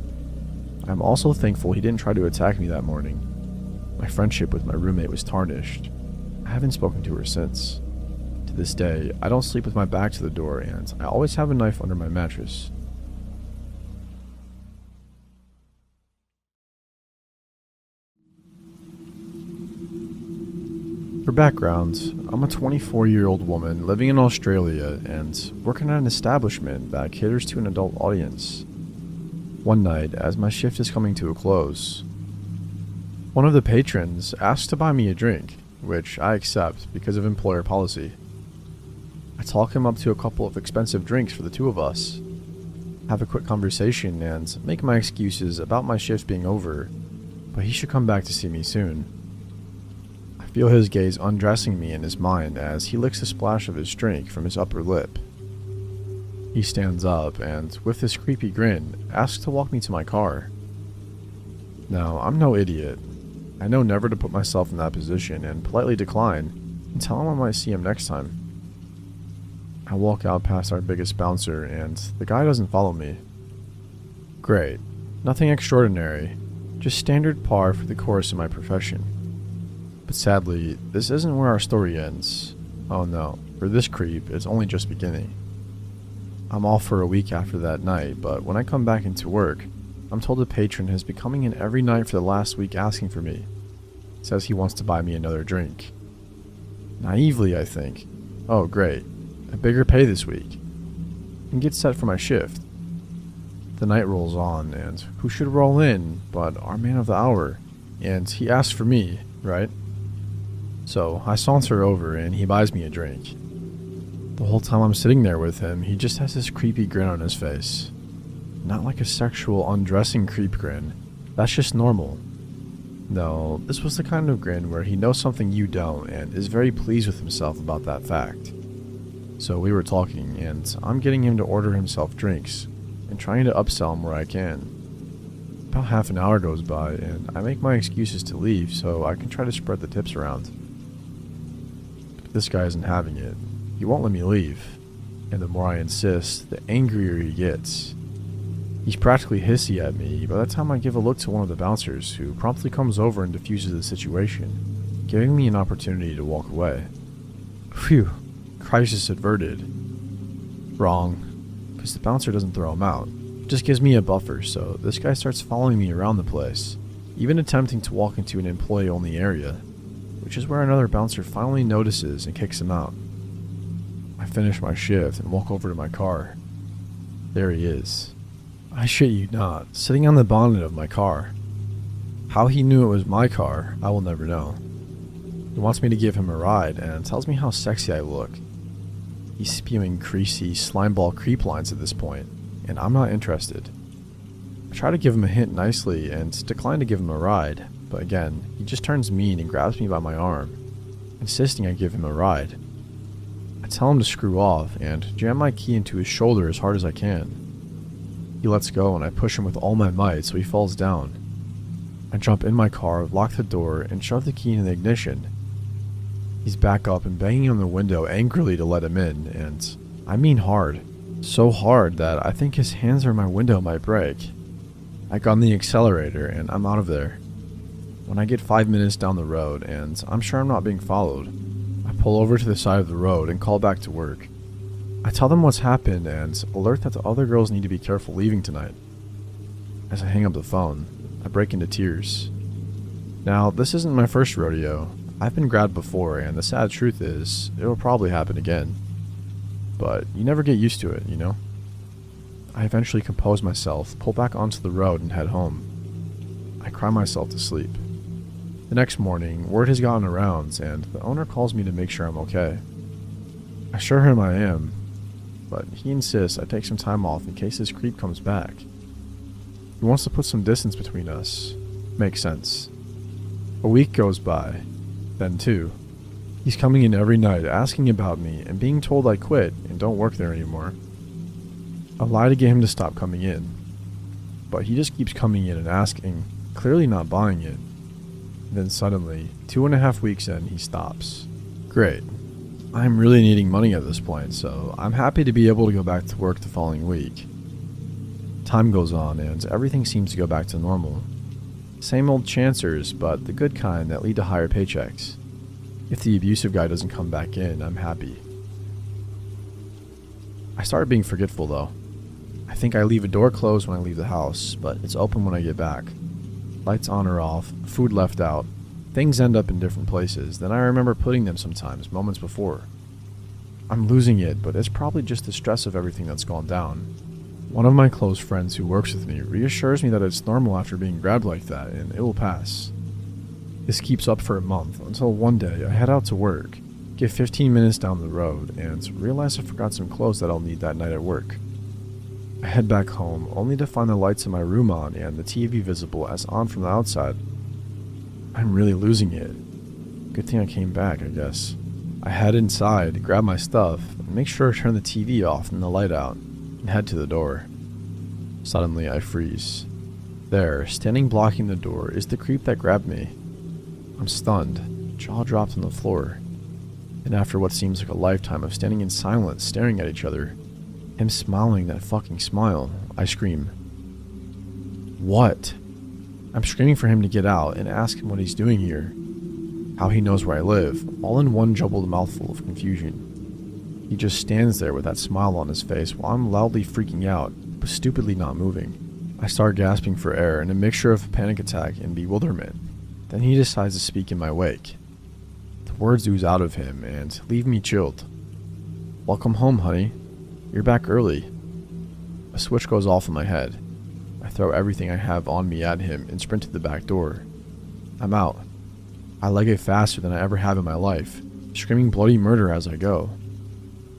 Speaker 2: I'm also thankful he didn't try to attack me that morning. My friendship with my roommate was tarnished. I haven't spoken to her since. To this day, I don't sleep with my back to the door, and I always have a knife under my mattress. For background, I'm a 24-year-old woman living in Australia and working at an establishment that caters to an adult audience. One night, as my shift is coming to a close, one of the patrons asks to buy me a drink, which I accept because of employer policy. I talk him up to a couple of expensive drinks for the two of us, have a quick conversation, and make my excuses about my shift being over, but he should come back to see me soon. I feel his gaze undressing me in his mind as he licks a splash of his drink from his upper lip. He stands up and, with this creepy grin, asks to walk me to my car. Now, I'm no idiot. I know never to put myself in that position and politely decline and tell him I might see him next time. I walk out past our biggest bouncer and the guy doesn't follow me. Great. Nothing extraordinary. Just standard par for the course of my profession. But sadly, this isn't where our story ends. Oh no, for this creep, it's only just beginning. I'm off for a week after that night, but when I come back into work, I'm told the patron has been coming in every night for the last week asking for me. Says he wants to buy me another drink. Naively, I think, oh great, a bigger pay this week, and get set for my shift. The night rolls on, and who should roll in but our man of the hour, and he asks for me, right? So I saunter over and he buys me a drink. The whole time I'm sitting there with him, he just has this creepy grin on his face. Not like a sexual undressing creep grin. That's just normal. No, this was the kind of grin where he knows something you don't and is very pleased with himself about that fact. So we were talking, and I'm getting him to order himself drinks and trying to upsell him where I can. About half an hour goes by, and I make my excuses to leave so I can try to spread the tips around. But this guy isn't having it. He won't let me leave, and the more I insist, the angrier he gets. He's practically hissy at me by the time I give a look to one of the bouncers, who promptly comes over and diffuses the situation, giving me an opportunity to walk away. Phew, crisis averted. Wrong, because the bouncer doesn't throw him out. It just gives me a buffer, so this guy starts following me around the place, even attempting to walk into an employee-only area, which is where another bouncer finally notices and kicks him out. I finish my shift and walk over to my car. There he is. I shit you not, sitting on the bonnet of my car. How he knew it was my car, I will never know. He wants me to give him a ride and tells me how sexy I look. He's spewing greasy slimeball creep lines at this point, and I'm not interested. I try to give him a hint nicely and decline to give him a ride, but again, he just turns mean and grabs me by my arm, insisting I give him a ride. I tell him to screw off and jam my key into his shoulder as hard as I can. He lets go and I push him with all my might so he falls down. I jump in my car, lock the door, and shove the key in the ignition. He's back up and banging on the window angrily to let him in, and I mean hard. So hard that I think his hands or my window might break. I gun the accelerator and I'm out of there. When I get 5 minutes down the road and I'm sure I'm not being followed, I pull over to the side of the road and call back to work. I tell them what's happened and alert that the other girls need to be careful leaving tonight. As I hang up the phone, I break into tears. Now, this isn't my first rodeo. I've been grabbed before, and the sad truth is, it will probably happen again. But you never get used to it, you know? I eventually compose myself, pull back onto the road, and head home. I cry myself to sleep. The next morning, word has gotten around, and the owner calls me to make sure I'm okay. I assure him I am. but he insists I take some time off in case this creep comes back. He wants to put some distance between us. Makes sense. A week goes by, then 2. He's coming in every night asking about me and being told I quit and don't work there anymore. I lie to get him to stop coming in, but he just keeps coming in and asking, clearly not buying it. Then suddenly, 2.5 weeks in, he stops. Great. I'm really needing money at this point, so I'm happy to be able to go back to work the following week. Time goes on and everything seems to go back to normal. Same old chancers, but the good kind that lead to higher paychecks. If the abusive guy doesn't come back in, I'm happy. I started being forgetful though. I think I leave a door closed when I leave the house, but it's open when I get back. Lights on or off, food left out, things end up in different places than I remember putting them sometimes, moments before. I'm losing it, but it's probably just the stress of everything that's gone down. One of my close friends who works with me reassures me that it's normal after being grabbed like that, and it will pass. This keeps up for a month, until one day I head out to work, get 15 minutes down the road, and realize I forgot some clothes that I'll need that night at work. I head back home, only to find the lights in my room on and the TV visible as on from the outside. I'm really losing it. Good thing I came back, I guess. I head inside, grab my stuff, and make sure to turn the TV off and the light out, and head to the door. Suddenly, I freeze. There, standing blocking the door, is the creep that grabbed me. I'm stunned, jaw dropped on the floor, and after what seems like a lifetime of standing in silence, staring at each other, him smiling that fucking smile, I scream. What? I'm screaming for him to get out and ask him what he's doing here, how he knows where I live, all in one jumbled mouthful of confusion. He just stands there with that smile on his face while I'm loudly freaking out, but stupidly not moving. I start gasping for air in a mixture of panic attack and bewilderment. Then he decides to speak in my wake. The words ooze out of him and leave me chilled. Welcome home, honey. You're back early. A switch goes off in my head. I throw everything I have on me at him and sprint to the back door. I'm out. I leg it faster than I ever have in my life, screaming bloody murder as I go.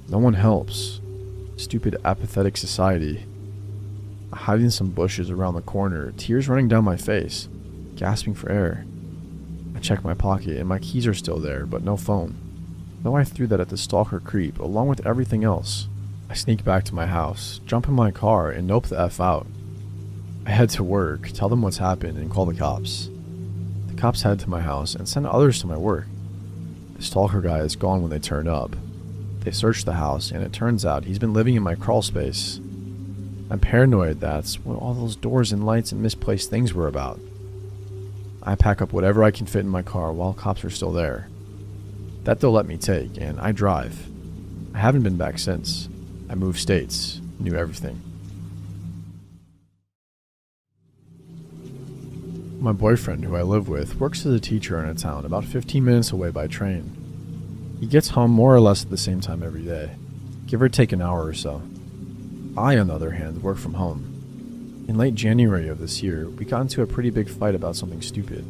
Speaker 2: No one helps. Stupid, apathetic society. I hide in some bushes around the corner, tears running down my face, gasping for air. I check my pocket and my keys are still there, but no phone. Though I threw that at the stalker creep along with everything else. I sneak back to my house, jump in my car, and nope the F out. I head to work, tell them what's happened, and call the cops. The cops head to my house and send others to my work. The stalker guy is gone when they turn up. They search the house, and it turns out he's been living in my crawl space. I'm paranoid that's what all those doors and lights and misplaced things were about. I pack up whatever I can fit in my car while cops are still there. That they'll let me take, and I drive. I haven't been back since. I moved states, knew everything. My boyfriend, who I live with, works as a teacher in a town about 15 minutes away by train. He gets home more or less at the same time every day, give or take an hour or so. I, on the other hand, work from home. In late January of this year, we got into a pretty big fight about something stupid.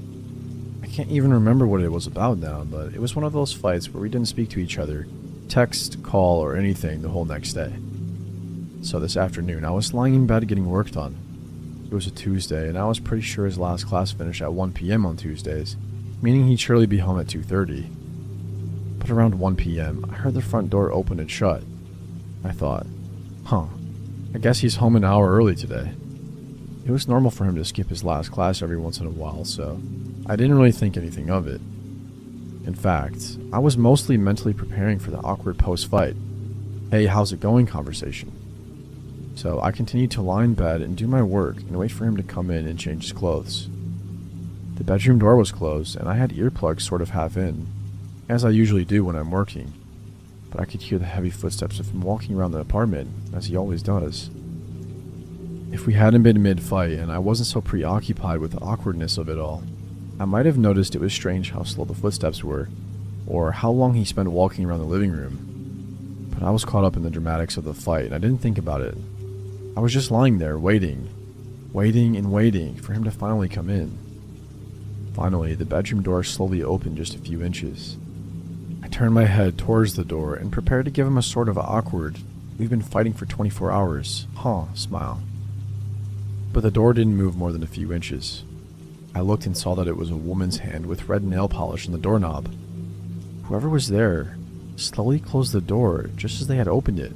Speaker 2: I can't even remember what it was about now, but it was one of those fights where we didn't speak to each other, text, call, or anything the whole next day. So this afternoon, I was lying in bed getting work done. It was a Tuesday, and I was pretty sure his last class finished at 1 p.m. on Tuesdays, meaning he'd surely be home at 2:30. But around 1 p.m., I heard the front door open and shut. I thought, I guess he's home an hour early today. It was normal for him to skip his last class every once in a while, so I didn't really think anything of it. In fact, I was mostly mentally preparing for the awkward post-fight, "Hey, how's it going?" conversation. So I continued to lie in bed and do my work and wait for him to come in and change his clothes. The bedroom door was closed and I had earplugs sort of half in, as I usually do when I'm working, but I could hear the heavy footsteps of him walking around the apartment, as he always does. If we hadn't been mid-fight and I wasn't so preoccupied with the awkwardness of it all, I might have noticed it was strange how slow the footsteps were, or how long he spent walking around the living room. But I was caught up in the dramatics of the fight and I didn't think about it. I was just lying there waiting and waiting for him to finally come in. Finally, the bedroom door slowly opened just a few inches. I turned my head towards the door and prepared to give him a sort of awkward, we've been fighting for 24 hours. Huh, smile. But the door didn't move more than a few inches. I looked and saw that it was a woman's hand with red nail polish on the doorknob. Whoever was there slowly closed the door just as they had opened it,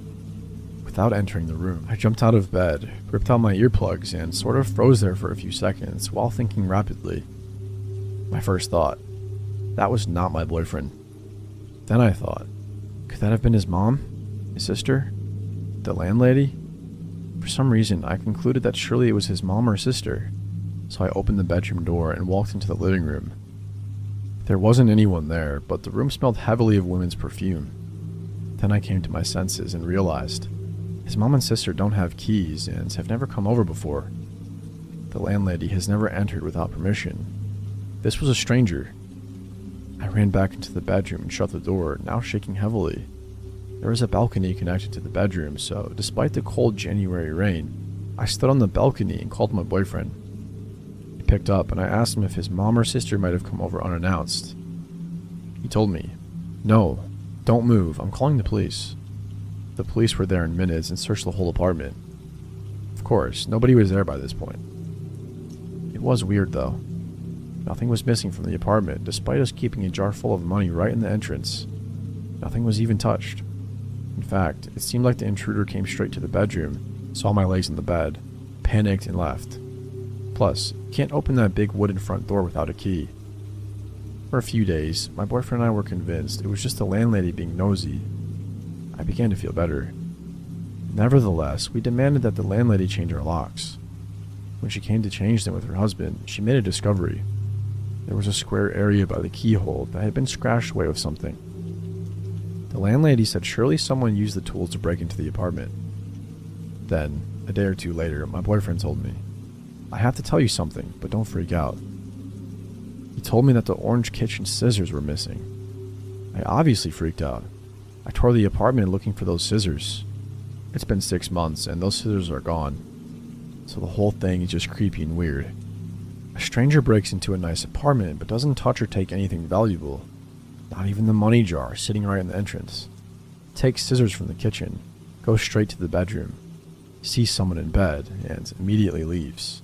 Speaker 2: without entering the room. I jumped out of bed, ripped out my earplugs, and sort of froze there for a few seconds while thinking rapidly. My first thought, that was not my boyfriend. Then I thought, could that have been his mom? His sister? The landlady? For some reason, I concluded that surely it was his mom or sister, so I opened the bedroom door and walked into the living room. There wasn't anyone there, but the room smelled heavily of women's perfume. Then I came to my senses and realized his mom and sister don't have keys and have never come over before. The landlady has never entered without permission. This was a stranger. I ran back into the bedroom and shut the door, now shaking heavily. There was a balcony connected to the bedroom, so despite the cold January rain, I stood on the balcony and called my boyfriend. He picked up and I asked him if his mom or sister might have come over unannounced. He told me, "No, don't move, I'm calling the police." The police were there in minutes and searched the whole apartment. Of course, nobody was there by this point. It was weird though. Nothing was missing from the apartment, despite us keeping a jar full of money right in the entrance. Nothing was even touched. In fact, it seemed like the intruder came straight to the bedroom, saw my legs in the bed, panicked and left. Plus, you can't open that big wooden front door without a key. For a few days, my boyfriend and I were convinced it was just the landlady being nosy. I began to feel better. Nevertheless, we demanded that the landlady change our locks. When she came to change them with her husband, she made a discovery. There was a square area by the keyhole that had been scratched away with something. The landlady said surely someone used the tools to break into the apartment. Then, a day or two later, my boyfriend told me, "I have to tell you something, but don't freak out." He told me that the orange kitchen scissors were missing. I obviously freaked out. I tore the apartment looking for those scissors. It's been 6 months and those scissors are gone. So the whole thing is just creepy and weird. A stranger breaks into a nice apartment but doesn't touch or take anything valuable. Not even the money jar sitting right in the entrance. Takes scissors from the kitchen, goes straight to the bedroom, sees someone in bed, and immediately leaves.